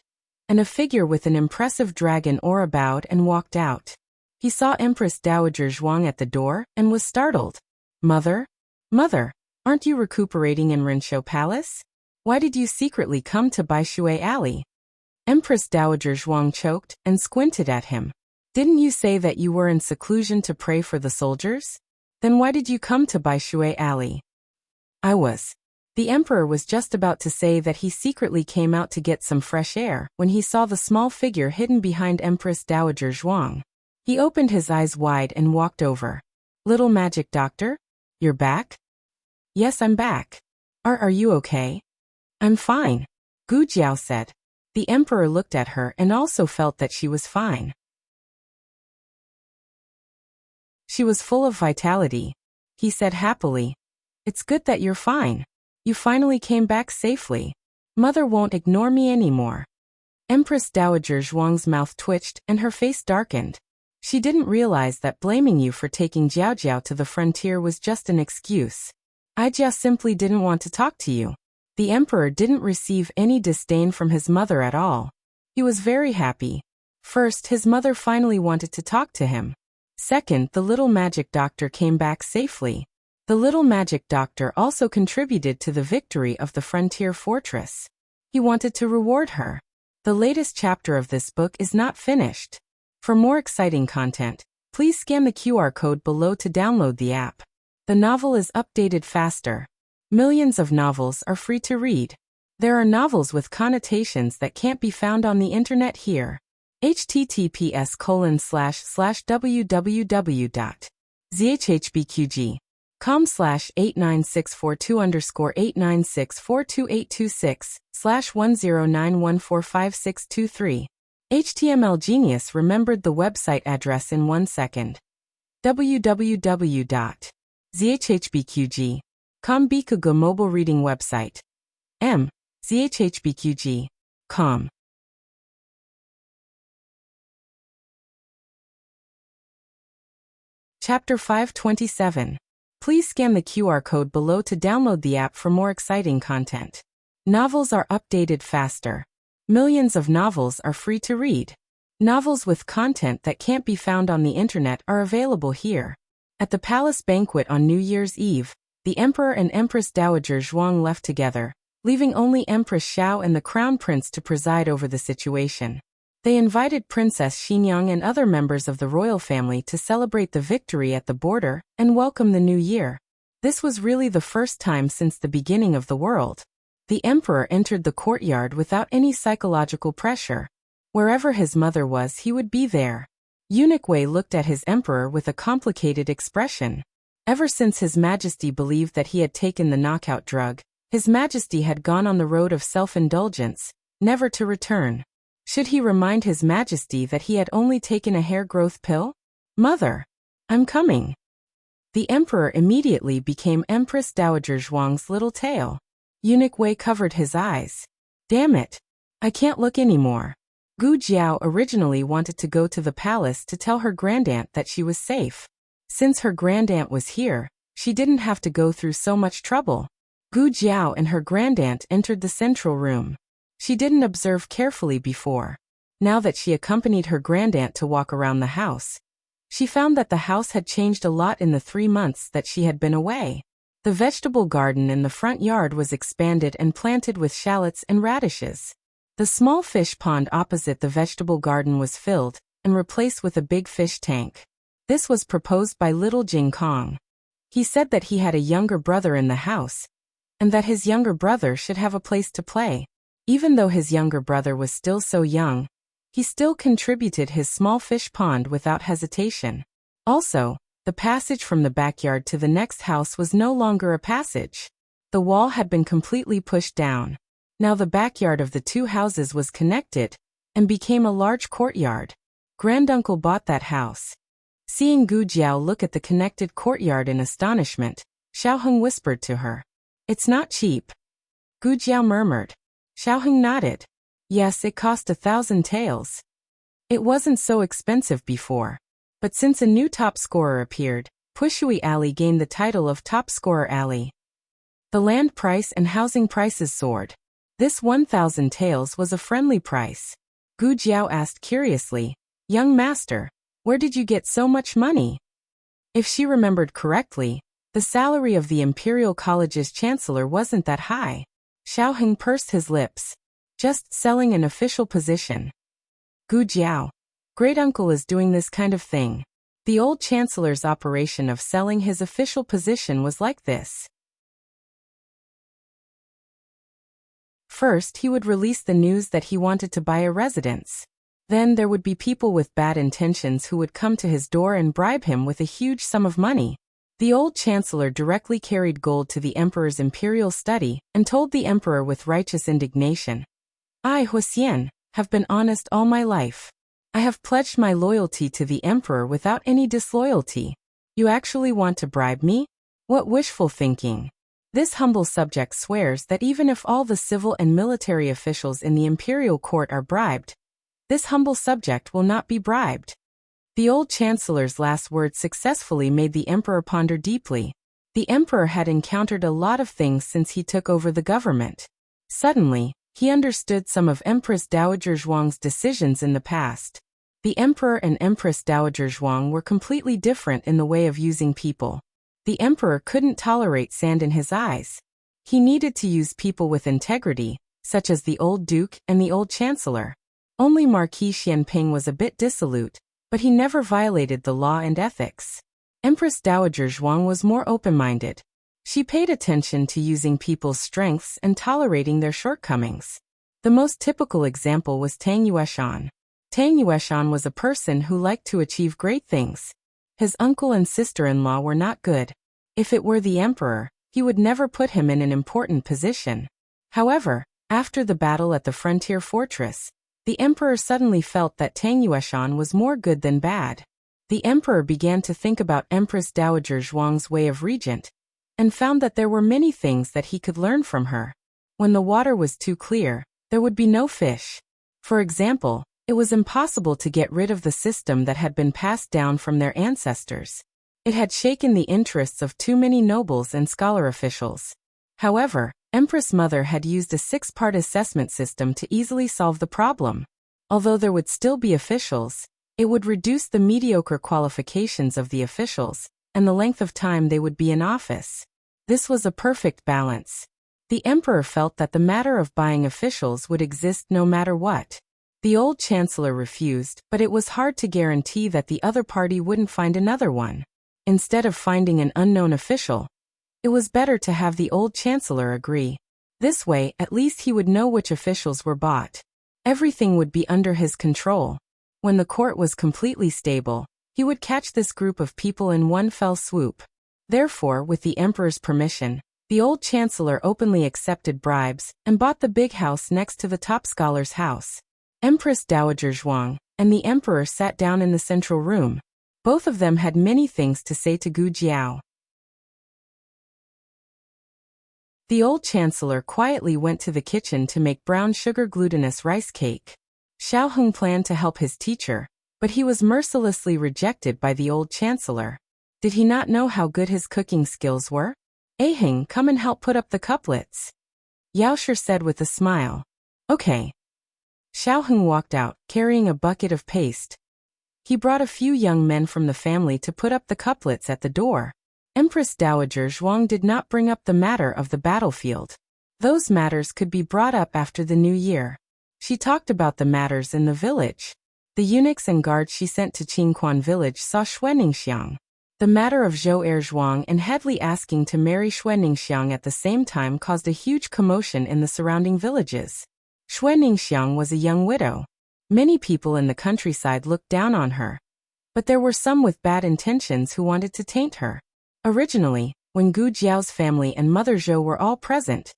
and a figure with an impressive dragon aura bowed and walked out. He saw Empress Dowager Zhuang at the door and was startled. Mother? Mother, aren't you recuperating in Renshou Palace? Why did you secretly come to Baishui Alley? Empress Dowager Zhuang choked and squinted at him. Didn't you say that you were in seclusion to pray for the soldiers? Then why did you come to Baishui Alley? The emperor was just about to say that he secretly came out to get some fresh air when he saw the small figure hidden behind Empress Dowager Zhuang. He opened his eyes wide and walked over. Little magic doctor? You're back? Yes, I'm back. Are you okay? I'm fine, Gu Jiao said. The emperor looked at her and also felt that she was fine. She was full of vitality. He said happily, "It's good that you're fine. You finally came back safely. Mother won't ignore me anymore." Empress Dowager Zhuang's mouth twitched and her face darkened. She didn't realize that blaming you for taking Jiao to the frontier was just an excuse. I just simply didn't want to talk to you. The emperor didn't receive any disdain from his mother at all. He was very happy. First, his mother finally wanted to talk to him. Second, the little magic doctor came back safely. The little magic doctor also contributed to the victory of the frontier fortress. He wanted to reward her. The latest chapter of this book is not finished. For more exciting content, please scan the QR code below to download the app. The novel is updated faster. Millions of novels are free to read. There are novels with connotations that can't be found on the internet here. https://www.zhbqg.com/89642_8964286/10914563. HTML Genius remembered the website address in 1 second. www.zhbqg.com Bikugo mobile reading website. zhbqg.com. Chapter 527. Please scan the QR code below to download the app for more exciting content. Novels are updated faster. Millions of novels are free to read. Novels with content that can't be found on the internet are available here. At the palace banquet on New Year's Eve, the emperor and Empress Dowager Zhuang left together, leaving only Empress Xiao and the crown prince to preside over the situation. They invited Princess Xinyang and other members of the royal family to celebrate the victory at the border and welcome the new year. This was really the first time since the beginning of the world. The emperor entered the courtyard without any psychological pressure. Wherever his mother was, he would be there. Eunuch Wei looked at his emperor with a complicated expression. Ever since His Majesty believed that he had taken the knockout drug, His Majesty had gone on the road of self-indulgence, never to return. Should he remind His Majesty that he had only taken a hair growth pill? Mother, I'm coming. The emperor immediately became Empress Dowager Zhuang's little tail. Eunuch Wei covered his eyes. Damn it. I can't look anymore. Gu Jiao originally wanted to go to the palace to tell her grandaunt that she was safe. Since her grandaunt was here, she didn't have to go through so much trouble. Gu Jiao and her grandaunt entered the central room. She didn't observe carefully before. Now that she accompanied her grandaunt to walk around the house, she found that the house had changed a lot in the 3 months that she had been away. The vegetable garden in the front yard was expanded and planted with shallots and radishes. The small fish pond opposite the vegetable garden was filled and replaced with a big fish tank. This was proposed by little Jing Kong. He said that he had a younger brother in the house, and that his younger brother should have a place to play. Even though his younger brother was still so young, he still contributed his small fish pond without hesitation. Also, the passage from the backyard to the next house was no longer a passage. The wall had been completely pushed down. Now the backyard of the 2 houses was connected and became a large courtyard. Granduncle bought that house. Seeing Gu Jiao look at the connected courtyard in astonishment, Xiaoheng whispered to her, "It's not cheap." Gu Jiao murmured. Xiaoheng nodded. Yes, it cost 1,000 taels. It wasn't so expensive before. But since a new top scorer appeared, Pushui Alley gained the title of Top Scorer Alley. The land price and housing prices soared. This 1,000 taels was a friendly price. Gu Jiao asked curiously, "Young master, where did you get so much money?" If she remembered correctly, the salary of the Imperial College's chancellor wasn't that high. Xiaoheng pursed his lips. Just selling an official position. Gu Jiao. Great uncle is doing this kind of thing. The old chancellor's operation of selling his official position was like this. First, he would release the news that he wanted to buy a residence. Then there would be people with bad intentions who would come to his door and bribe him with a huge sum of money. The old chancellor directly carried gold to the emperor's imperial study and told the emperor with righteous indignation, "I, Huxian, have been honest all my life. I have pledged my loyalty to the emperor without any disloyalty. You actually want to bribe me? What wishful thinking." This humble subject swears that even if all the civil and military officials in the imperial court are bribed, this humble subject will not be bribed. The old chancellor's last words successfully made the emperor ponder deeply. The emperor had encountered a lot of things since he took over the government. Suddenly, he understood some of Empress Dowager Zhuang's decisions in the past. The emperor and Empress Dowager Zhuang were completely different in the way of using people. The emperor couldn't tolerate sand in his eyes. He needed to use people with integrity, such as the old duke and the old chancellor. Only Marquis Xianping was a bit dissolute, but he never violated the law and ethics. Empress Dowager Zhuang was more open-minded. She paid attention to using people's strengths and tolerating their shortcomings. The most typical example was Tang Yueshan. Tang Yueshan was a person who liked to achieve great things. His uncle and sister-in-law were not good. If it were the emperor, he would never put him in an important position. However, after the battle at the frontier fortress, the emperor suddenly felt that Tang Yueshan was more good than bad. The emperor began to think about Empress Dowager Zhuang's way of regent, and found that there were many things that he could learn from her. When the water was too clear, there would be no fish. For example, it was impossible to get rid of the system that had been passed down from their ancestors. It had shaken the interests of too many nobles and scholar officials. However, Empress Mother had used a 6-part assessment system to easily solve the problem. Although there would still be officials, it would reduce the mediocre qualifications of the officials and the length of time they would be in office. This was a perfect balance. The emperor felt that the matter of buying officials would exist no matter what. The old chancellor refused, but it was hard to guarantee that the other party wouldn't find another one. Instead of finding an unknown official, it was better to have the old chancellor agree. This way, at least he would know which officials were bought. Everything would be under his control. When the court was completely stable, he would catch this group of people in one fell swoop. Therefore, with the emperor's permission, the old chancellor openly accepted bribes and bought the big house next to the top scholar's house. Empress Dowager Zhuang and the emperor sat down in the central room. Both of them had many things to say to Gu Jiao. The old chancellor quietly went to the kitchen to make brown sugar glutinous rice cake. Xiao Heng planned to help his teacher, but he was mercilessly rejected by the old chancellor. Did he not know how good his cooking skills were? Heng, come and help put up the couplets, Yao Shi said with a smile. Okay. Xiao Heng walked out, carrying a bucket of paste. He brought a few young men from the family to put up the couplets at the door. Empress Dowager Zhuang did not bring up the matter of the battlefield. Those matters could be brought up after the new year. She talked about the matters in the village. The eunuchs and guards she sent to Qingquan village saw Xuenningxiang. The matter of Zhou Erzhuang and Headley asking to marry Xuenningxiang at the same time caused a huge commotion in the surrounding villages. Xuenningxiang was a young widow. Many people in the countryside looked down on her. But there were some with bad intentions who wanted to taint her. Originally, when Gu Jiao's family and Mother Zhou were all present,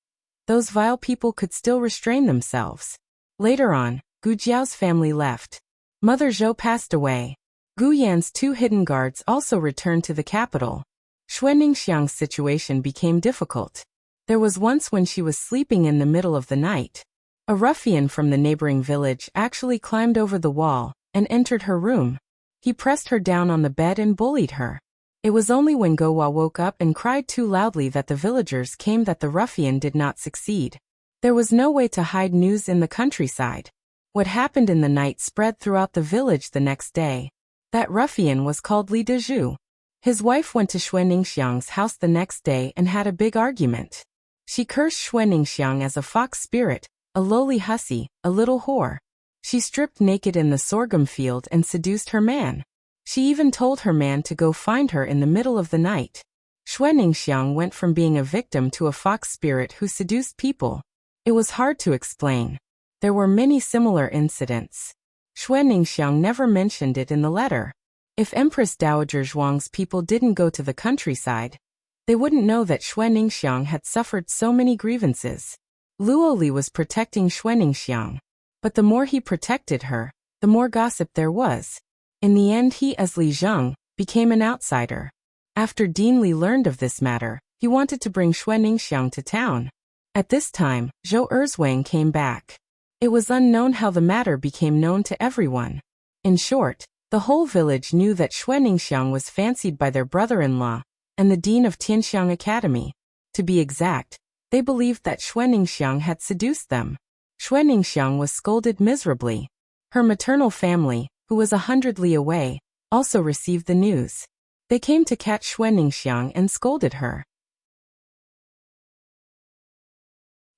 those vile people could still restrain themselves. Later on, Gu Jiao's family left. Mother Zhou passed away. Gu Yan's 2 hidden guards also returned to the capital. Xuenningxiang's situation became difficult. There was once when she was sleeping in the middle of the night. A ruffian from the neighboring village actually climbed over the wall and entered her room. He pressed her down on the bed and bullied her. It was only when Gowa woke up and cried too loudly that the villagers came that the ruffian did not succeed. There was no way to hide news in the countryside. What happened in the night spread throughout the village the next day. That ruffian was called Li Dezhu. His wife went to Xuenningxiang's house the next day and had a big argument. She cursed Xuenningxiang as a fox spirit, a lowly hussy, a little whore. She stripped naked in the sorghum field and seduced her man. She even told her man to go find her in the middle of the night. Xuaningxiang went from being a victim to a fox spirit who seduced people. It was hard to explain. There were many similar incidents. Xuaningxiang never mentioned it in the letter. If Empress Dowager Zhuang's people didn't go to the countryside, they wouldn't know that Xuaningxiang had suffered so many grievances. Luoli was protecting Xuaningxiang. But the more he protected her, the more gossip there was. In the end, he, as Li Zheng, became an outsider. After Dean Li learned of this matter, he wanted to bring Xuaningxiang to town. At this time, Zhou Erzwang came back. It was unknown how the matter became known to everyone. In short, the whole village knew that Xuaningxiang was fancied by their brother-in-law and the dean of Tianxiang Academy. To be exact, they believed that Xuaningxiang had seduced them. Xuaningxiang was scolded miserably. Her maternal family, who was 100 li away, also received the news. They came to catch Xuaningxiang and scolded her.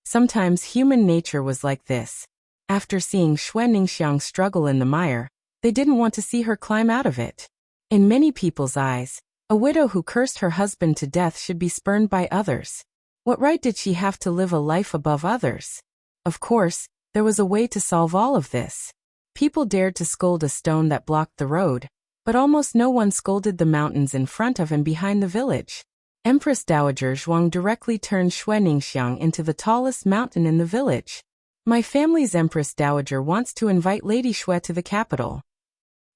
Sometimes human nature was like this. After seeing Xuaningxiang struggle in the mire, they didn't want to see her climb out of it. In many people's eyes, a widow who cursed her husband to death should be spurned by others. What right did she have to live a life above others? Of course, there was a way to solve all of this. People dared to scold a stone that blocked the road, but almost no one scolded the mountains in front of and behind the village. Empress Dowager Zhuang directly turned Xuaningxiang into the tallest mountain in the village. My family's Empress Dowager wants to invite Lady Xue to the capital.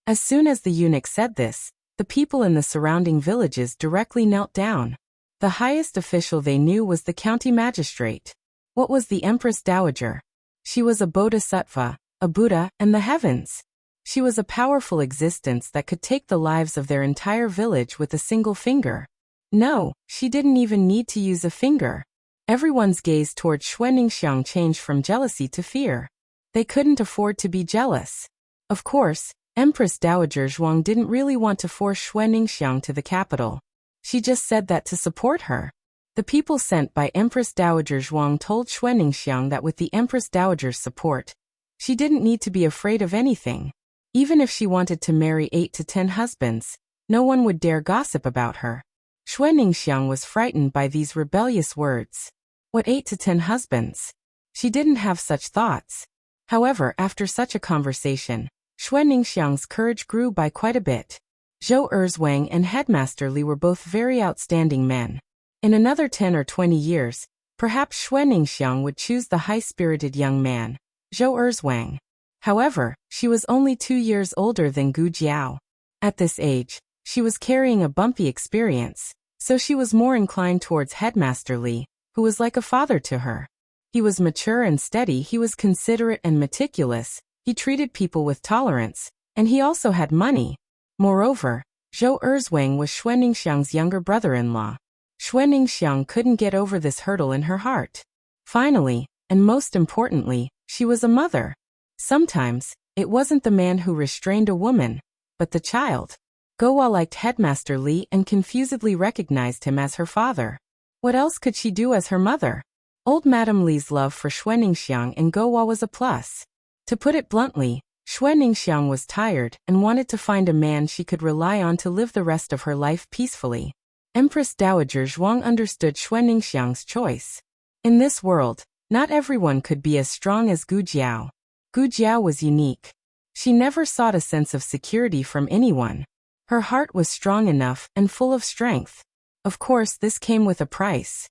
As soon as the eunuch said this, the people in the surrounding villages directly knelt down. The highest official they knew was the county magistrate. What was the Empress Dowager? She was a bodhisattva, a Buddha, and the heavens. She was a powerful existence that could take the lives of their entire village with a single finger. No, she didn't even need to use a finger. Everyone's gaze toward Xuaningxiang changed from jealousy to fear. They couldn't afford to be jealous. Of course, Empress Dowager Zhuang didn't really want to force Xuaningxiang to the capital. She just said that to support her. The people sent by Empress Dowager Zhuang told Xuaningxiang that with the Empress Dowager's support, she didn't need to be afraid of anything. Even if she wanted to marry 8 to 10 husbands, no one would dare gossip about her. Xuaningxiang was frightened by these rebellious words. What 8 to 10 husbands? She didn't have such thoughts. However, after such a conversation, Xuaningxiang's courage grew by quite a bit. Zhou Erzwang and Headmaster Li were both very outstanding men. In another 10 or 20 years, perhaps Xuaningxiang would choose the high-spirited young man, Zhou Erzwang. However, she was only 2 years older than Gu Jiao. At this age, she was carrying a bumpy experience, so she was more inclined towards Headmaster Li, who was like a father to her. He was mature and steady, he was considerate and meticulous, he treated people with tolerance, and he also had money. Moreover, Zhou Erzwang was Xuaningxiang's younger brother-in-law. Xuaningxiang couldn't get over this hurdle in her heart. Finally, and most importantly, she was a mother. Sometimes, it wasn't the man who restrained a woman, but the child. Guohua liked Headmaster Li and confusedly recognized him as her father. What else could she do as her mother? Old Madame Li's love for Xuaningxiang and Guohua was a plus. To put it bluntly, Xuaningxiang was tired and wanted to find a man she could rely on to live the rest of her life peacefully. Empress Dowager Zhuang understood Xuaningxiang's choice. In this world, not everyone could be as strong as Gu Jiao. Gu Jiao was unique. She never sought a sense of security from anyone. Her heart was strong enough and full of strength. Of course, this came with a price.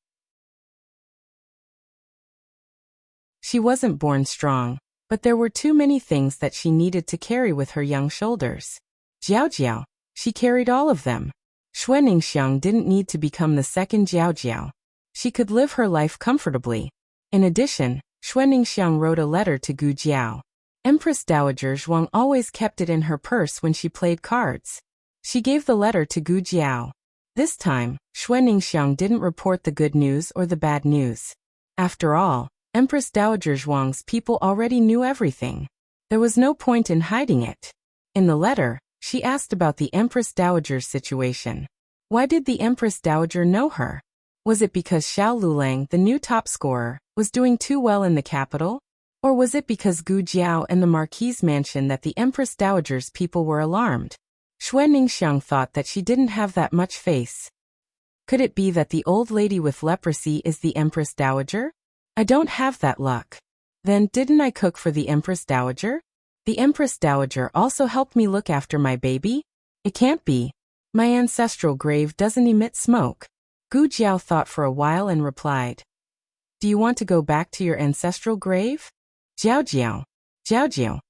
She wasn't born strong, but there were too many things that she needed to carry with her young shoulders. Jiao, she carried all of them. Xuaningxiang didn't need to become the second Jiao. She could live her life comfortably. In addition, Xuaningxiang wrote a letter to Gu Jiao. Empress Dowager Zhuang always kept it in her purse when she played cards. She gave the letter to Gu Jiao. This time, Xuaningxiang didn't report the good news or the bad news. After all, Empress Dowager Zhuang's people already knew everything. There was no point in hiding it. In the letter, she asked about the Empress Dowager's situation. Why did the Empress Dowager know her? Was it because Xiao Lulang, the new top scorer, was doing too well in the capital? Or was it because Gu Jiao and the Marquis' mansion that the Empress Dowager's people were alarmed? Xue Ningxiang thought that she didn't have that much face. Could it be that the old lady with leprosy is the Empress Dowager? I don't have that luck. Then, didn't I cook for the Empress Dowager? The Empress Dowager also helped me look after my baby? It can't be. My ancestral grave doesn't emit smoke. Gu Jiao thought for a while and replied. Do you want to go back to your ancestral grave? Jiao Jiao. Jiao Jiao.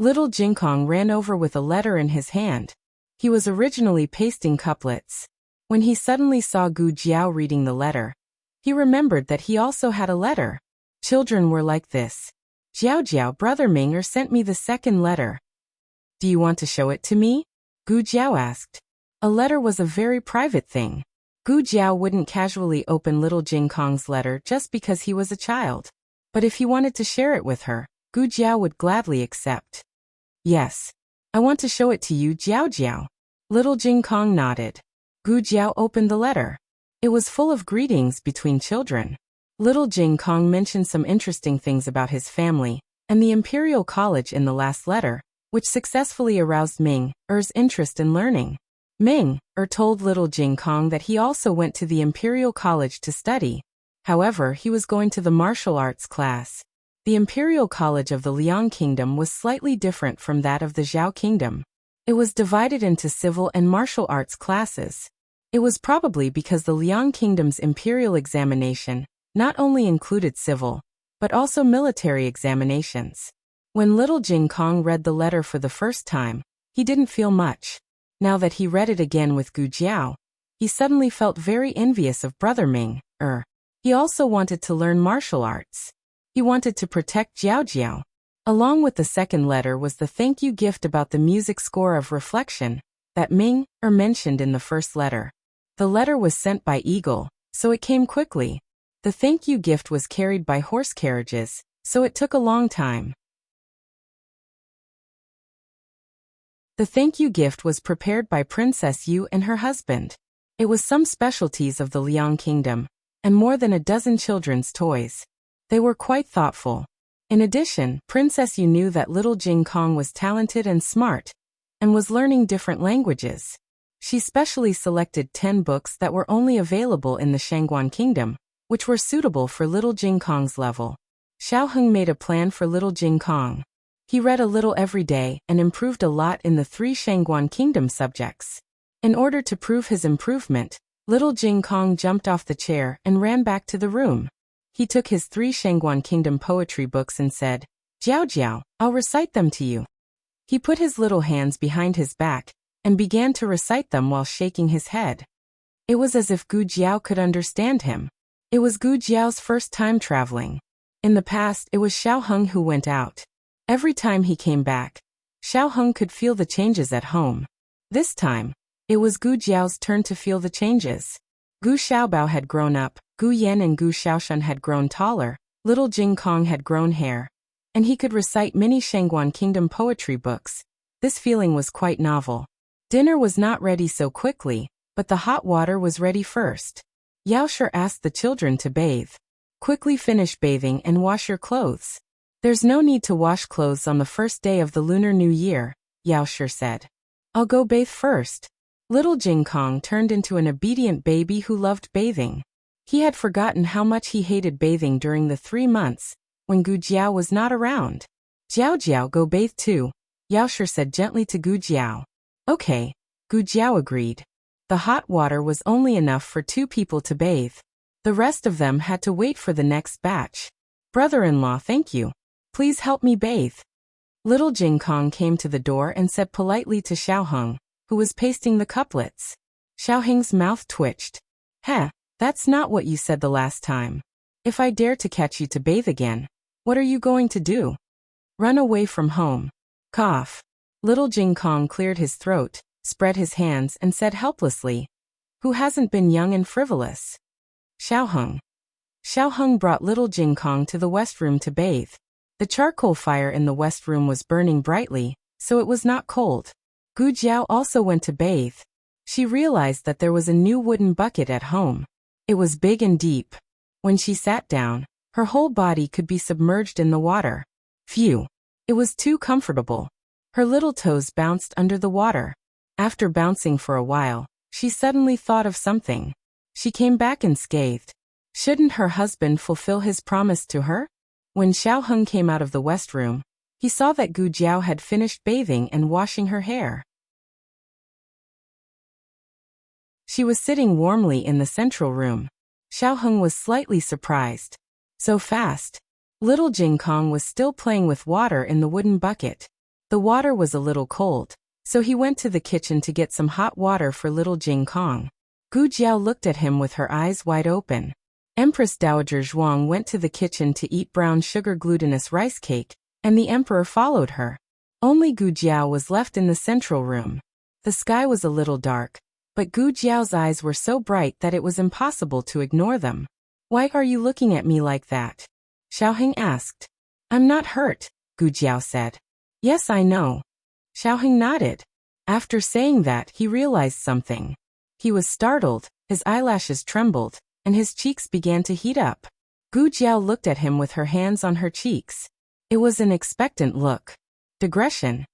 Little Jingkong ran over with a letter in his hand. He was originally pasting couplets. When he suddenly saw Gu Jiao reading the letter, he remembered that he also had a letter. Children were like this. Jiao Jiao, Brother Ming sent me the second letter. Do you want to show it to me? Gu Jiao asked. A letter was a very private thing. Gu Jiao wouldn't casually open little Jingkong's letter just because he was a child. But if he wanted to share it with her, Gu Jiao would gladly accept. Yes. I want to show it to you, Jiao Jiao. Little Jingkong nodded. Gu Jiao opened the letter. It was full of greetings between children. Little Jingkong mentioned some interesting things about his family and the Imperial College in the last letter, which successfully aroused Ming Er's interest in learning. Ming Er told little Jingkong that he also went to the Imperial College to study. However, he was going to the martial arts class. The Imperial College of the Liang Kingdom was slightly different from that of the Zhao Kingdom. It was divided into civil and martial arts classes. It was probably because the Liang Kingdom's imperial examination not only included civil, but also military examinations. When little Jingkong read the letter for the first time, he didn't feel much. Now that he read it again with Gu Jiao, he suddenly felt very envious of Brother Ming Er. He also wanted to learn martial arts. He wanted to protect Jiao Jiao. Along with the second letter was the thank you gift about the music score of Reflection that Ming Er mentioned in the first letter. The letter was sent by Eagle, so it came quickly. The thank you gift was carried by horse carriages, so it took a long time. The thank you gift was prepared by Princess Yu and her husband. It was some specialties of the Liang Kingdom, and more than a dozen children's toys. They were quite thoughtful. In addition, Princess Yu knew that little Jingkong was talented and smart, and was learning different languages. She specially selected 10 books that were only available in the Shangguan Kingdom, which were suitable for little Jingkong's level. Xiao Heng made a plan for little Jingkong. He read a little every day and improved a lot in the 3 Shangguan Kingdom subjects. In order to prove his improvement, little Jingkong jumped off the chair and ran back to the room. He took his 3 Shangguan Kingdom poetry books and said, Jiao Jiao, I'll recite them to you. He put his little hands behind his back and began to recite them while shaking his head. It was as if Gu Jiao could understand him. It was Gu Jiao's first time traveling. In the past, it was Xiao Heng who went out. Every time he came back, Xiao Heng could feel the changes at home. This time, it was Gu Jiao's turn to feel the changes. Gu Xiaobao had grown up, Gu Yan and Gu Xiaoshan had grown taller, little Jingkong had grown hair, and he could recite many Shangguan Kingdom poetry books. This feeling was quite novel. Dinner was not ready so quickly, but the hot water was ready first. Yao Shi asked the children to bathe. Quickly finish bathing and wash your clothes. There's no need to wash clothes on the first day of the Lunar New Year, Yao Shi said. I'll go bathe first. Little Jingkong turned into an obedient baby who loved bathing. He had forgotten how much he hated bathing during the 3 months when Gu Jiao was not around. Jiao Jiao, go bathe too, Yao Shi said gently to Gu Jiao. Okay, Gu Jiao agreed. The hot water was only enough for 2 people to bathe. The rest of them had to wait for the next batch. Brother-in-law, thank you. Please help me bathe. Little Jingkong came to the door and said politely to Xiao Heng, who was pasting the couplets. Xiao Heng's mouth twitched. Heh, that's not what you said the last time. If I dare to catch you to bathe again, what are you going to do? Run away from home. Cough. Little Jingkong cleared his throat, spread his hands and said helplessly, who hasn't been young and frivolous? Xiao Heng. Xiao Heng brought little Jingkong to the west room to bathe. The charcoal fire in the west room was burning brightly, so it was not cold. Gu Jiao also went to bathe. She realized that there was a new wooden bucket at home. It was big and deep. When she sat down, her whole body could be submerged in the water. Phew! It was too comfortable. Her little toes bounced under the water. After bouncing for a while, she suddenly thought of something. She came back unscathed. Shouldn't her husband fulfill his promise to her? When Xiao Heng came out of the west room, he saw that Gu Jiao had finished bathing and washing her hair. She was sitting warmly in the central room. Xiao Heng was slightly surprised. So fast. Little Jing Kong was still playing with water in the wooden bucket. The water was a little cold, so he went to the kitchen to get some hot water for little Jing Kong. Gu Jiao looked at him with her eyes wide open. Empress Dowager Zhuang went to the kitchen to eat brown sugar glutinous rice cake, and the emperor followed her. Only Gu Jiao was left in the central room. The sky was a little dark, but Gu Jiao's eyes were so bright that it was impossible to ignore them. "Why are you looking at me like that?" Xiao Heng asked. "I'm not hurt," Gu Jiao said. "Yes, I know." Xiao Heng nodded. After saying that, he realized something. He was startled, his eyelashes trembled, and his cheeks began to heat up. Gu Jiao looked at him with her hands on her cheeks. It was an expectant look. Digression.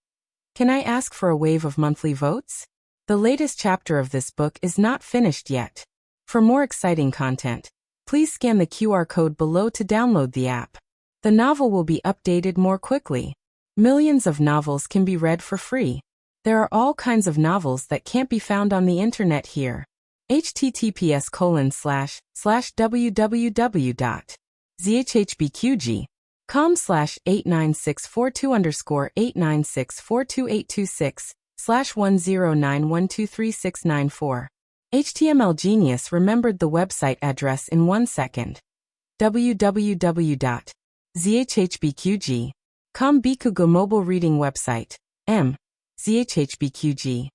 Can I ask for a wave of monthly votes? The latest chapter of this book is not finished yet. For more exciting content, please scan the QR code below to download the app. The novel will be updated more quickly. Millions of novels can be read for free. There are all kinds of novels that can't be found on the internet here. https://www.zhbqg.com/89642_896428226/1091233694. HTML Genius remembered the website address in 1 second. www.zhbqg.com Bikugo mobile reading website. zhbqg.com.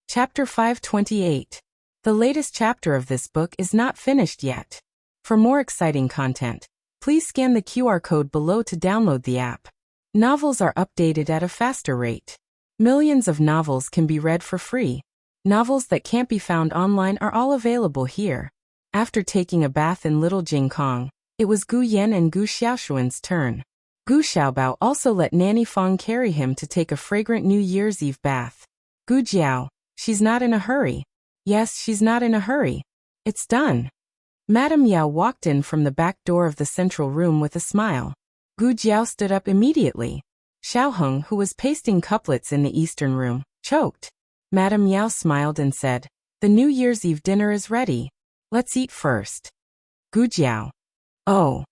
Chapter 528. The latest chapter of this book is not finished yet. For more exciting content, please scan the QR code below to download the app. Novels are updated at a faster rate. Millions of novels can be read for free. Novels that can't be found online are all available here. After taking a bath in Little Jing Kong, it was Gu Yan and Gu Xiaoshuan's turn. Gu Xiaobao also let Nanny Fong carry him to take a fragrant New Year's Eve bath. Gu Jiao, she's not in a hurry. Yes, she's not in a hurry. It's done. Madame Yao walked in from the back door of the central room with a smile. Gu Jiao stood up immediately. Xiao Heng, who was pasting couplets in the eastern room, choked. Madame Yao smiled and said, "The New Year's Eve dinner is ready. Let's eat first." Gu Jiao. "Oh."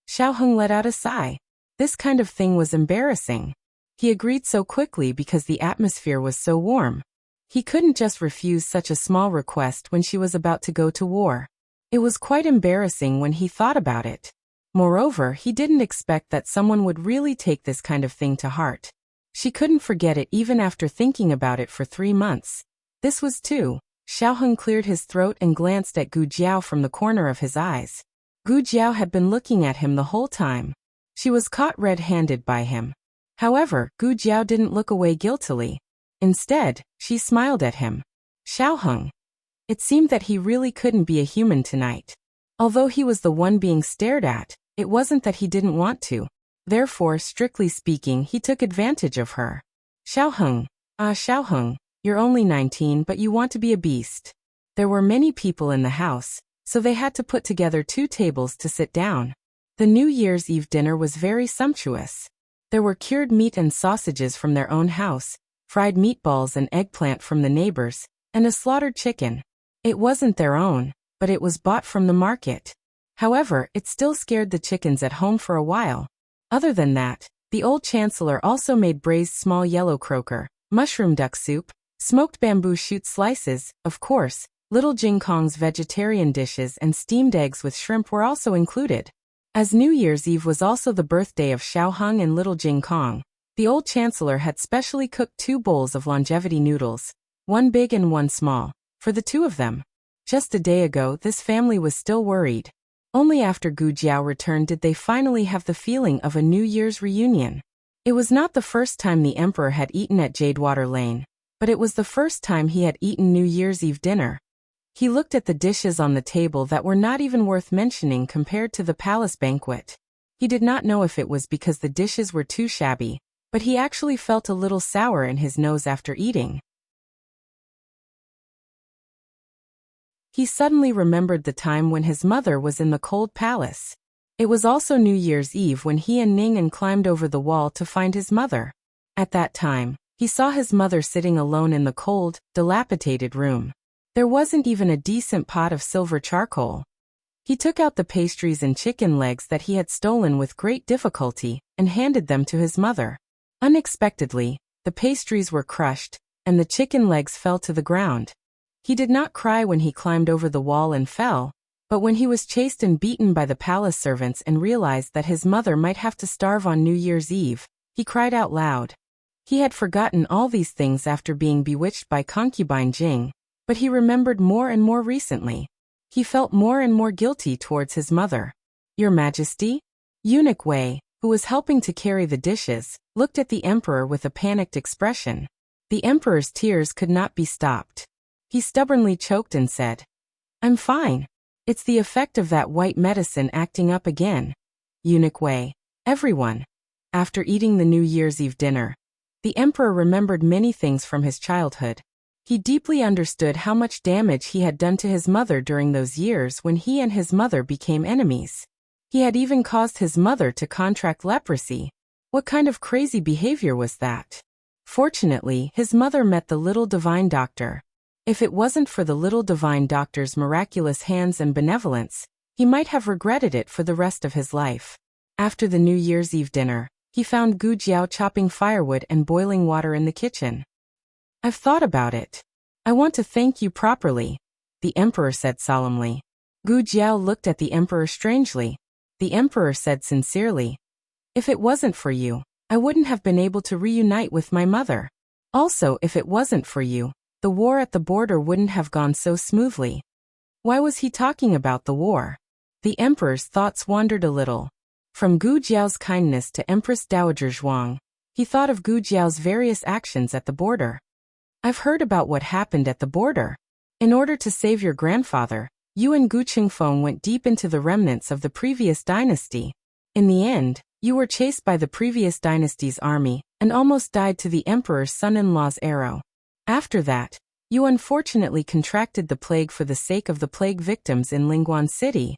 Xiao Heng let out a sigh. This kind of thing was embarrassing. He agreed so quickly because the atmosphere was so warm. He couldn't just refuse such a small request when she was about to go to war. It was quite embarrassing when he thought about it. Moreover, he didn't expect that someone would really take this kind of thing to heart. She couldn't forget it even after thinking about it for 3 months. This was too. Xiao Heng cleared his throat and glanced at Gu Jiao from the corner of his eyes. Gu Jiao had been looking at him the whole time. She was caught red-handed by him. However, Gu Jiao didn't look away guiltily. Instead, she smiled at him. Xiao Heng. It seemed that he really couldn't be a human tonight. Although he was the one being stared at, it wasn't that he didn't want to. Therefore, strictly speaking, he took advantage of her. Xiao Heng. Xiao Heng, you're only 19 but you want to be a beast. There were many people in the house, so they had to put together 2 tables to sit down. The New Year's Eve dinner was very sumptuous. There were cured meat and sausages from their own house, fried meatballs and eggplant from the neighbors, and a slaughtered chicken. It wasn't their own, but it was bought from the market. However, it still scared the chickens at home for a while. Other than that, the old chancellor also made braised small yellow croaker, mushroom duck soup, smoked bamboo shoot slices, of course, Little Jing Kong's vegetarian dishes and steamed eggs with shrimp were also included. As New Year's Eve was also the birthday of Xiao Heng and Little Jing Kong, the old chancellor had specially cooked 2 bowls of longevity noodles, one big and one small, for the 2 of them. Just a day ago, this family was still worried. Only after Gu Jiao returned did they finally have the feeling of a New Year's reunion. It was not the first time the emperor had eaten at Jadewater Lane, but it was the first time he had eaten New Year's Eve dinner. He looked at the dishes on the table that were not even worth mentioning compared to the palace banquet. He did not know if it was because the dishes were too shabby, but he actually felt a little sour in his nose after eating. He suddenly remembered the time when his mother was in the cold palace. It was also New Year's Eve when he and Ning climbed over the wall to find his mother. At that time, he saw his mother sitting alone in the cold, dilapidated room. There wasn't even a decent pot of silver charcoal. He took out the pastries and chicken legs that he had stolen with great difficulty and handed them to his mother. Unexpectedly, the pastries were crushed, and the chicken legs fell to the ground. He did not cry when he climbed over the wall and fell, but when he was chased and beaten by the palace servants and realized that his mother might have to starve on New Year's Eve, he cried out loud. He had forgotten all these things after being bewitched by concubine Jing, but he remembered more and more recently. He felt more and more guilty towards his mother. "Your Majesty?" Eunuch Wei, who was helping to carry the dishes, looked at the emperor with a panicked expression. The emperor's tears could not be stopped. He stubbornly choked and said, "I'm fine. It's the effect of that white medicine acting up again." Eunuch Wei. Everyone. After eating the New Year's Eve dinner, the emperor remembered many things from his childhood. He deeply understood how much damage he had done to his mother during those years when he and his mother became enemies. He had even caused his mother to contract leprosy. What kind of crazy behavior was that? Fortunately, his mother met the little divine doctor. If it wasn't for the little divine doctor's miraculous hands and benevolence, he might have regretted it for the rest of his life. After the New Year's Eve dinner, he found Gu Jiao chopping firewood and boiling water in the kitchen. "I've thought about it. I want to thank you properly," the emperor said solemnly. Gu Jiao looked at the emperor strangely. The emperor said sincerely, "If it wasn't for you, I wouldn't have been able to reunite with my mother. Also, if it wasn't for you, the war at the border wouldn't have gone so smoothly." Why was he talking about the war? The emperor's thoughts wandered a little. From Gu Jiao's kindness to Empress Dowager Zhuang, he thought of Gu Jiao's various actions at the border. "I've heard about what happened at the border. In order to save your grandfather, you and Gu Qingfeng went deep into the remnants of the previous dynasty. In the end, you were chased by the previous dynasty's army and almost died to the emperor's son-in-law's arrow. After that, you unfortunately contracted the plague for the sake of the plague victims in Lingguan City.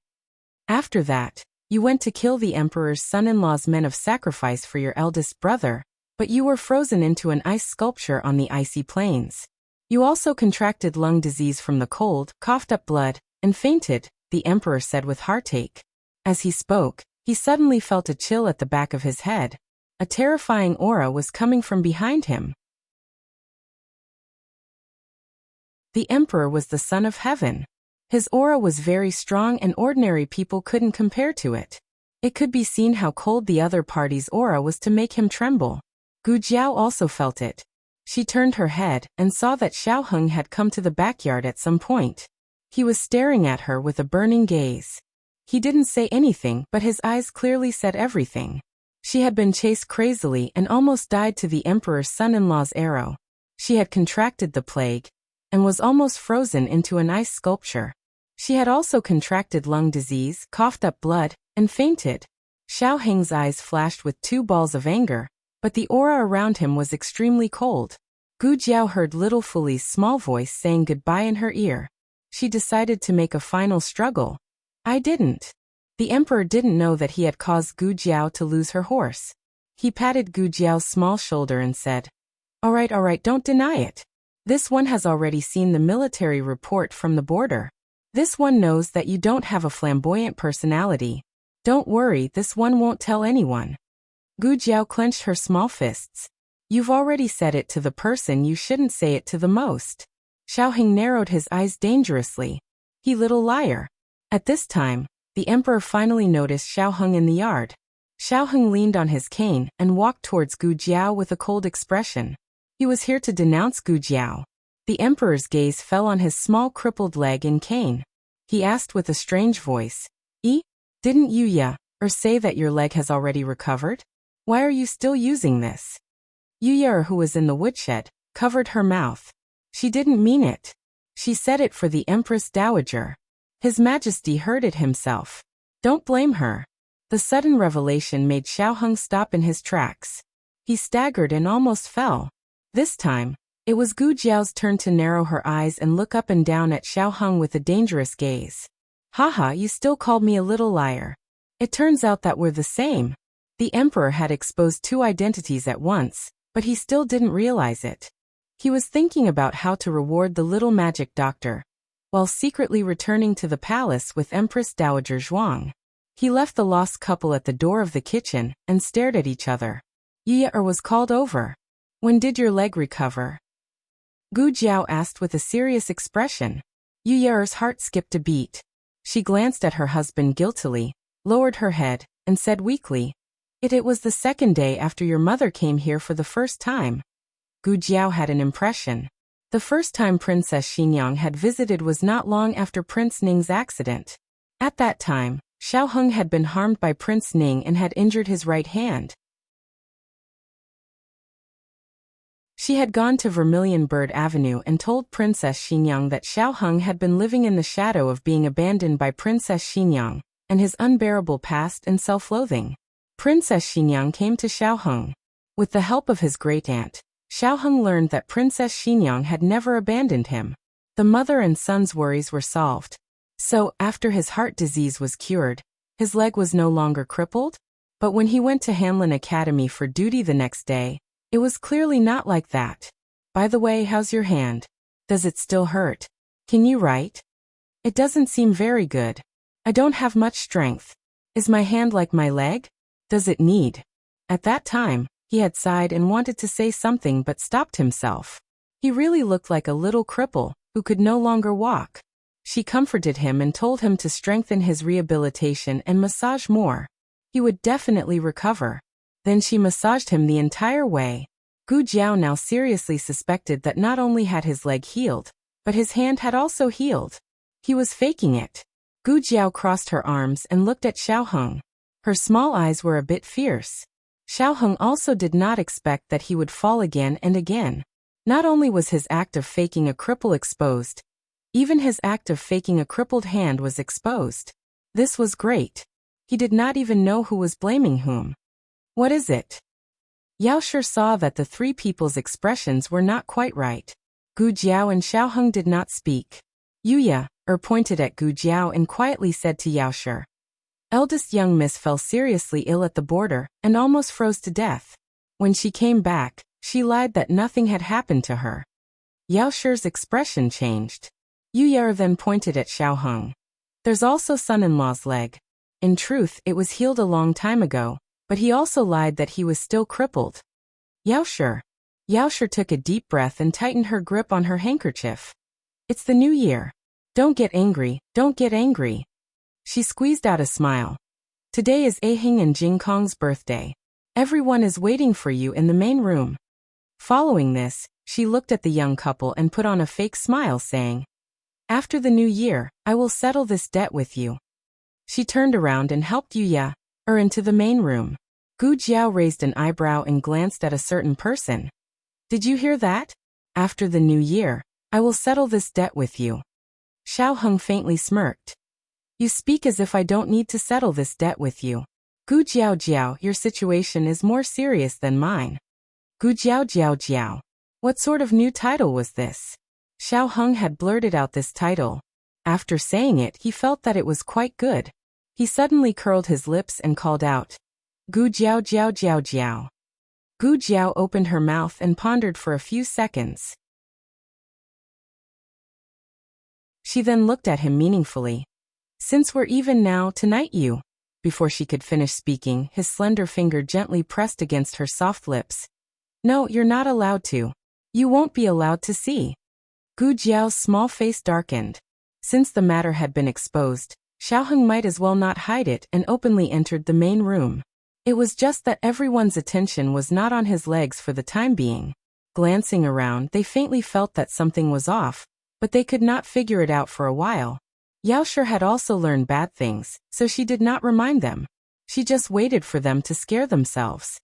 After that, you went to kill the emperor's son-in-law's men of sacrifice for your eldest brother, but you were frozen into an ice sculpture on the icy plains. You also contracted lung disease from the cold, coughed up blood, and fainted," the emperor said with heartache. As he spoke, he suddenly felt a chill at the back of his head. A terrifying aura was coming from behind him. The emperor was the son of heaven. His aura was very strong and ordinary people couldn't compare to it. It could be seen how cold the other party's aura was to make him tremble. Gu Jiao also felt it. She turned her head and saw that Xiao Heng had come to the backyard at some point. He was staring at her with a burning gaze. He didn't say anything, but his eyes clearly said everything. She had been chased crazily and almost died to the emperor's son-in-law's arrow. She had contracted the plague and was almost frozen into an ice sculpture. She had also contracted lung disease, coughed up blood, and fainted. Xiao Heng's eyes flashed with two balls of anger, but the aura around him was extremely cold. Gu Jiao heard little Fuli's small voice saying goodbye in her ear. She decided to make a final struggle. "I didn't." The emperor didn't know that he had caused Gu Jiao to lose her horse. He patted Gu Jiao's small shoulder and said, all right, don't deny it. This one has already seen the military report from the border. This one knows that you don't have a flamboyant personality. Don't worry, this one won't tell anyone." Gu Jiao clenched her small fists. "You've already said it to the person you shouldn't say it to the most." Xiao Heng narrowed his eyes dangerously. "He little liar." At this time, the emperor finally noticed Xiao Heng in the yard. Xiao Heng leaned on his cane and walked towards Gu Jiao with a cold expression. He was here to denounce Gu Jiao. The emperor's gaze fell on his small crippled leg and cane. He asked with a strange voice, Didn't you say that your leg has already recovered? Why are you still using this?" Yuya, who was in the woodshed, covered her mouth. She didn't mean it. She said it for the Empress Dowager. His Majesty heard it himself. Don't blame her. The sudden revelation made Xiaoheng stop in his tracks. He staggered and almost fell. This time, it was Gu Jiao's turn to narrow her eyes and look up and down at Xiaoheng with a dangerous gaze. Haha, you still called me a little liar. It turns out that we're the same. The emperor had exposed two identities at once, but he still didn't realize it. He was thinking about how to reward the little magic doctor, while secretly returning to the palace with Empress Dowager Zhuang. He left the lost couple at the door of the kitchen and stared at each other. Ye was called over. When did your leg recover? Gu Jiao asked with a serious expression. Yuye's heart skipped a beat. She glanced at her husband guiltily, lowered her head, and said weakly, It was the second day after your mother came here for the first time. Gu Jiao had an impression. The first time Princess Xinyang had visited was not long after Prince Ning's accident. At that time, Xiaoheng had been harmed by Prince Ning and had injured his right hand. She had gone to Vermilion Bird Avenue and told Princess Xinyang that Xiaoheng had been living in the shadow of being abandoned by Princess Xinyang, and his unbearable past and self-loathing. Princess Xinyang came to Xiaoheng. With the help of his great-aunt, Xiaoheng learned that Princess Xinyang had never abandoned him. The mother and son's worries were solved. So, after his heart disease was cured, his leg was no longer crippled? But when he went to Hanlin Academy for duty the next day, it was clearly not like that. By the way, how's your hand? Does it still hurt? Can you write? It doesn't seem very good. I don't have much strength. Is my hand like my leg? Does it need? At that time, he had sighed and wanted to say something but stopped himself. He really looked like a little cripple who could no longer walk. She comforted him and told him to strengthen his rehabilitation and massage more. He would definitely recover. Then she massaged him the entire way. Gu Jiao now seriously suspected that not only had his leg healed, but his hand had also healed. He was faking it. Gu Jiao crossed her arms and looked at Xiaoheng. Her small eyes were a bit fierce. Xiaoheng also did not expect that he would fall again and again. Not only was his act of faking a cripple exposed, even his act of faking a crippled hand was exposed. This was great. He did not even know who was blaming whom. What is it? Yao Shi saw that the three people's expressions were not quite right. Gu Jiao and Xiaoheng did not speak. Yuya pointed at Gu Jiao and quietly said to Yao Shi, Eldest young miss fell seriously ill at the border and almost froze to death. When she came back, she lied that nothing had happened to her. Yao Shi's expression changed. Yuya then pointed at Xiaoheng. There's also son-in-law's leg. In truth, it was healed a long time ago, but he also lied that he was still crippled. Yao Shi took a deep breath and tightened her grip on her handkerchief. It's the new year. Don't get angry, don't get angry. She squeezed out a smile. Today is Ahing and Jingkong's birthday. Everyone is waiting for you in the main room. Following this, she looked at the young couple and put on a fake smile saying, After the new year, I will settle this debt with you. She turned around and helped Yuya into the main room. Gu Jiao raised an eyebrow and glanced at a certain person. Did you hear that? After the new year, I will settle this debt with you. Xiaoheng faintly smirked. You speak as if I don't need to settle this debt with you. Gu Jiao, your situation is more serious than mine. Gu Jiao. What sort of new title was this? Xiaoheng had blurted out this title. After saying it, he felt that it was quite good. He suddenly curled his lips and called out, Gu Jiao. Gu Jiao opened her mouth and pondered for a few seconds. She then looked at him meaningfully. Since we're even now, tonight you. Before she could finish speaking, his slender finger gently pressed against her soft lips. No, you're not allowed to. You won't be allowed to see. Gu Jiao's small face darkened. Since the matter had been exposed, Xiaoheng might as well not hide it and openly entered the main room. It was just that everyone's attention was not on his legs for the time being. Glancing around, they faintly felt that something was off, but they could not figure it out for a while. Yao Shi had also learned bad things, so she did not remind them. She just waited for them to scare themselves.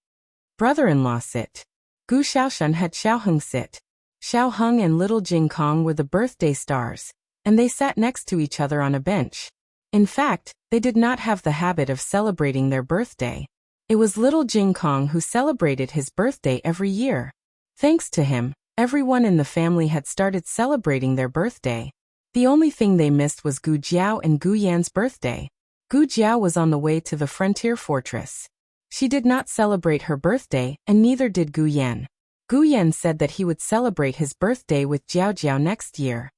Brother-in-law sit. Gu Xiaoshan had Xiaoheng sit. Xiaoheng and little Jingkong were the birthday stars, and they sat next to each other on a bench. In fact, they did not have the habit of celebrating their birthday. It was little Jing Kong who celebrated his birthday every year. Thanks to him, everyone in the family had started celebrating their birthday. The only thing they missed was Gu Jiao and Gu Yan's birthday. Gu Jiao was on the way to the frontier fortress. She did not celebrate her birthday, and neither did Gu Yan. Gu Yan said that he would celebrate his birthday with Jiao Jiao next year.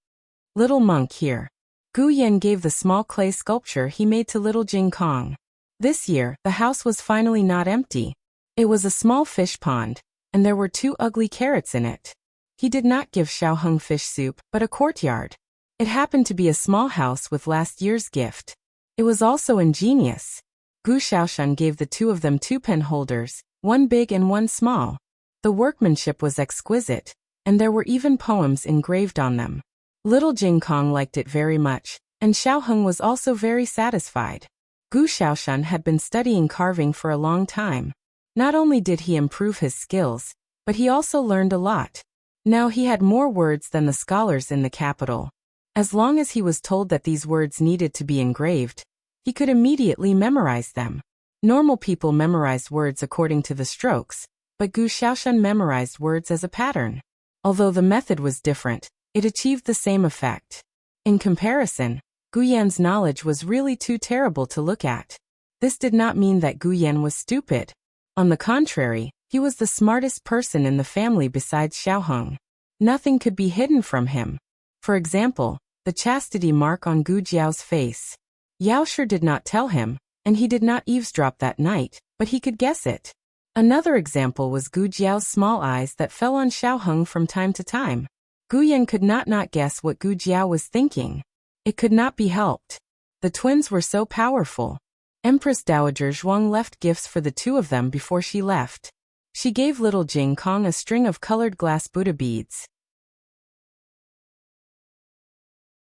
Little monk here. Gu Yan gave the small clay sculpture he made to little Jing Kong. This year, the house was finally not empty. It was a small fish pond, and there were 2 ugly carrots in it. He did not give Xiaoheng fish soup, but a courtyard. It happened to be a small house with last year's gift. It was also ingenious. Gu Xiaoshan gave the 2 of them 2 pen holders, one big and one small. The workmanship was exquisite, and there were even poems engraved on them. Little Jing Kong liked it very much, and Xiaoheng was also very satisfied. Gu Xiaoshan had been studying carving for a long time. Not only did he improve his skills, but he also learned a lot. Now he had more words than the scholars in the capital. As long as he was told that these words needed to be engraved, he could immediately memorize them. Normal people memorize words according to the strokes, but Gu Xiaoshan memorized words as a pattern. Although the method was different, it achieved the same effect. In comparison, Gu Yan's knowledge was really too terrible to look at. This did not mean that Gu Yan was stupid. On the contrary, he was the smartest person in the family besides Xiaoheng. Nothing could be hidden from him. For example, the chastity mark on Gu Jiao's face. Yao Shi did not tell him, and he did not eavesdrop that night, but he could guess it. Another example was Gu Jiao's small eyes that fell on Xiaoheng from time to time. Gu Yan could not guess what Gu Jiao was thinking. It could not be helped. The twins were so powerful. Empress Dowager Zhuang left gifts for the 2 of them before she left. She gave little Jing Kong a string of colored glass Buddha beads.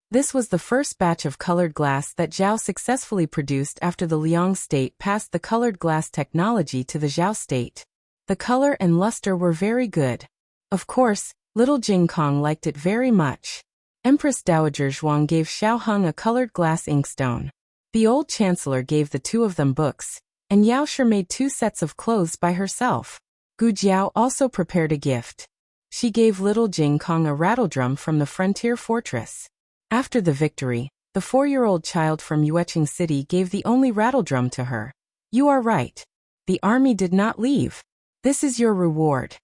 This was the first batch of colored glass that Zhao successfully produced after the Liang state passed the colored glass technology to the Zhao state. The color and luster were very good. Of course, little Jing Kong liked it very much. Empress Dowager Zhuang gave Xiaoheng a colored glass inkstone. The old chancellor gave the 2 of them books, and Yao Shi made 2 sets of clothes by herself. Gu Jiao also prepared a gift. She gave little Jing Kong a rattledrum from the frontier fortress. After the victory, the 4-year-old child from Yueqing City gave the only rattledrum to her. You are right. The army did not leave. This is your reward.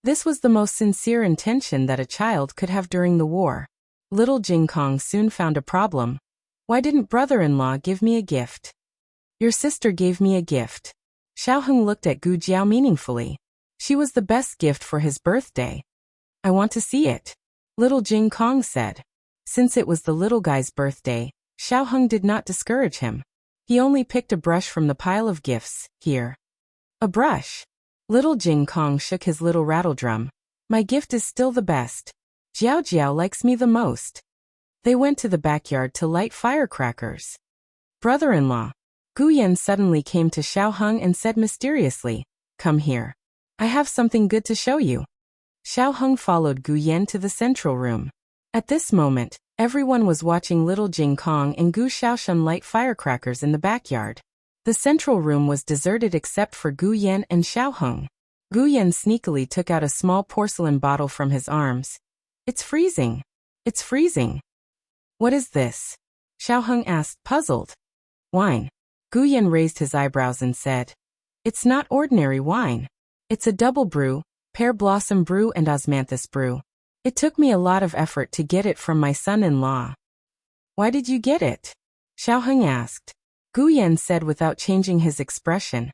This was the most sincere intention that a child could have during the war. Little Jing Kong soon found a problem. Why didn't brother-in-law give me a gift? Your sister gave me a gift. Xiaoheng looked at Gu Jiao meaningfully. She was the best gift for his birthday. I want to see it. Little Jing Kong said. Since it was the little guy's birthday, Xiaoheng did not discourage him. He only picked a brush from the pile of gifts. Here. A brush. Little Jing Kong shook his little rattledrum. My gift is still the best. Jiao Jiao likes me the most. They went to the backyard to light firecrackers. Brother-in-law. Gu Yan suddenly came to Xiaoheng and said mysteriously, Come here. I have something good to show you. Xiaoheng followed Gu Yan to the central room. At this moment, everyone was watching little Jing Kong and Gu Xiaoshan light firecrackers in the backyard. The central room was deserted except for Gu Yan and Xiaoheng. Gu Yan sneakily took out a small porcelain bottle from his arms. It's freezing. It's freezing. What is this? Xiaoheng asked, puzzled. Wine. Gu Yan raised his eyebrows and said, It's not ordinary wine. It's a double brew, pear blossom brew and osmanthus brew. It took me a lot of effort to get it from my son-in-law. Why did you get it? Xiaoheng asked. Gu Yan said without changing his expression.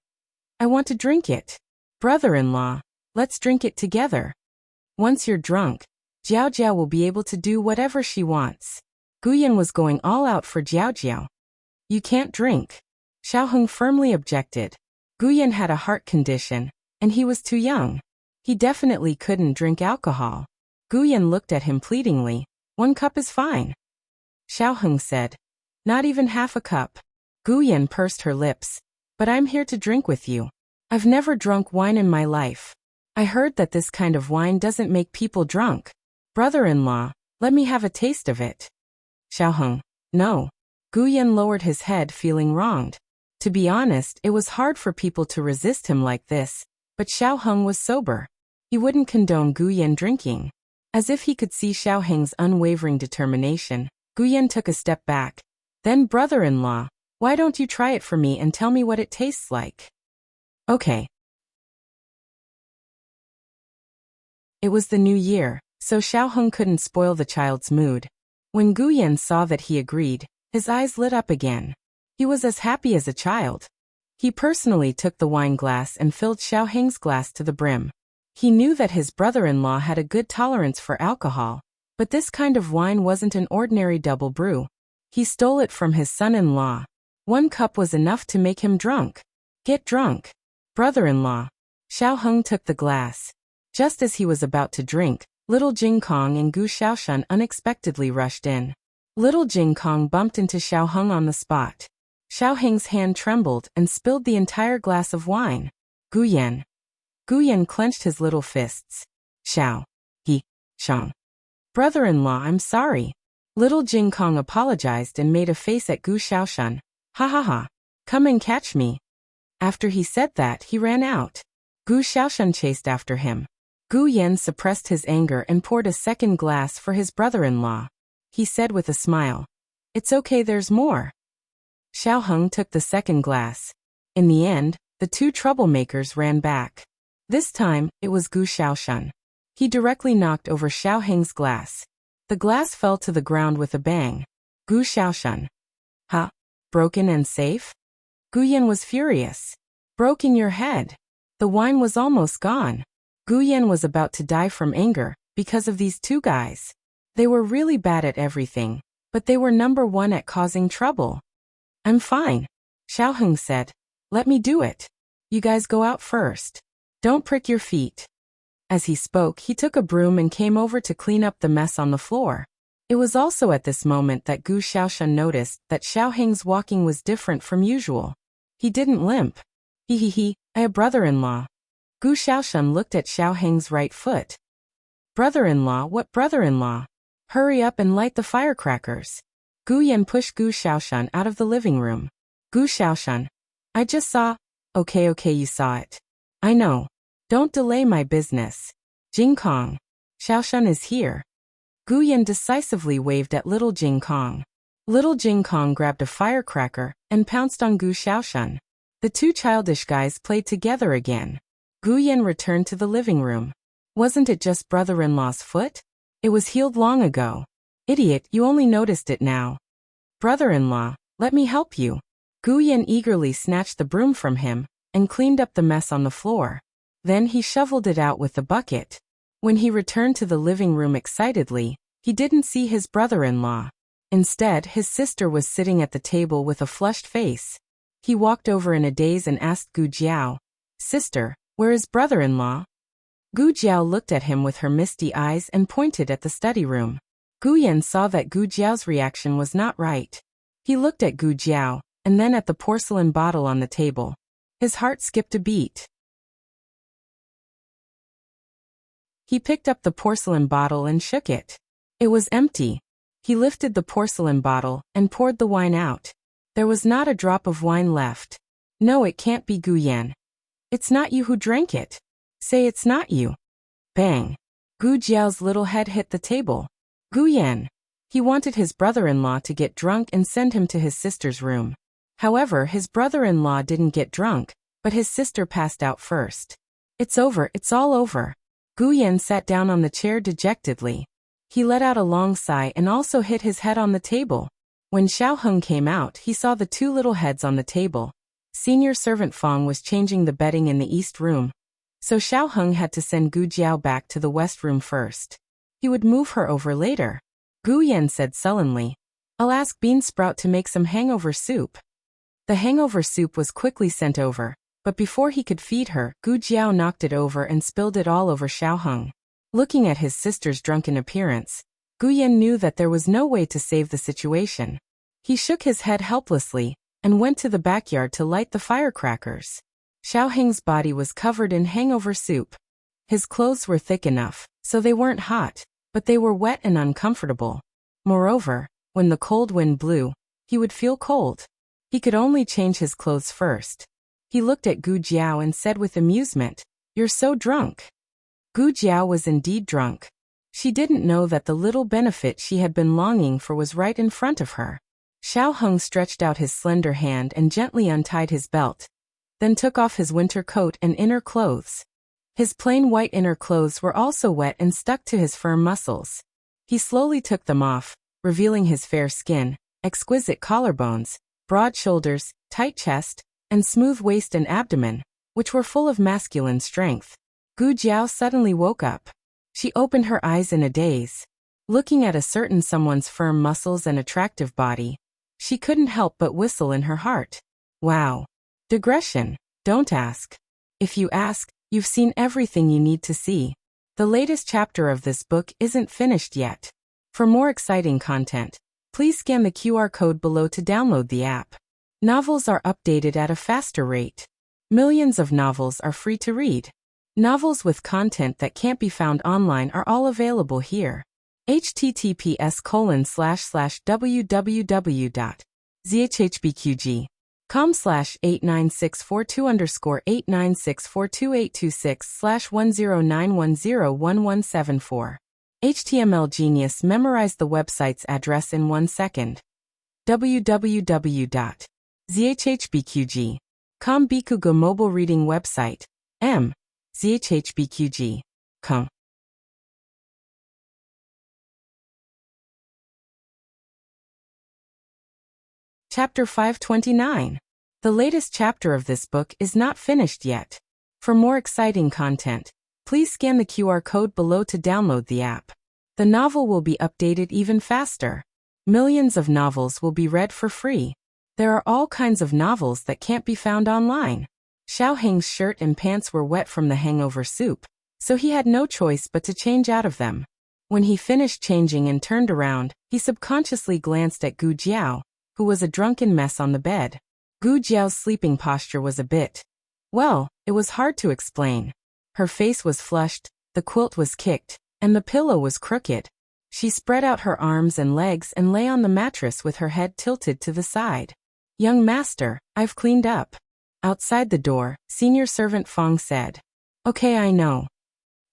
I want to drink it. Brother-in-law, let's drink it together. Once you're drunk, Jiao Jiao will be able to do whatever she wants. Gu Yan was going all out for Jiao Jiao. You can't drink. Xiaoheng firmly objected. Gu Yan had a heart condition, and he was too young. He definitely couldn't drink alcohol. Gu Yan looked at him pleadingly. 1 cup is fine. Xiaoheng said. Not even half a cup. Gu Yan pursed her lips. But I'm here to drink with you. I've never drunk wine in my life. I heard that this kind of wine doesn't make people drunk. Brother-in-law, let me have a taste of it. Xiaoheng. No. Gu Yan lowered his head, feeling wronged. To be honest, it was hard for people to resist him like this, but Xiao Heng was sober. He wouldn't condone Gu Yan drinking. As if he could see Xiao Heng's unwavering determination, Gu Yan took a step back. Then, brother-in-law, why don't you try it for me and tell me what it tastes like? Okay. It was the new year, so Xiao Heng couldn't spoil the child's mood. When Gu Yan saw that he agreed, his eyes lit up again. He was as happy as a child. He personally took the wine glass and filled Xiao Heng's glass to the brim. He knew that his brother-in-law had a good tolerance for alcohol, but this kind of wine wasn't an ordinary double brew. He stole it from his son-in-law. 1 cup was enough to make him drunk. Get drunk, brother-in-law. Xiao Heng took the glass. Just as he was about to drink, little Jing Kong and Gu Xiaoshan unexpectedly rushed in. Little Jing Kong bumped into Xiao Heng on the spot. Xiao Heng's hand trembled and spilled the entire glass of wine. Gu Yan. Gu Yan clenched his little fists. Xiao. He. Shang. Brother-in-law, I'm sorry. Little Jing Kong apologized and made a face at Gu Xiaoshan. Ha ha ha. Come and catch me. After he said that, he ran out. Gu Xiaoshan chased after him. Gu Yan suppressed his anger and poured a second glass for his brother-in-law. He said with a smile. It's okay, there's more. Xiao Heng took the second glass. In the end, the 2 troublemakers ran back. This time, it was Gu Xiaoshan. He directly knocked over Xiao Heng's glass. The glass fell to the ground with a bang. Gu Xiaoshan. Ha? Broken and safe? Gu Yan was furious. Broke in your head. The wine was almost gone. Gu Yan was about to die from anger because of these 2 guys. They were really bad at everything, but they were number 1 at causing trouble. I'm fine, Xiao Heng said. Let me do it. You guys go out first. Don't prick your feet. As he spoke, he took a broom and came over to clean up the mess on the floor. It was also at this moment that Gu Xiaoshan noticed that Xiao Heng's walking was different from usual. He didn't limp. He, I a brother-in-law. Gu Xiaoshan looked at Xiao Heng's right foot. Brother-in-law, what brother-in-law? Hurry up and light the firecrackers. Gu Yan pushed Gu Xiaoshan out of the living room. Gu Xiaoshan. I just saw. Okay, you saw it. I know. Don't delay my business. Jing Kong. Xiaoshan is here. Gu Yan decisively waved at little Jing Kong. Little Jing Kong grabbed a firecracker and pounced on Gu Xiaoshan. The 2 childish guys played together again. Gu Yan returned to the living room. Wasn't it just brother-in-law's foot? It was healed long ago. Idiot, you only noticed it now. Brother-in-law, let me help you. Gu Yan eagerly snatched the broom from him and cleaned up the mess on the floor. Then he shoveled it out with the bucket. When he returned to the living room excitedly, he didn't see his brother-in-law. Instead, his sister was sitting at the table with a flushed face. He walked over in a daze and asked Gu Jiao, Sister, where is brother-in-law? Gu Jiao looked at him with her misty eyes and pointed at the study room. Gu Yan saw that Gu Jiao's reaction was not right. He looked at Gu Jiao, and then at the porcelain bottle on the table. His heart skipped a beat. He picked up the porcelain bottle and shook it. It was empty. He lifted the porcelain bottle and poured the wine out. There was not a drop of wine left. No, it can't be Gu Yan. It's not you who drank it. Say it's not you. Bang. Gu Jiao's little head hit the table. Gu Yan. He wanted his brother-in-law to get drunk and send him to his sister's room. However, his brother-in-law didn't get drunk, but his sister passed out first. It's over, it's all over. Gu Yan sat down on the chair dejectedly. He let out a long sigh and also hit his head on the table. When Xiao Heng came out, he saw the 2 little heads on the table. Senior servant Fong was changing the bedding in the east room. So Xiao Heng had to send Gu Jiao back to the west room first. He would move her over later. Gu Yan said sullenly, I'll ask Bean Sprout to make some hangover soup. The hangover soup was quickly sent over, but before he could feed her, Gu Jiao knocked it over and spilled it all over Xiao Heng. Looking at his sister's drunken appearance, Gu Yan knew that there was no way to save the situation. He shook his head helplessly and went to the backyard to light the firecrackers. Xiao Heng's body was covered in hangover soup. His clothes were thick enough, so they weren't hot, but they were wet and uncomfortable. Moreover, when the cold wind blew, he would feel cold. He could only change his clothes first. He looked at Gu Jiao and said with amusement, "You're so drunk." Gu Jiao was indeed drunk. She didn't know that the little benefit she had been longing for was right in front of her. Xiao Heng stretched out his slender hand and gently untied his belt, then took off his winter coat and inner clothes. His plain white inner clothes were also wet and stuck to his firm muscles. He slowly took them off, revealing his fair skin, exquisite collarbones, broad shoulders, tight chest, and smooth waist and abdomen, which were full of masculine strength. Gu Jiao suddenly woke up. She opened her eyes in a daze. Looking at a certain someone's firm muscles and attractive body, she couldn't help but whistle in her heart. Wow. Digression. Don't ask. If you ask, you've seen everything you need to see. The latest chapter of this book isn't finished yet. For more exciting content, please scan the QR code below to download the app. Novels are updated at a faster rate. Millions of novels are free to read. Novels with content that can't be found online are all available here. https://www.zhbqg.com/89642_896426/1091011174. HTML Genius memorized the website's address in 1 second. www.zhbqg.com Bikugo mobile reading website. zhbqg.com. Chapter 529. The latest chapter of this book is not finished yet. For more exciting content, please scan the QR code below to download the app. The novel will be updated even faster. Millions of novels will be read for free. There are all kinds of novels that can't be found online. Xiao Heng's shirt and pants were wet from the hangover soup, so he had no choice but to change out of them. When he finished changing and turned around, he subconsciously glanced at Gu Jiao, who was a drunken mess on the bed. Gu Jiao's sleeping posture was a bit, well, it was hard to explain. Her face was flushed, the quilt was kicked, and the pillow was crooked. She spread out her arms and legs and lay on the mattress with her head tilted to the side. "Young master, I've cleaned up." Outside the door, senior servant Fong said. "Okay, I know."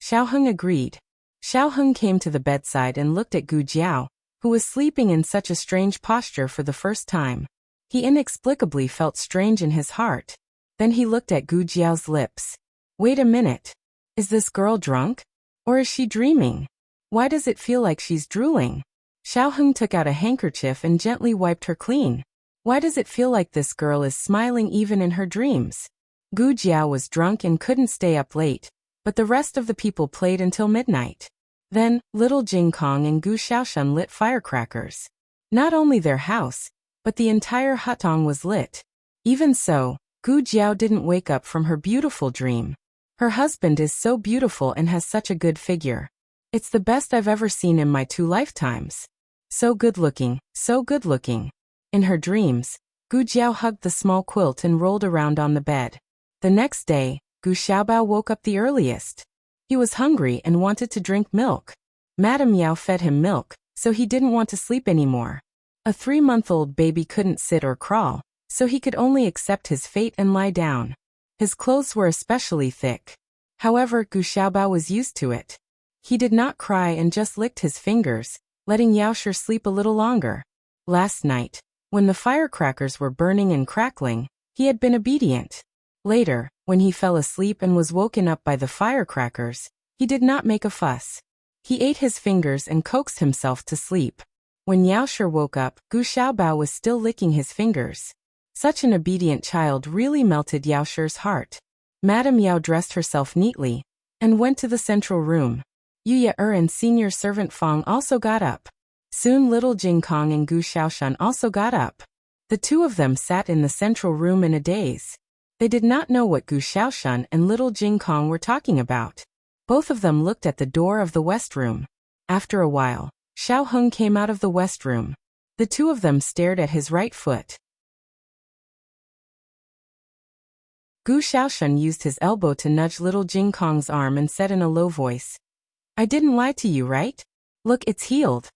Xiao Heng agreed. Xiao Heng came to the bedside and looked at Gu Jiao, who was sleeping in such a strange posture for the first time. He inexplicably felt strange in his heart. Then he looked at Gu Jiao's lips. Wait a minute. Is this girl drunk? Or is she dreaming? Why does it feel like she's drooling? Xiao Heng took out a handkerchief and gently wiped her clean. Why does it feel like this girl is smiling even in her dreams? Gu Jiao was drunk and couldn't stay up late, but the rest of the people played until midnight. Then, little Jing Kong and Gu Xiaoshan lit firecrackers. Not only their house, but the entire hutong was lit. Even so, Gu Jiao didn't wake up from her beautiful dream. Her husband is so beautiful and has such a good figure. It's the best I've ever seen in my 2 lifetimes. So good looking, so good looking. In her dreams, Gu Jiao hugged the small quilt and rolled around on the bed. The next day, Gu Xiaobao woke up the earliest. He was hungry and wanted to drink milk. Madame Yao fed him milk, so he didn't want to sleep anymore. A 3-month-old baby couldn't sit or crawl, so he could only accept his fate and lie down. His clothes were especially thick. However, Gu Xiaobao was used to it. He did not cry and just licked his fingers, letting Yaoshi sleep a little longer. Last night, when the firecrackers were burning and crackling, he had been obedient. Later, when he fell asleep and was woken up by the firecrackers, he did not make a fuss. He ate his fingers and coaxed himself to sleep. When Yaoshi woke up, Gu Xiaobao was still licking his fingers. Such an obedient child really melted Yaoshi's heart. Madame Yao dressed herself neatly and went to the central room. Yu Ye and senior servant Fong also got up. Soon little Jing Kong and Gu Xiaoshan also got up. The two of them sat in the central room in a daze. They did not know what Gu Xiaoshan and little Jing Kong were talking about. Both of them looked at the door of the west room. After a while, Xiao Heng came out of the west room. The two of them stared at his right foot. Gu Xiaoshan used his elbow to nudge little Jing Kong's arm and said in a low voice, "I didn't lie to you, right? Look, it's healed."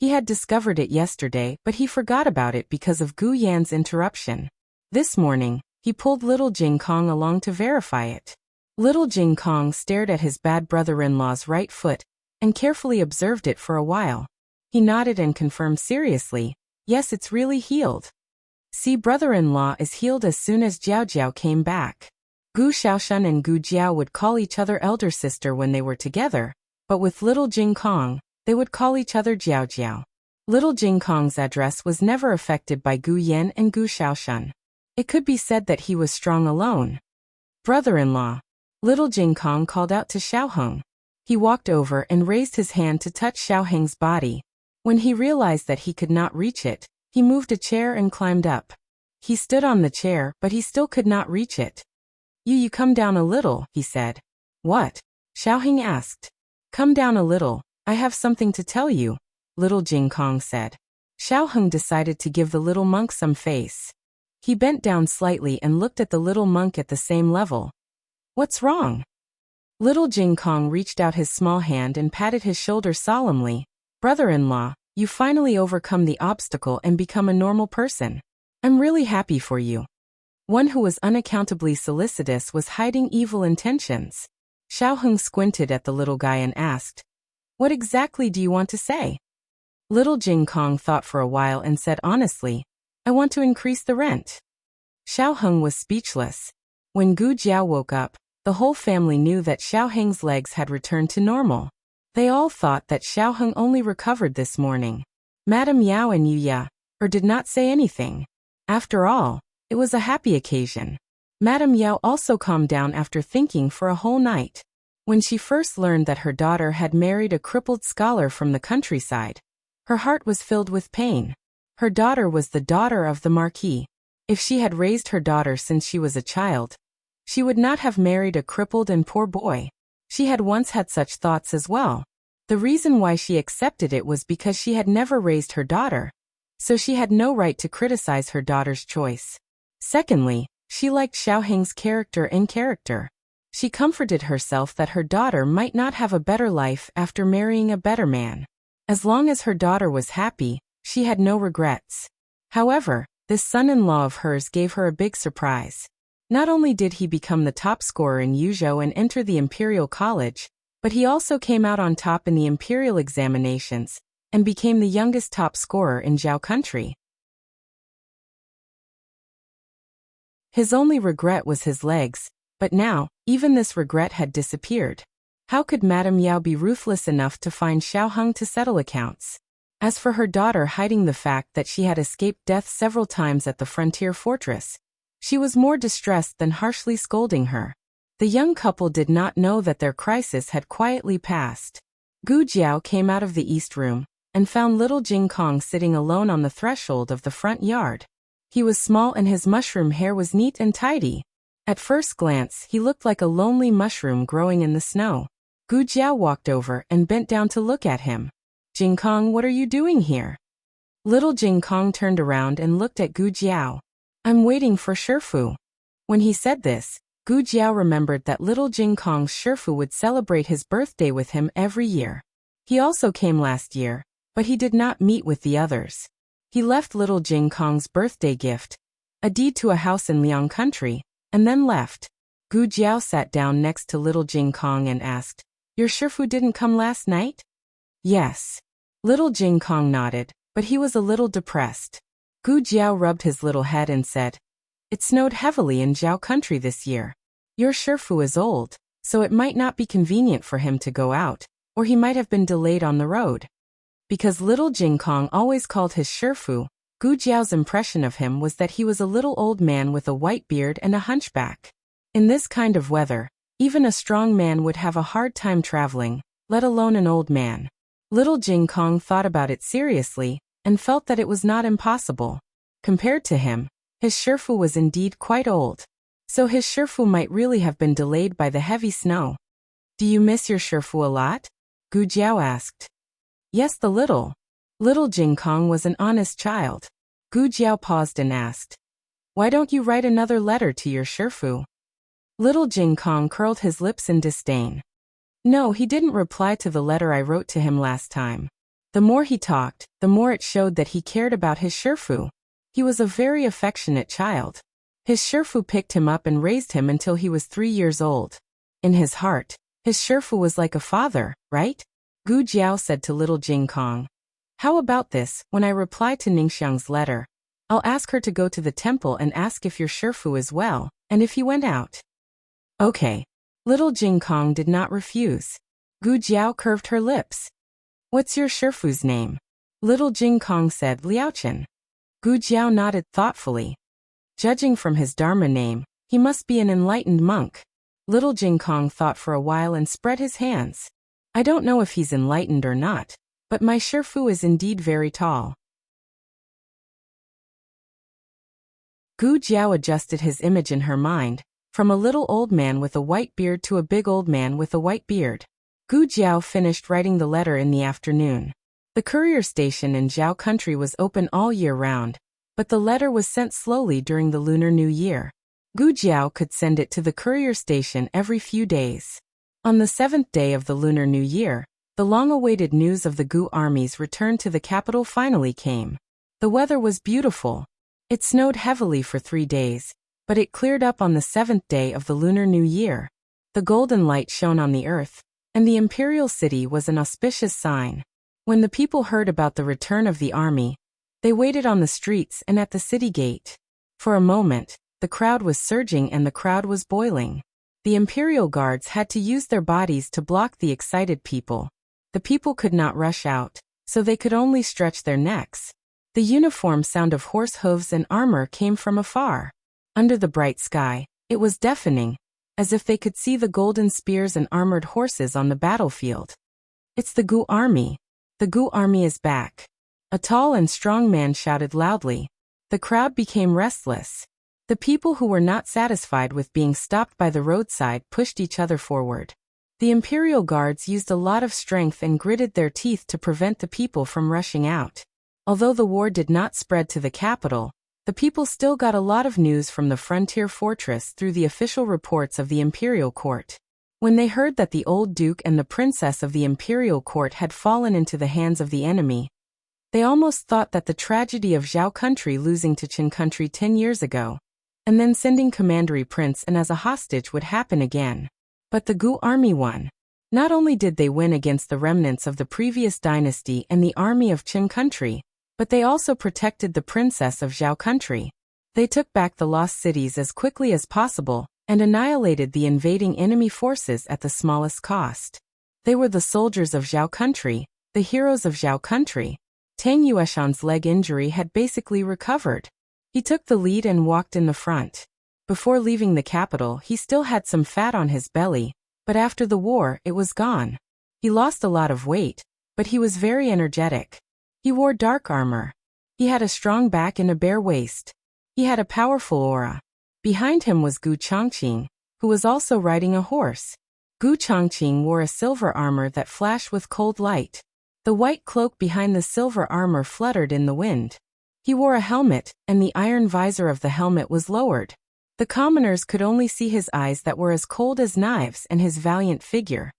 He had discovered it yesterday, but he forgot about it because of Gu Yan's interruption. This morning, he pulled little Jing Kong along to verify it. Little Jing Kong stared at his bad brother-in-law's right foot and carefully observed it for a while. He nodded and confirmed seriously, "Yes, it's really healed. See, brother-in-law is healed." As soon as Jiao Jiao came back, Gu Xiaoshan and Gu Jiao would call each other elder sister when they were together, but with little Jing Kong, they would call each other Jiao Jiao. Little Jing Kong's address was never affected by Gu Yan and Gu Xiaoshan. It could be said that he was strong alone. "Brother-in-law." Little Jing Kong called out to Xiaoheng. He walked over and raised his hand to touch Xiaoheng's body. When he realized that he could not reach it, he moved a chair and climbed up. He stood on the chair, but he still could not reach it. You come down a little," he said. "What?" Xiaoheng asked. "Come down a little, I have something to tell you," little Jing Kong said. Xiaoheng decided to give the little monk some face. He bent down slightly and looked at the little monk at the same level. "What's wrong?" Little Jing Kong reached out his small hand and patted his shoulder solemnly. "Brother-in-law, you finally overcome the obstacle and become a normal person. I'm really happy for you." One who was unaccountably solicitous was hiding evil intentions. Xiaoheng squinted at the little guy and asked, "What exactly do you want to say?" Little Jing Kong thought for a while and said honestly, "I want to increase the rent." Xiaoheng was speechless. When Gu Jiao woke up, the whole family knew that Xiaoheng's legs had returned to normal. They all thought that Xiaoheng only recovered this morning. Madame Yao and Yuya did not say anything. After all, it was a happy occasion. Madame Yao also calmed down after thinking for a whole night. When she first learned that her daughter had married a crippled scholar from the countryside, her heart was filled with pain. Her daughter was the daughter of the Marquis. If she had raised her daughter since she was a child, she would not have married a crippled and poor boy. She had once had such thoughts as well. The reason why she accepted it was because she had never raised her daughter, so she had no right to criticize her daughter's choice. Secondly, she liked Xiaoheng's character. She comforted herself that her daughter might not have a better life after marrying a better man. As long as her daughter was happy, she had no regrets. However, this son-in-law of hers gave her a big surprise. Not only did he become the top scorer in Yuzhou and enter the Imperial College, but he also came out on top in the Imperial examinations and became the youngest top scorer in Zhao country. His only regret was his legs, but now, even this regret had disappeared. How could Madame Yao be ruthless enough to find Xiaoheng to settle accounts? As for her daughter hiding the fact that she had escaped death several times at the frontier fortress, she was more distressed than harshly scolding her. The young couple did not know that their crisis had quietly passed. Gu Jiao came out of the east room and found little Jing Kong sitting alone on the threshold of the front yard. He was small and his mushroom hair was neat and tidy. At first glance, he looked like a lonely mushroom growing in the snow. Gu Jiao walked over and bent down to look at him. "Jing Kong, what are you doing here?" Little Jing Kong turned around and looked at Gu Jiao. "I'm waiting for Shifu." When he said this, Gu Jiao remembered that little Jing Kong's Shifu would celebrate his birthday with him every year. He also came last year, but he did not meet with the others. He left little Jing Kong's birthday gift, a deed to a house in Liang country, and then left. Gu Jiao sat down next to little Jing Kong and asked, "Your Shifu didn't come last night?" "Yes." Little Jing Kong nodded, but he was a little depressed. Gu Jiao rubbed his little head and said, "It snowed heavily in Zhao country this year. Your Shifu is old, so it might not be convenient for him to go out, or he might have been delayed on the road." Because little Jing Kong always called his Shifu, Gu Jiao's impression of him was that he was a little old man with a white beard and a hunchback. In this kind of weather, even a strong man would have a hard time traveling, let alone an old man. Little Jing Kong thought about it seriously and felt that it was not impossible. Compared to him, his Shifu was indeed quite old. So his Shifu might really have been delayed by the heavy snow. "Do you miss your Shifu a lot?" Gu Jiao asked. "Yes, the little." Little Jing Kong was an honest child. Gu Jiao paused and asked, "Why don't you write another letter to your Shifu?" Little Jing Kong curled his lips in disdain. "No, he didn't reply to the letter I wrote to him last time." The more he talked, the more it showed that he cared about his Shifu. He was a very affectionate child. His Shifu picked him up and raised him until he was 3 years old. In his heart, his Shifu was like a father, right? Gu Jiao said to little Jing Kong. How about this, when I reply to Ningxiang's letter, I'll ask her to go to the temple and ask if your Shifu is well, and if he went out. Okay. Little Jing Kong did not refuse. Gu Jiao curved her lips. What's your Shifu's name? Little Jing Kong said Liaochen. Gu Jiao nodded thoughtfully. Judging from his Dharma name, he must be an enlightened monk. Little Jing Kong thought for a while and spread his hands. I don't know if he's enlightened or not, but my Shifu is indeed very tall. Gu Jiao adjusted his image in her mind, from a little old man with a white beard to a big old man with a white beard. Gu Jiao finished writing the letter in the afternoon. The courier station in Zhao country was open all year round, but the letter was sent slowly during the Lunar New Year. Gu Jiao could send it to the courier station every few days. On the 7th day of the Lunar New Year, the long-awaited news of the Gu army's return to the capital finally came. The weather was beautiful. It snowed heavily for 3 days, but it cleared up on the 7th day of the Lunar New Year. The golden light shone on the earth, and the imperial city was an auspicious sign. When the people heard about the return of the army, they waited on the streets and at the city gate. For a moment, the crowd was surging and the crowd was boiling. The imperial guards had to use their bodies to block the excited people. The people could not rush out, so they could only stretch their necks. The uniform sound of horse hooves and armor came from afar. Under the bright sky, it was deafening, as if they could see the golden spears and armored horses on the battlefield. It's the Gu army. The Gu army is back. A tall and strong man shouted loudly. The crowd became restless. The people who were not satisfied with being stopped by the roadside pushed each other forward. The imperial guards used a lot of strength and gritted their teeth to prevent the people from rushing out. Although the war did not spread to the capital, the people still got a lot of news from the frontier fortress through the official reports of the imperial court. When they heard that the old duke and the princess of the imperial court had fallen into the hands of the enemy, they almost thought that the tragedy of Zhao country losing to Qin country 10 years ago, and then sending Commandery Prince and as a hostage would happen again. But the Gu army won. Not only did they win against the remnants of the previous dynasty and the army of Qin country, but they also protected the princess of Zhao country. They took back the lost cities as quickly as possible and annihilated the invading enemy forces at the smallest cost. They were the soldiers of Zhao country, the heroes of Zhao country. Tang Yueshan's leg injury had basically recovered. He took the lead and walked in the front. Before leaving the capital, he still had some fat on his belly, but after the war, it was gone. He lost a lot of weight, but he was very energetic. He wore dark armor. He had a strong back and a bare waist. He had a powerful aura. Behind him was Gu Chongqing, who was also riding a horse. Gu Chongqing wore a silver armor that flashed with cold light. The white cloak behind the silver armor fluttered in the wind. He wore a helmet, and the iron visor of the helmet was lowered. The commoners could only see his eyes that were as cold as knives and his valiant figure.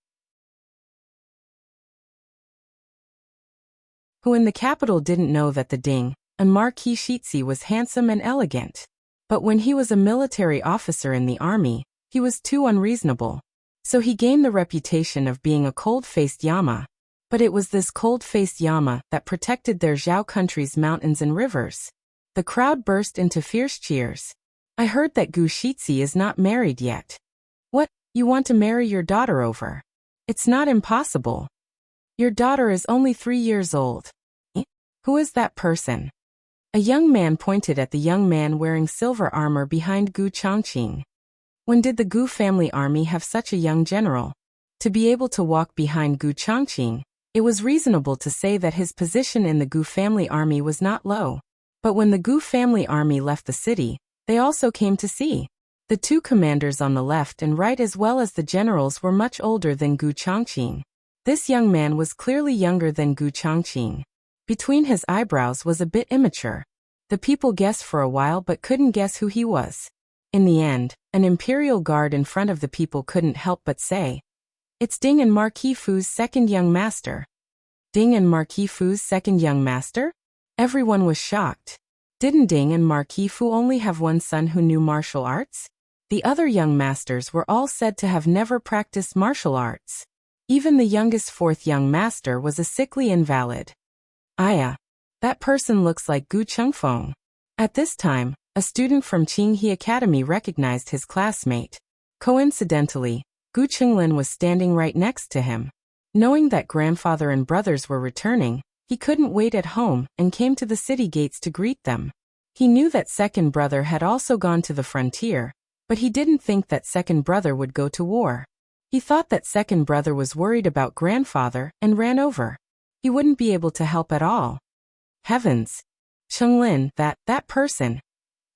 Who in the capital didn't know that the Ding and Marquis Shitzi was handsome and elegant. But when he was a military officer in the army, he was too unreasonable. So he gained the reputation of being a cold-faced Yama. But it was this cold-faced Yama that protected their Zhao country's mountains and rivers. The crowd burst into fierce cheers. I heard that Gu Shitzi is not married yet. What, you want to marry your daughter over? It's not impossible. Your daughter is only 3 years old. Who is that person? A young man pointed at the young man wearing silver armor behind Gu Chongqing. When did the Gu family army have such a young general? To be able to walk behind Gu Chongqing, it was reasonable to say that his position in the Gu family army was not low. But when the Gu family army left the city, they also came to see. The two commanders on the left and right as well as the generals were much older than Gu Chongqing. This young man was clearly younger than Gu Chongqing. Between his eyebrows was a bit immature. The people guessed for a while but couldn't guess who he was. In the end, an imperial guard in front of the people couldn't help but say, "It's Ding and Marquis Fu's second young master." Ding and Marquis Fu's second young master? Everyone was shocked. Didn't Ding and Marquis Fu only have one son who knew martial arts? The other young masters were all said to have never practiced martial arts. Even the youngest fourth young master was a sickly invalid. Aya, that person looks like Gu Chengfeng. At this time, a student from Qinghe Academy recognized his classmate. Coincidentally, Gu Qinglin was standing right next to him. Knowing that grandfather and brothers were returning, he couldn't wait at home and came to the city gates to greet them. He knew that second brother had also gone to the frontier, but he didn't think that second brother would go to war. He thought that second brother was worried about grandfather and ran over. He wouldn't be able to help at all. Heavens! Qinglin, that person.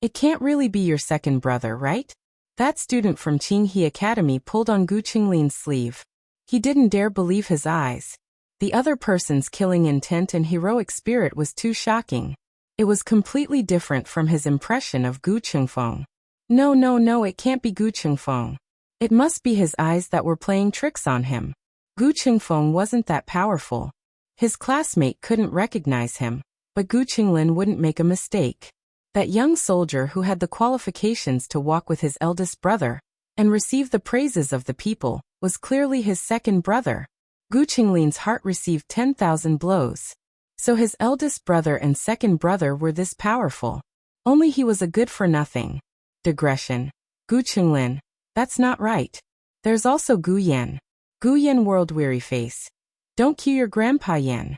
It can't really be your second brother, right? That student from Qinghe Academy pulled on Gu Qinglin's sleeve. He didn't dare believe his eyes. The other person's killing intent and heroic spirit was too shocking. It was completely different from his impression of Gu Chengfeng. No, it can't be Gu Chengfeng. It must be his eyes that were playing tricks on him. Gu Chengfeng wasn't that powerful. His classmate couldn't recognize him, but Gu Qinglin wouldn't make a mistake. That young soldier who had the qualifications to walk with his eldest brother and receive the praises of the people was clearly his second brother. Gu Qinglin's heart received 10,000 blows. So his eldest brother and second brother were this powerful. Only he was a good-for-nothing. Digression. Gu Qinglin. That's not right. There's also Gu Yan. Gu Yan world-weary face. Don't cue your grandpa Yan.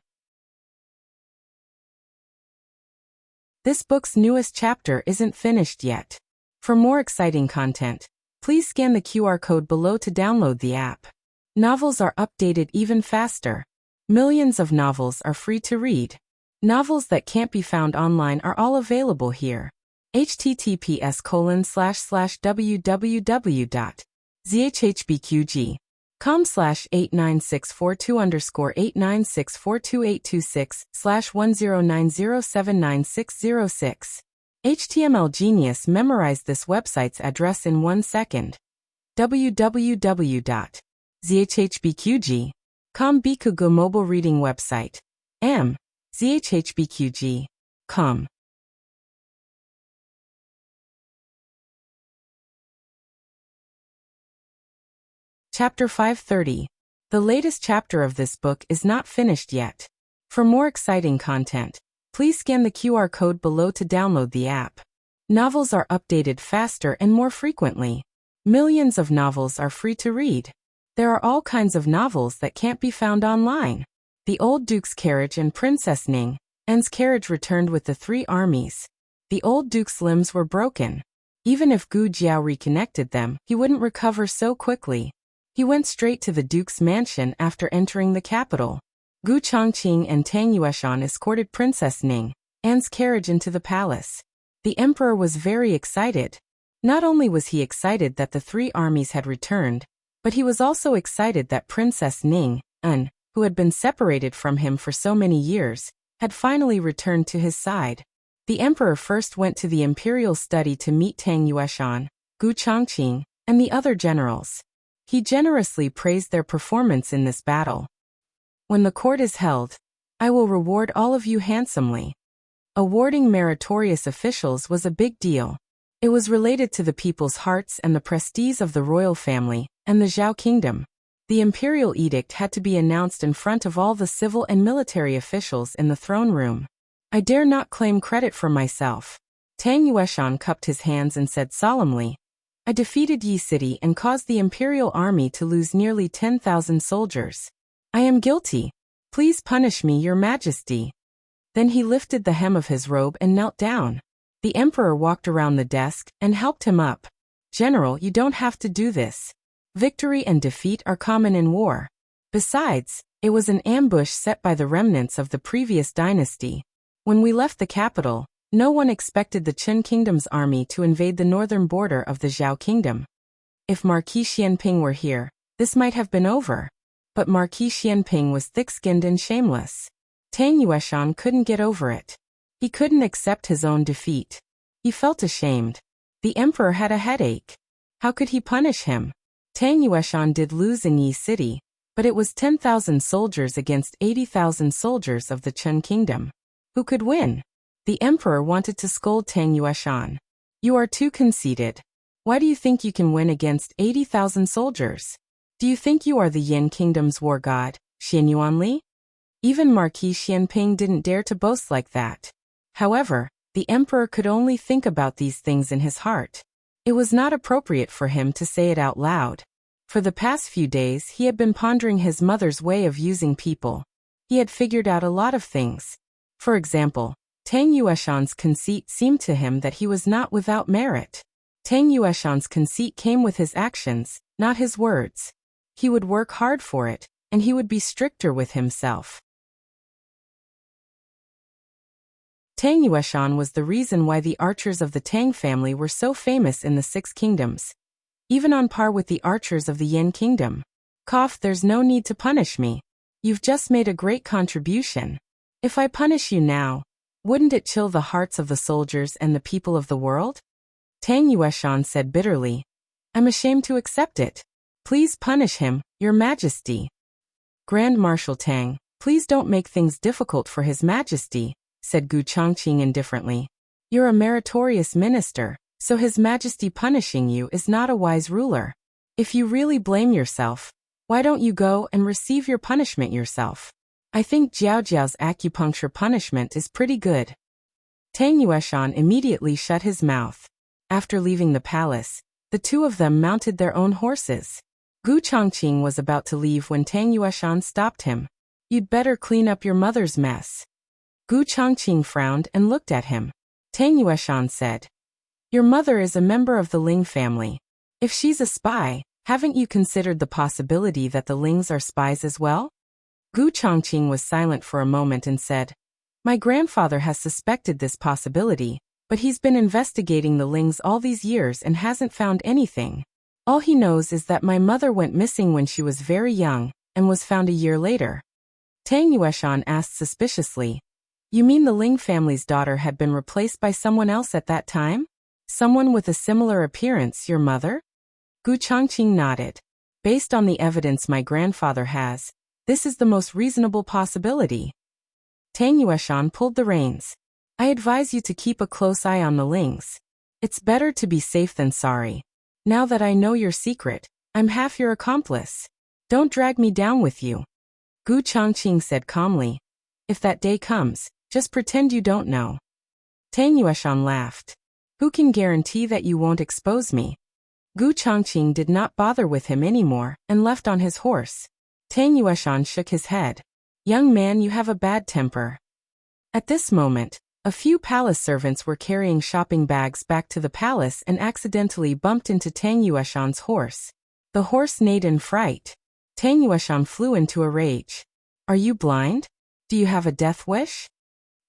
This book's newest chapter isn't finished yet. For more exciting content, please scan the QR code below to download the app. Novels are updated even faster. Millions of novels are free to read. Novels that can't be found online are all available here. https://www.zhbqg.com/89642_896428266/1090799606. HTML Genius memorized this website's address in 1 second. www.zhbqg.com Bikugo mobile reading website. zhbqg.com. Chapter 530. The latest chapter of this book is not finished yet. For more exciting content, please scan the QR code below to download the app. Novels are updated faster and more frequently. Millions of novels are free to read. There are all kinds of novels that can't be found online. The Old Duke's Carriage and Princess Ning En's carriage returned with the 3 armies. The old duke's limbs were broken. Even if Gu Jiao reconnected them, he wouldn't recover so quickly. He went straight to the duke's mansion after entering the capital. Gu Chongqing and Tang Yueshan escorted Princess Ning En's carriage into the palace. The emperor was very excited. Not only was he excited that the 3 armies had returned, but he was also excited that Princess Ning En, who had been separated from him for so many years, had finally returned to his side. The emperor first went to the imperial study to meet Tang Yueshan, Gu Chongqing, and the other generals. He generously praised their performance in this battle. When the court is held, I will reward all of you handsomely. Awarding meritorious officials was a big deal. It was related to the people's hearts and the prestige of the royal family and the Zhao kingdom. The imperial edict had to be announced in front of all the civil and military officials in the throne room. I dare not claim credit for myself. Tang Yueshan cupped his hands and said solemnly, I defeated Yi City and caused the imperial army to lose nearly 10,000 soldiers. I am guilty. Please punish me, your majesty. Then he lifted the hem of his robe and knelt down. The emperor walked around the desk and helped him up. General, you don't have to do this. Victory and defeat are common in war. Besides, it was an ambush set by the remnants of the previous dynasty. When we left the capital, no one expected the Qin kingdom's army to invade the northern border of the Zhao kingdom. If Marquis Xianping were here, this might have been over. But Marquis Xianping was thick-skinned and shameless. Tang Yueshan couldn't get over it. He couldn't accept his own defeat. He felt ashamed. The emperor had a headache. How could he punish him? Tang Yueshan did lose in Yi City, But it was 10,000 soldiers against 80,000 soldiers of the Chen kingdom. Who could win? The emperor wanted to scold Tang Yueshan. You are too conceited. Why do you think you can win against 80,000 soldiers? Do you think you are the Yin kingdom's war god, Xian Yuanli? Even Marquis Xianping didn't dare to boast like that. However, the emperor could only think about these things in his heart. It was not appropriate for him to say it out loud. For the past few days he had been pondering his mother's way of using people. He had figured out a lot of things. For example, Tang Yueshan's conceit seemed to him that he was not without merit. Tang Yueshan's conceit came with his actions, not his words. He would work hard for it, and he would be stricter with himself. Tang Yueshan was the reason why the archers of the Tang family were so famous in the Six Kingdoms. Even on par with the archers of the Yin kingdom. There's no need to punish me. You've just made a great contribution. If I punish you now, wouldn't it chill the hearts of the soldiers and the people of the world? Tang Yueshan said bitterly. I'm ashamed to accept it. Please punish him, Your Majesty. Grand Marshal Tang, please don't make things difficult for His Majesty, said Gu Chongqing indifferently. You're a meritorious minister, so His Majesty punishing you is not a wise ruler. If you really blame yourself, why don't you go and receive your punishment yourself? I think Jiao Jiao's acupuncture punishment is pretty good. Tang Yueshan immediately shut his mouth. After leaving the palace, the two of them mounted their own horses. Gu Chongqing was about to leave when Tang Yueshan stopped him. You'd better clean up your mother's mess. Gu Chongqing frowned and looked at him. Tang Yueshan said, Your mother is a member of the Ling family. If she's a spy, haven't you considered the possibility that the Lings are spies as well? Gu Chongqing was silent for a moment and said, My grandfather has suspected this possibility, but he's been investigating the Lings all these years and hasn't found anything. All he knows is that my mother went missing when she was very young, and was found a year later. Tang Yueshan asked suspiciously, You mean the Ling family's daughter had been replaced by someone else at that time? Someone with a similar appearance, your mother? Gu Chongqing nodded. Based on the evidence my grandfather has, this is the most reasonable possibility. Tang Yueshan pulled the reins. I advise you to keep a close eye on the Lings. It's better to be safe than sorry. Now that I know your secret, I'm half your accomplice. Don't drag me down with you. Gu Chongqing said calmly. If that day comes, just pretend you don't know. Tang Yueshan laughed. Who can guarantee that you won't expose me? Gu Chongqing did not bother with him anymore and left on his horse. Tang Yueshan shook his head. Young man, you have a bad temper. At this moment, a few palace servants were carrying shopping bags back to the palace and accidentally bumped into Tang Yueshan's horse. The horse neighed in fright. Tang Yueshan flew into a rage. Are you blind? Do you have a death wish?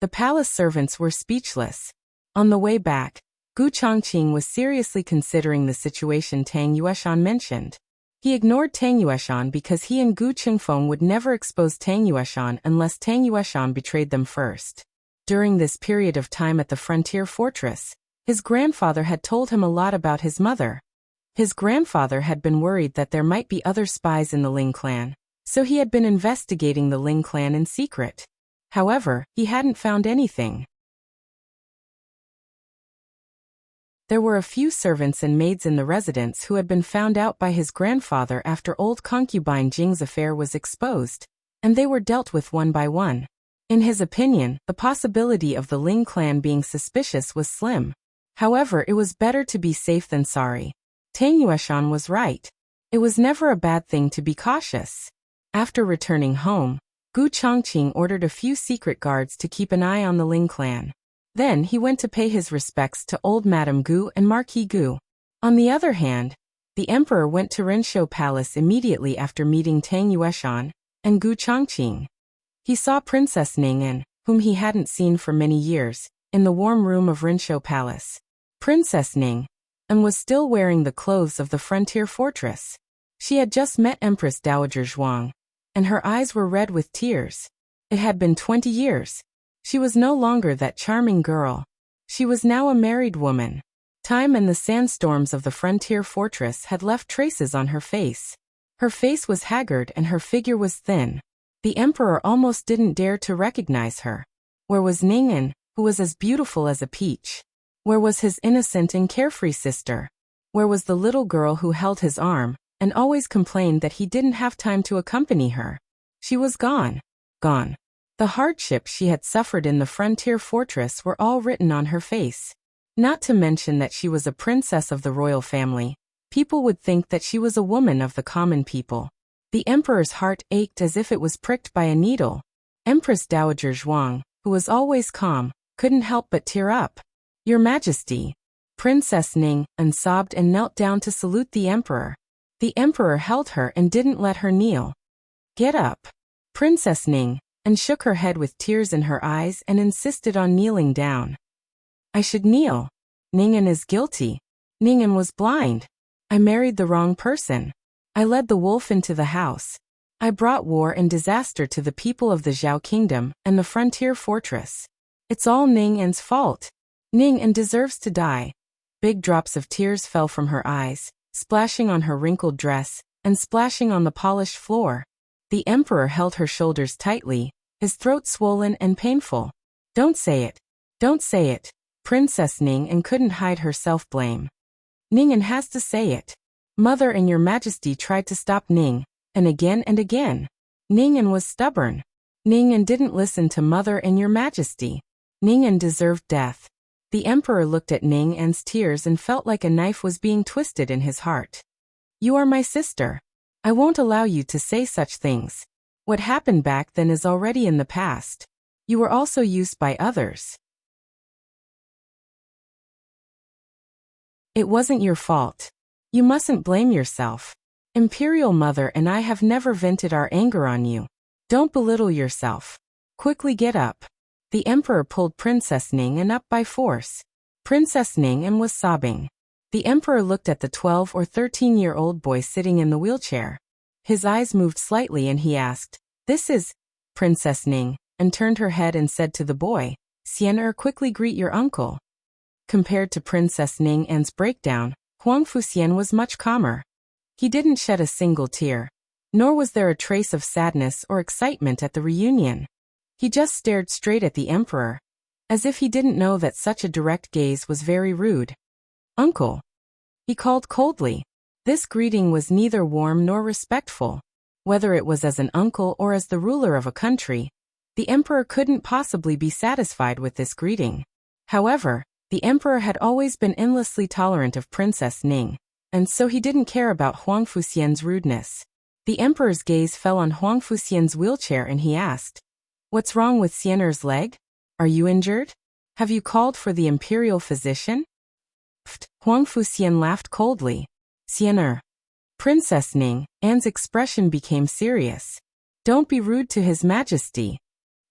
The palace servants were speechless. On the way back, Gu Chongqing was seriously considering the situation Tang Yueshan mentioned. He ignored Tang Yueshan because he and Gu Qingfeng would never expose Tang Yueshan unless Tang Yueshan betrayed them first. During this period of time at the frontier fortress, his grandfather had told him a lot about his mother. His grandfather had been worried that there might be other spies in the Ling clan, so he had been investigating the Ling clan in secret. However, he hadn't found anything. There were a few servants and maids in the residence who had been found out by his grandfather after old concubine Jing's affair was exposed, and they were dealt with one by one. In his opinion, the possibility of the Ling clan being suspicious was slim. However, it was better to be safe than sorry. Tang Yueshan was right. It was never a bad thing to be cautious. After returning home, Gu Chongqing ordered a few secret guards to keep an eye on the Ling clan. Then he went to pay his respects to old Madame Gu and Marquis Gu. On the other hand, the emperor went to Renshou Palace immediately after meeting Tang Yueshan and Gu Chongqing. He saw Princess Ning'an, whom he hadn't seen for many years, in the warm room of Renshou Palace. Princess Ning'an was still wearing the clothes of the frontier fortress. She had just met Empress Dowager Zhuang, and her eyes were red with tears. It had been 20 years. She was no longer that charming girl. She was now a married woman. Time and the sandstorms of the frontier fortress had left traces on her face. Her face was haggard and her figure was thin. The emperor almost didn't dare to recognize her. Where was Ningen, who was as beautiful as a peach? Where was his innocent and carefree sister? Where was the little girl who held his arm, and always complained that he didn't have time to accompany her? She was gone. Gone. The hardships she had suffered in the frontier fortress were all written on her face. Not to mention that she was a princess of the royal family. People would think that she was a woman of the common people. The emperor's heart ached as if it was pricked by a needle. Empress Dowager Zhuang, who was always calm, couldn't help but tear up. "Your Majesty." Princess Ning sobbed and knelt down to salute the emperor. The emperor held her and didn't let her kneel. "Get up." Princess Ning shook her head with tears in her eyes and insisted on kneeling down. "I should kneel. Ningen is guilty. Ningen was blind. I married the wrong person. I led the wolf into the house. I brought war and disaster to the people of the Zhao Kingdom and the frontier fortress. It's all Ningen's fault. Ningen deserves to die." Big drops of tears fell from her eyes, splashing on her wrinkled dress and splashing on the polished floor. The emperor held her shoulders tightly, his throat swollen and painful. "Don't say it. Don't say it." Princess Ningen couldn't hide her self-blame. "Ningen has to say it. Mother and your Majesty tried to stop Ning, and again and again. Ningen was stubborn. Ningen didn't listen to Mother and your Majesty. Ningen deserved death." The emperor looked at Ningen's tears and felt like a knife was being twisted in his heart. "You are my sister. I won't allow you to say such things. What happened back then is already in the past. You were also used by others. It wasn't your fault. You mustn't blame yourself. Imperial Mother and I have never vented our anger on you. Don't belittle yourself. Quickly get up." The emperor pulled Princess Ningen up by force. Princess Ningen was sobbing. The emperor looked at the 12 or 13-year-old boy sitting in the wheelchair. His eyes moved slightly and he asked, "This is Princess Ning," and turned her head and said to the boy, "Xian'er, quickly greet your uncle." Compared to Princess Ningen's breakdown, Huang Fuxian was much calmer. He didn't shed a single tear, nor was there a trace of sadness or excitement at the reunion. He just stared straight at the emperor, as if he didn't know that such a direct gaze was very rude. "Uncle," he called coldly. This greeting was neither warm nor respectful. Whether it was as an uncle or as the ruler of a country, the emperor couldn't possibly be satisfied with this greeting. However, the emperor had always been endlessly tolerant of Princess Ning, and so he didn't care about Huang Fuxian's rudeness. The emperor's gaze fell on Huang Fuxian's wheelchair and he asked, "What's wrong with Xian'er's leg? Are you injured? Have you called for the imperial physician?" Huang Fuxian laughed coldly. "Xian'er." Princess Ningen's expression became serious. "Don't be rude to His Majesty."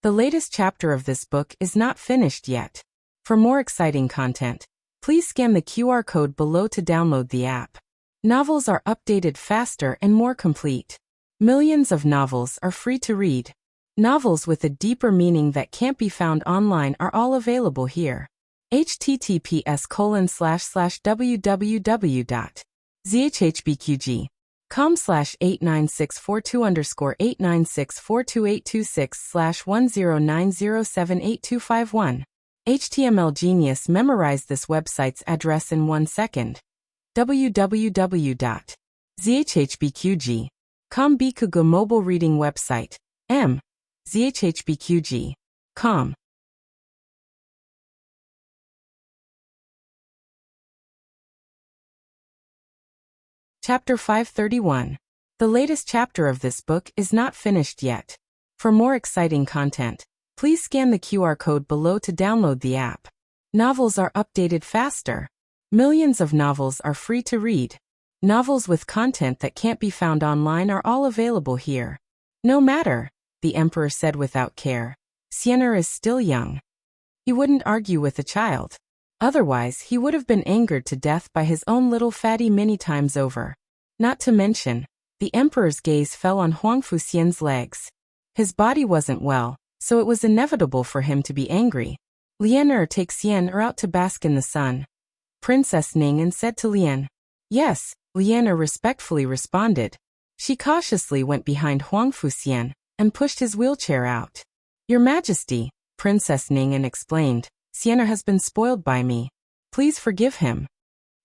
The latest chapter of this book is not finished yet. For more exciting content, please scan the QR code below to download the app. Novels are updated faster and more complete. Millions of novels are free to read. Novels with a deeper meaning that can't be found online are all available here. https://www.zhbqg.com/89642_8964226/1090782251. HTML Genius memorized this website's address in 1 second. www.zhbqg.com Bikugo mobile reading website. zhbqg.com. Chapter 531. The latest chapter of this book is not finished yet. For more exciting content, please scan the QR code below to download the app. Novels are updated faster. Millions of novels are free to read. Novels with content that can't be found online are all available here. "No matter," the emperor said without care. "Xian'er is still young. He wouldn't argue with a child. Otherwise, he would have been angered to death by his own little fatty many times over." Not to mention, the emperor's gaze fell on Huang Fuxian's legs. His body wasn't well, so it was inevitable for him to be angry. "Lianer, take Xian'er out to bask in the sun." Princess Ningen said to Lian. "Yes," Lianer respectfully responded. She cautiously went behind Huang Fuxian and pushed his wheelchair out. Your Majesty, Princess Ning'an explained, Sienna has been spoiled by me. Please forgive him.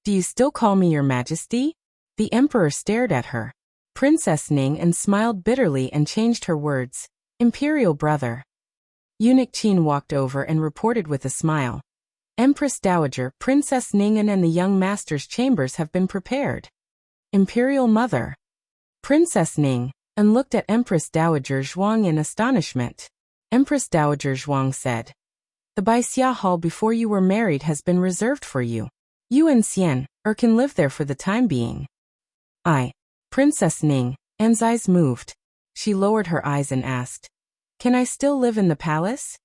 Do you still call me Your Majesty? The Emperor stared at her. Princess Ning'an smiled bitterly and changed her words. Imperial brother. Eunuch Qin walked over and reported with a smile. Empress Dowager, Princess Ning'an and the young master's chambers have been prepared. Imperial mother. Princess Ning'an looked at Empress Dowager Zhuang in astonishment. Empress Dowager Zhuang said, the Baixia Hall before you were married has been reserved for you. You and Xian can live there for the time being. Princess Ning'an's eyes moved. She lowered her eyes and asked, can I still live in the palace?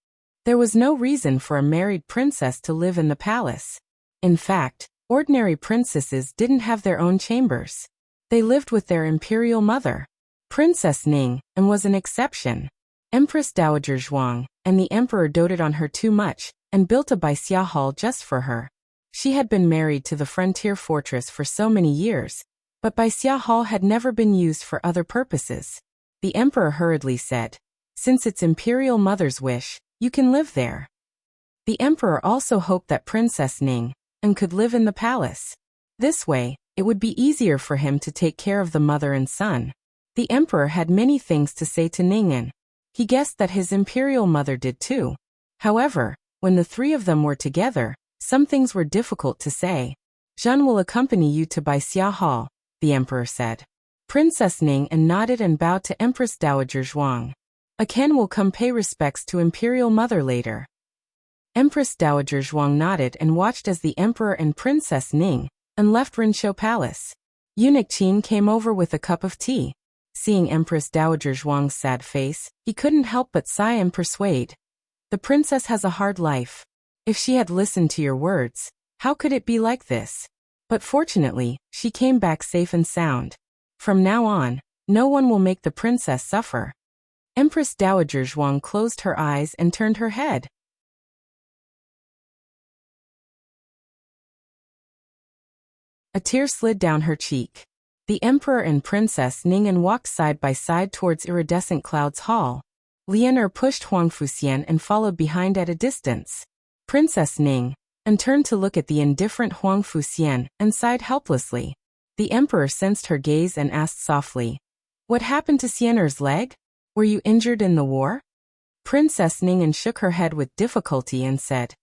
There was no reason for a married princess to live in the palace. In fact, ordinary princesses didn't have their own chambers. They lived with their imperial mother. Princess Ning'an was an exception. Empress Dowager Zhuang and the emperor doted on her too much and built a Baixia Hall just for her. She had been married to the frontier fortress for so many years, but Baixia Hall had never been used for other purposes. The emperor hurriedly said, since it's imperial mother's wish, you can live there. The emperor also hoped that Princess Ning'an could live in the palace. This way, it would be easier for him to take care of the mother and son. The emperor had many things to say to Ning'an. He guessed that his imperial mother did too. However, when the three of them were together, some things were difficult to say. Zhen will accompany you to Baixia Hall, the emperor said. Princess Ning'an nodded and bowed to Empress Dowager Zhuang. Ken will come pay respects to imperial mother later. Empress Dowager Zhuang nodded and watched as the emperor and Princess Ning'an left Rinshou Palace. Eunuch Qin came over with a cup of tea. Seeing Empress Dowager Zhuang's sad face, he couldn't help but sigh and persuade. The princess has a hard life. If she had listened to your words, how could it be like this? But fortunately, she came back safe and sound. From now on, no one will make the princess suffer. Empress Dowager Zhuang closed her eyes and turned her head. A tear slid down her cheek. The emperor and Princess Ning'an walked side by side towards Iridescent Cloud's hall. Lianer pushed Huang Fuxian and followed behind at a distance. Princess Ning'an turned to look at the indifferent Huang Fuxian and sighed helplessly. The emperor sensed her gaze and asked softly, what happened to Xiener's leg? Were you injured in the war? Princess Ning'an shook her head with difficulty and said,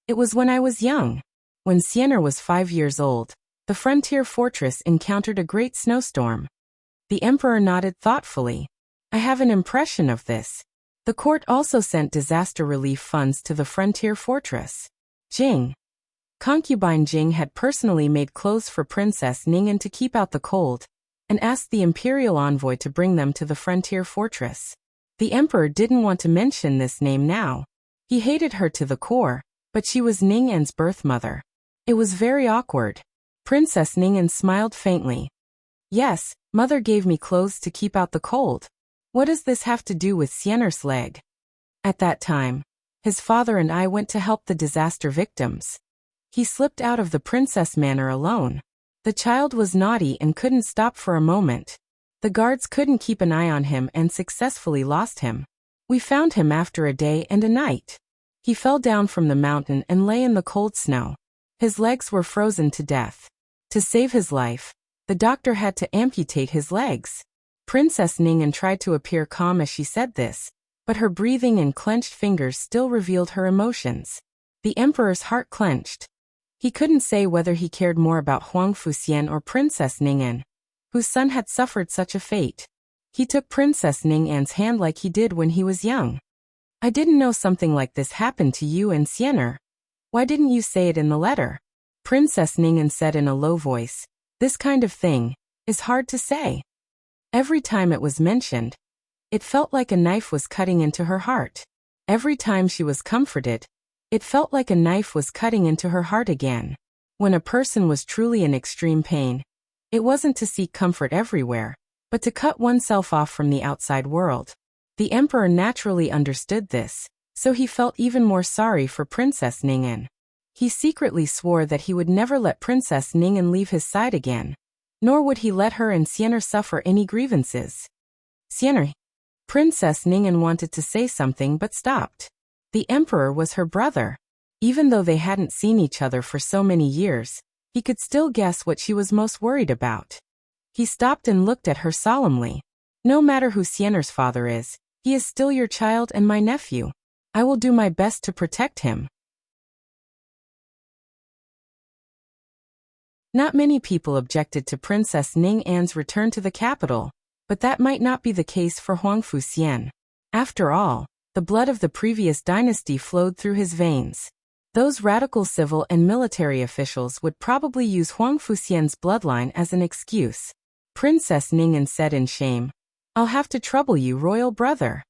it was when I was young. When Xiener was 5 years old, the frontier fortress encountered a great snowstorm. The emperor nodded thoughtfully. I have an impression of this. The court also sent disaster relief funds to the frontier fortress. Jing. Concubine Jing had personally made clothes for Princess Ning'an to keep out the cold, and asked the imperial envoy to bring them to the frontier fortress. The emperor didn't want to mention this name now. He hated her to the core, but she was Ning'an's birth mother. It was very awkward. Princess Ning'an smiled faintly. Yes, mother gave me clothes to keep out the cold. What does this have to do with Xiener's leg? At that time, his father and I went to help the disaster victims. He slipped out of the princess manor alone. The child was naughty and couldn't stop for a moment. The guards couldn't keep an eye on him and successfully lost him. We found him after a day and a night. He fell down from the mountain and lay in the cold snow. His legs were frozen to death. To save his life, the doctor had to amputate his legs. Princess Ning'an tried to appear calm as she said this, but her breathing and clenched fingers still revealed her emotions. The emperor's heart clenched. He couldn't say whether he cared more about Huang Fuxian or Princess Ning'an, whose son had suffered such a fate. He took Princess Ning'an's hand like he did when he was young. I didn't know something like this happened to you and Xiener. Why didn't you say it in the letter? Princess Ning'an said in a low voice, this kind of thing is hard to say. Every time it was mentioned, it felt like a knife was cutting into her heart. Every time she was comforted, it felt like a knife was cutting into her heart again. When a person was truly in extreme pain, it wasn't to seek comfort everywhere, but to cut oneself off from the outside world. The emperor naturally understood this, so he felt even more sorry for Princess Ning'an. He secretly swore that he would never let Princess Ning'an leave his side again. nor would he let her and Xian'er suffer any grievances. Xian'er. Princess Ning'an wanted to say something but stopped. The emperor was her brother. Even though they hadn't seen each other for so many years, he could still guess what she was most worried about. He stopped and looked at her solemnly. No matter who Xian'er's father is, he is still your child and my nephew. I will do my best to protect him. Not many people objected to Princess Ning'an's return to the capital, but that might not be the case for Huang Fuxian. After all, the blood of the previous dynasty flowed through his veins. Those radical civil and military officials would probably use Huang Fuxian's bloodline as an excuse. Princess Ning'an said in shame, "I'll have to trouble you, royal brother."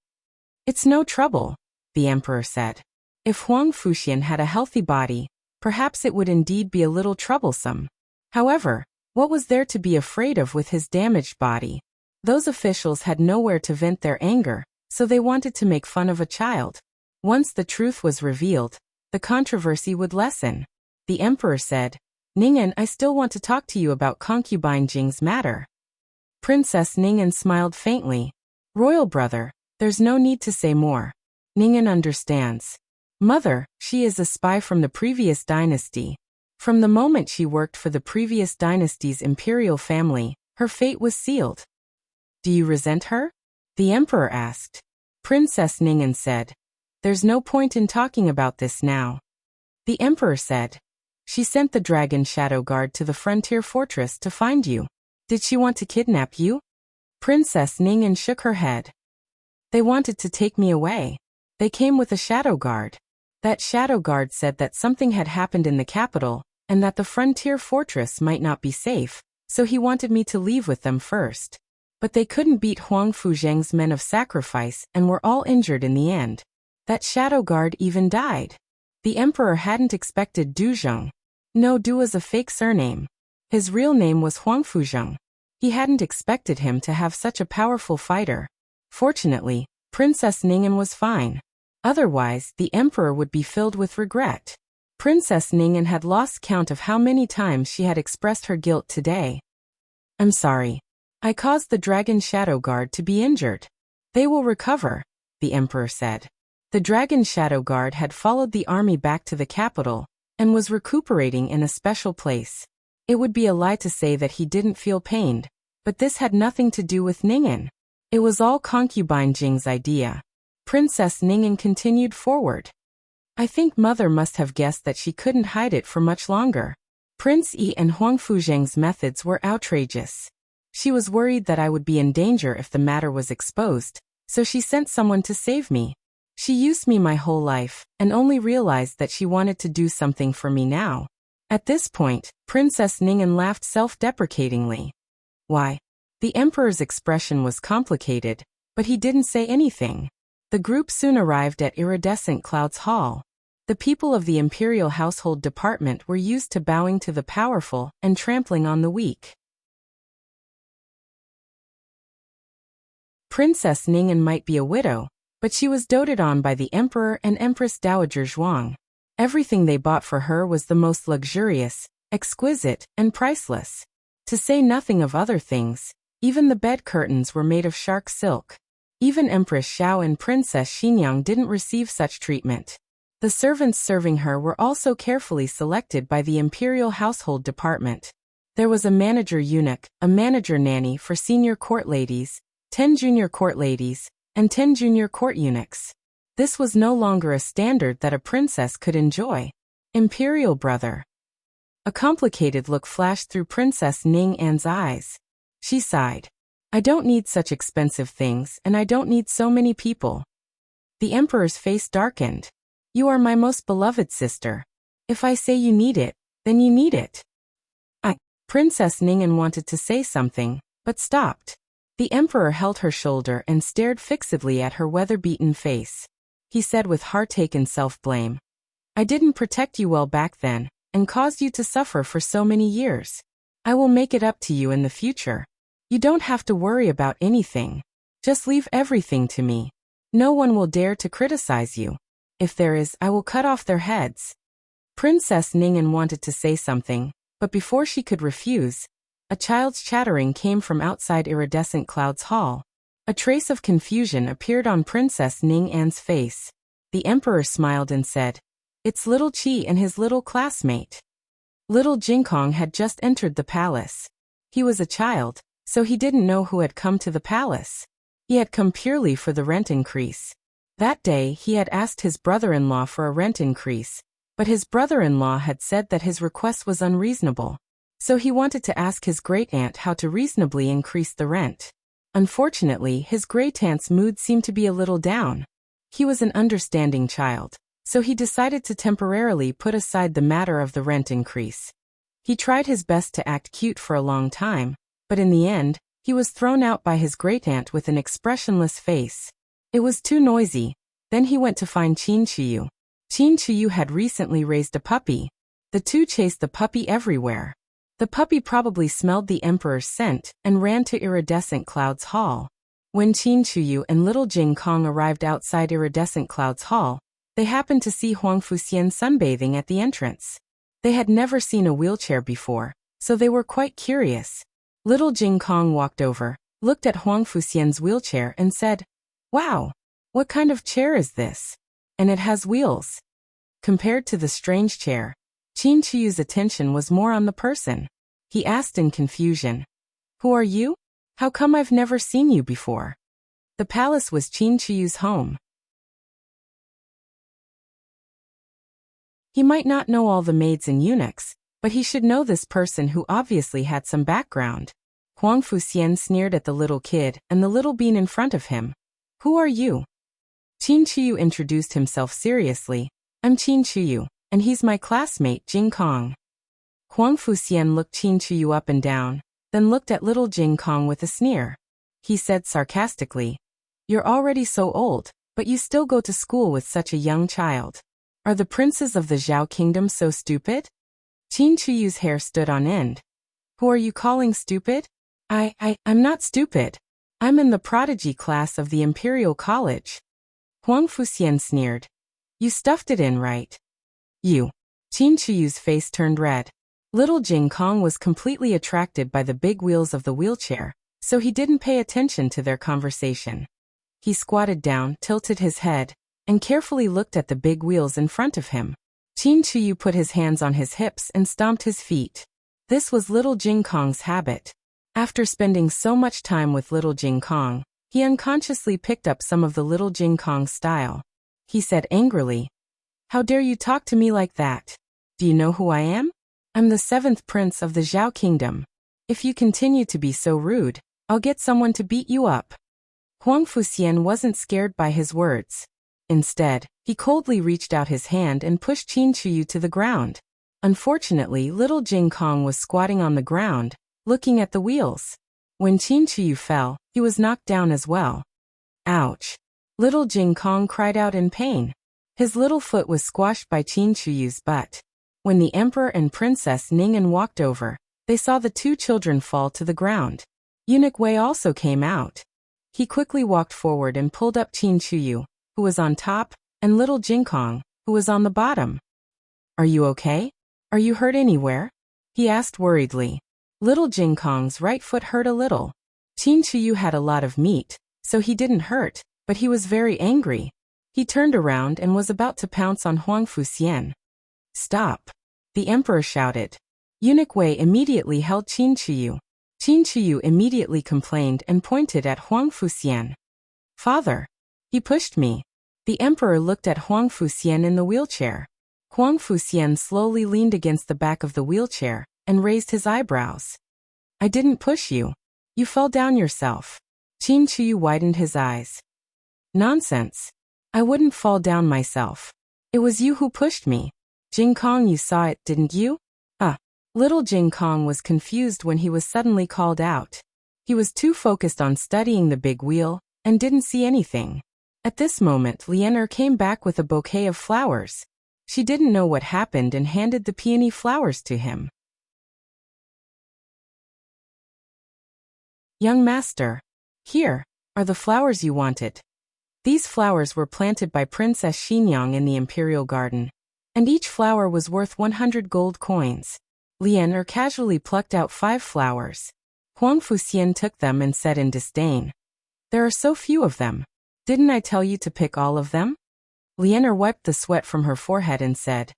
"It's no trouble," the emperor said. If Huang Fuxian had a healthy body, perhaps it would indeed be a little troublesome. However, what was there to be afraid of with his damaged body? Those officials had nowhere to vent their anger, so they wanted to make fun of a child. Once the truth was revealed, the controversy would lessen. The emperor said, "Ning'an, I still want to talk to you about concubine Jing's matter." Princess Ning'an smiled faintly. "Royal brother, there's no need to say more. Ning'an understands. Mother, she is a spy from the previous dynasty. From the moment she worked for the previous dynasty's imperial family, her fate was sealed." "Do you resent her?" the emperor asked. Princess Ning'an said, "There's no point in talking about this now." The emperor said, "She sent the dragon shadow guard to the frontier fortress to find you. Did she want to kidnap you?" Princess Ning'an shook her head. "They wanted to take me away. They came with a shadow guard. That shadow guard said that something had happened in the capital, and that the frontier fortress might not be safe, so he wanted me to leave with them first. But they couldn't beat Huang Fuzheng's men of sacrifice and were all injured in the end. That shadow guard even died." The emperor hadn't expected Du Zheng. No, Du was a fake surname. His real name was Huang Fuzheng. He hadn't expected him to have such a powerful fighter. Fortunately, Princess Ning'an was fine. Otherwise, the emperor would be filled with regret. Princess Ning'an had lost count of how many times she had expressed her guilt today. "I'm sorry. I caused the Dragon Shadow Guard to be injured. They will recover," the emperor said. The Dragon Shadow Guard had followed the army back to the capital and was recuperating in a special place. It would be a lie to say that he didn't feel pained, but this had nothing to do with Ning'an. It was all concubine Jing's idea. Princess Ning'an continued forward. "I think mother must have guessed that she couldn't hide it for much longer. Prince Yi and Huang Fuzheng's methods were outrageous. She was worried that I would be in danger if the matter was exposed, so she sent someone to save me. She used me my whole life, and only realized that she wanted to do something for me now." At this point, Princess Ning'an laughed self-deprecatingly. "Why?" The emperor's expression was complicated, but he didn't say anything. The group soon arrived at Iridescent Cloud's hall. The people of the imperial household department were used to bowing to the powerful and trampling on the weak. Princess Ning'an might be a widow, but she was doted on by the emperor and Empress Dowager Zhuang. Everything they bought for her was the most luxurious, exquisite, and priceless. To say nothing of other things, even the bed curtains were made of shark silk. Even Empress Xiao and Princess Xinyang didn't receive such treatment. The servants serving her were also carefully selected by the imperial household department. There was a manager eunuch, a manager nanny for senior court ladies, 10 junior court ladies, and 10 junior court eunuchs. This was no longer a standard that a princess could enjoy. Imperial brother. A complicated look flashed through Princess Ning'an's eyes. She sighed. "I don't need such expensive things, and I don't need so many people." The emperor's face darkened. "You are my most beloved sister. If I say you need it, then you need it." Princess Ning'an wanted to say something, but stopped. The emperor held her shoulder and stared fixedly at her weather-beaten face. He said with heart-taken self-blame, "I didn't protect you well back then, and caused you to suffer for so many years. I will make it up to you in the future. You don't have to worry about anything. Just leave everything to me. No one will dare to criticize you. If there is, I will cut off their heads." Princess Ning'an wanted to say something, but before she could refuse, A child's chattering came from outside Iridescent Cloud's hall. A trace of confusion appeared on Princess Ning An's face. The emperor smiled and said, "It's little Qi and his little classmate." Little Jingkong had just entered the palace. He was a child, so he didn't know who had come to the palace. He had come purely for the rent increase. That day he had asked his brother-in-law for a rent increase, but his brother-in-law had said that his request was unreasonable. So he wanted to ask his great-aunt how to reasonably increase the rent. Unfortunately, his great-aunt's mood seemed to be a little down. He was an understanding child, so he decided to temporarily put aside the matter of the rent increase. He tried his best to act cute for a long time, but in the end, he was thrown out by his great-aunt with an expressionless face. It was too noisy. Then he went to find Qin Chiyu. Qin Chiyu had recently raised a puppy. The two chased the puppy everywhere. The puppy probably smelled the emperor's scent and ran to Iridescent Cloud's hall. When Qin Chiyu and little Jingkong arrived outside Iridescent Cloud's hall, they happened to see Huang Fuxian sunbathing at the entrance. They had never seen a wheelchair before, so they were quite curious. Little Jingkong walked over, looked at Huang Fuxian's wheelchair and said, "Wow! What kind of chair is this? And it has wheels." Compared to the strange chair, Qin Chiyu's attention was more on the person. He asked in confusion, "Who are you? How come I've never seen you before?" The palace was Qin Chiyu's home. He might not know all the maids and eunuchs, but he should know this person who obviously had some background. Huang Fuxian sneered at the little kid and the little bean in front of him. "Who are you?" Qin Chiyu introduced himself seriously. "I'm Qin Chiyu, and he's my classmate, Jingkong." Huang Fuxian looked Qin Chiyu up and down, then looked at little Jingkong with a sneer. He said sarcastically, "You're already so old, but you still go to school with such a young child. Are the princes of the Zhao kingdom so stupid?" Qin Chiyu's hair stood on end. "Who are you calling stupid? I'm not stupid. I'm in the prodigy class of the Imperial College." Huang Fuxian sneered. "You stuffed it in, right?" "You." Qin Chiyu's face turned red. Little Jingkong was completely attracted by the big wheels of the wheelchair, so he didn't pay attention to their conversation. He squatted down, tilted his head, and carefully looked at the big wheels in front of him. Qin Chiyu put his hands on his hips and stomped his feet. This was little Jingkong's habit. After spending so much time with little Jingkong, he unconsciously picked up some of the little Jingkong's style. He said angrily, "How dare you talk to me like that? Do you know who I am? I'm the 7th prince of the Zhao kingdom. If you continue to be so rude, I'll get someone to beat you up." Huang Fuxian wasn't scared by his words. Instead, he coldly reached out his hand and pushed Qin Chiyu to the ground. Unfortunately, little Jingkong was squatting on the ground, looking at the wheels. When Qin Chiyu fell, he was knocked down as well. Ouch! Little Jingkong cried out in pain. His little foot was squashed by Qin Chiyu's butt. When the emperor and Princess Ning An walked over, they saw the two children fall to the ground. Eunuch Wei also came out. He quickly walked forward and pulled up Qin Chiyu, who was on top, and little Jingkong, who was on the bottom. "Are you okay? Are you hurt anywhere?" he asked worriedly. Little Jingkong's right foot hurt a little. Qin Chiyu had a lot of meat, so he didn't hurt, but he was very angry. He turned around and was about to pounce on Huang Fuxian. "Stop!" the emperor shouted. Eunuch Wei immediately held Qin Chiyu. Qin Chiyu immediately complained and pointed at Huang Fuxian. "Father! He pushed me." The emperor looked at Huang Fuxian in the wheelchair. Huang Fuxian slowly leaned against the back of the wheelchair and raised his eyebrows. "I didn't push you. You fell down yourself." Qin Chiyu widened his eyes. "Nonsense. I wouldn't fall down myself. It was you who pushed me. Jingkong, you saw it, didn't you?" Little Jingkong was confused when he was suddenly called out. He was too focused on studying the big wheel and didn't see anything. At this moment, Lian came back with a bouquet of flowers. She didn't know what happened and handed the peony flowers to him. "Young master, here are the flowers you wanted." These flowers were planted by Princess Xinyang in the imperial garden, and each flower was worth 100 gold coins. Lian casually plucked out 5 flowers. Huang Fuxian took them and said in disdain, "There are so few of them. Didn't I tell you to pick all of them?" Lian wiped the sweat from her forehead and said,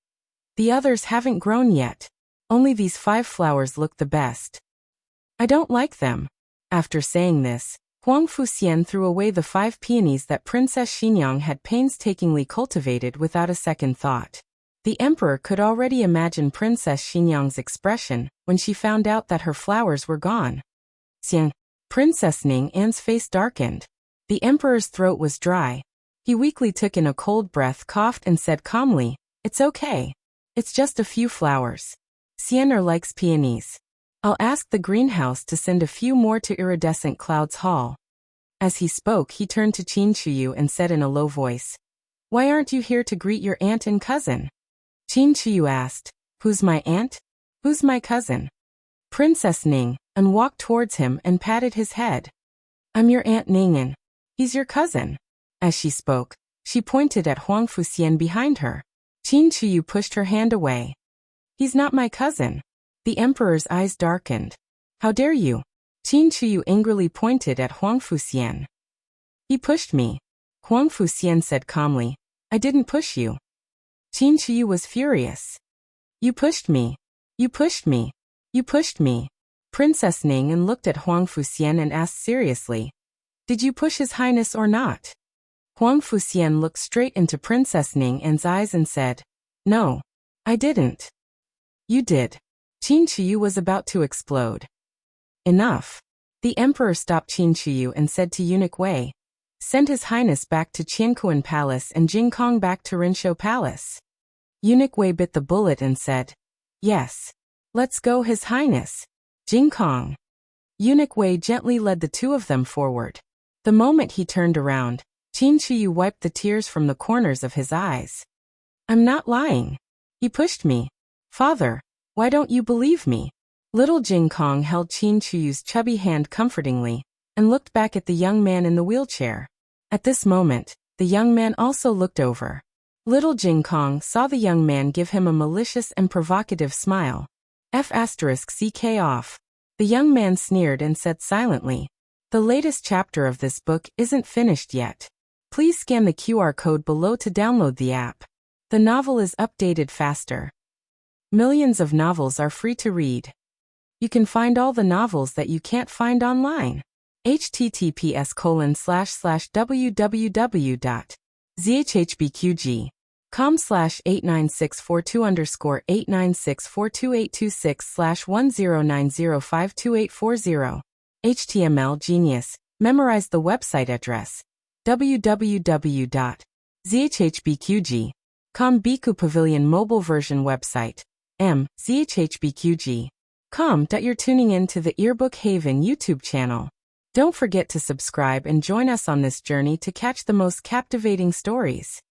"The others haven't grown yet. Only these 5 flowers look the best. I don't like them." After saying this, Huang Fuxian threw away the 5 peonies that Princess Xinyang had painstakingly cultivated without a second thought. The emperor could already imagine Princess Xinyang's expression when she found out that her flowers were gone. Xiang. Princess Ning An's face darkened. The emperor's throat was dry. He weakly took in a cold breath, coughed and said calmly, "It's okay. It's just a few flowers. Xianer likes peonies. I'll ask the greenhouse to send a few more to Iridescent Clouds Hall." As he spoke, he turned to Qin Chuyu and said in a low voice, "Why aren't you here to greet your aunt and cousin?" Qin Chuyu asked, "Who's my aunt? Who's my cousin?" Princess Ning and walked towards him and patted his head. "I'm your Aunt Ning'an. He's your cousin." As she spoke, she pointed at Huang Fuxian behind her. Qin Chuyu pushed her hand away. "He's not my cousin." The emperor's eyes darkened. "How dare you?" Qin Chuyu angrily pointed at Huang Fuxian. "He pushed me." Huang Fuxian said calmly, "I didn't push you." Qin Chuyu was furious. "You pushed me. You pushed me. You pushed me." Princess Ning'an looked at Huang Fuxian and asked seriously, "Did you push His Highness or not?" Huang Fuxian looked straight into Princess Ning'an's eyes and said, "No, I didn't." "You did." Qin Chuyu was about to explode. "Enough." The emperor stopped Qin Chuyu and said to Eunuch Wei, "Send His Highness back to Qiankuan Palace and Jing Kong back to Rinshou Palace." Eunuch Wei bit the bullet and said, "Yes. Let's go, His Highness. Jing Kong." Eunuch Wei gently led the 2 of them forward. The moment he turned around, Qin Chuyu wiped the tears from the corners of his eyes. "I'm not lying. He pushed me. Father, why don't you believe me?" Little Jing Kong held Qin Chuyu's chubby hand comfortingly and looked back at the young man in the wheelchair. At this moment, the young man also looked over. Little Jing Kong saw the young man give him a malicious and provocative smile. F***CK off. The young man sneered and said silently, "The latest chapter of this book isn't finished yet. Please scan the QR code below to download the app. The novel is updated faster." Millions of novels are free to read. You can find all the novels that you can't find online. https://www.zhhbqg.com/89642_826/10905286/1090528440. HTML Genius. Memorize the website address. www.zhhbqg.com Biku Pavilion mobile version website. zhhbqg.com. You're tuning in to the Earbook Haven YouTube channel. Don't forget to subscribe and join us on this journey to catch the most captivating stories.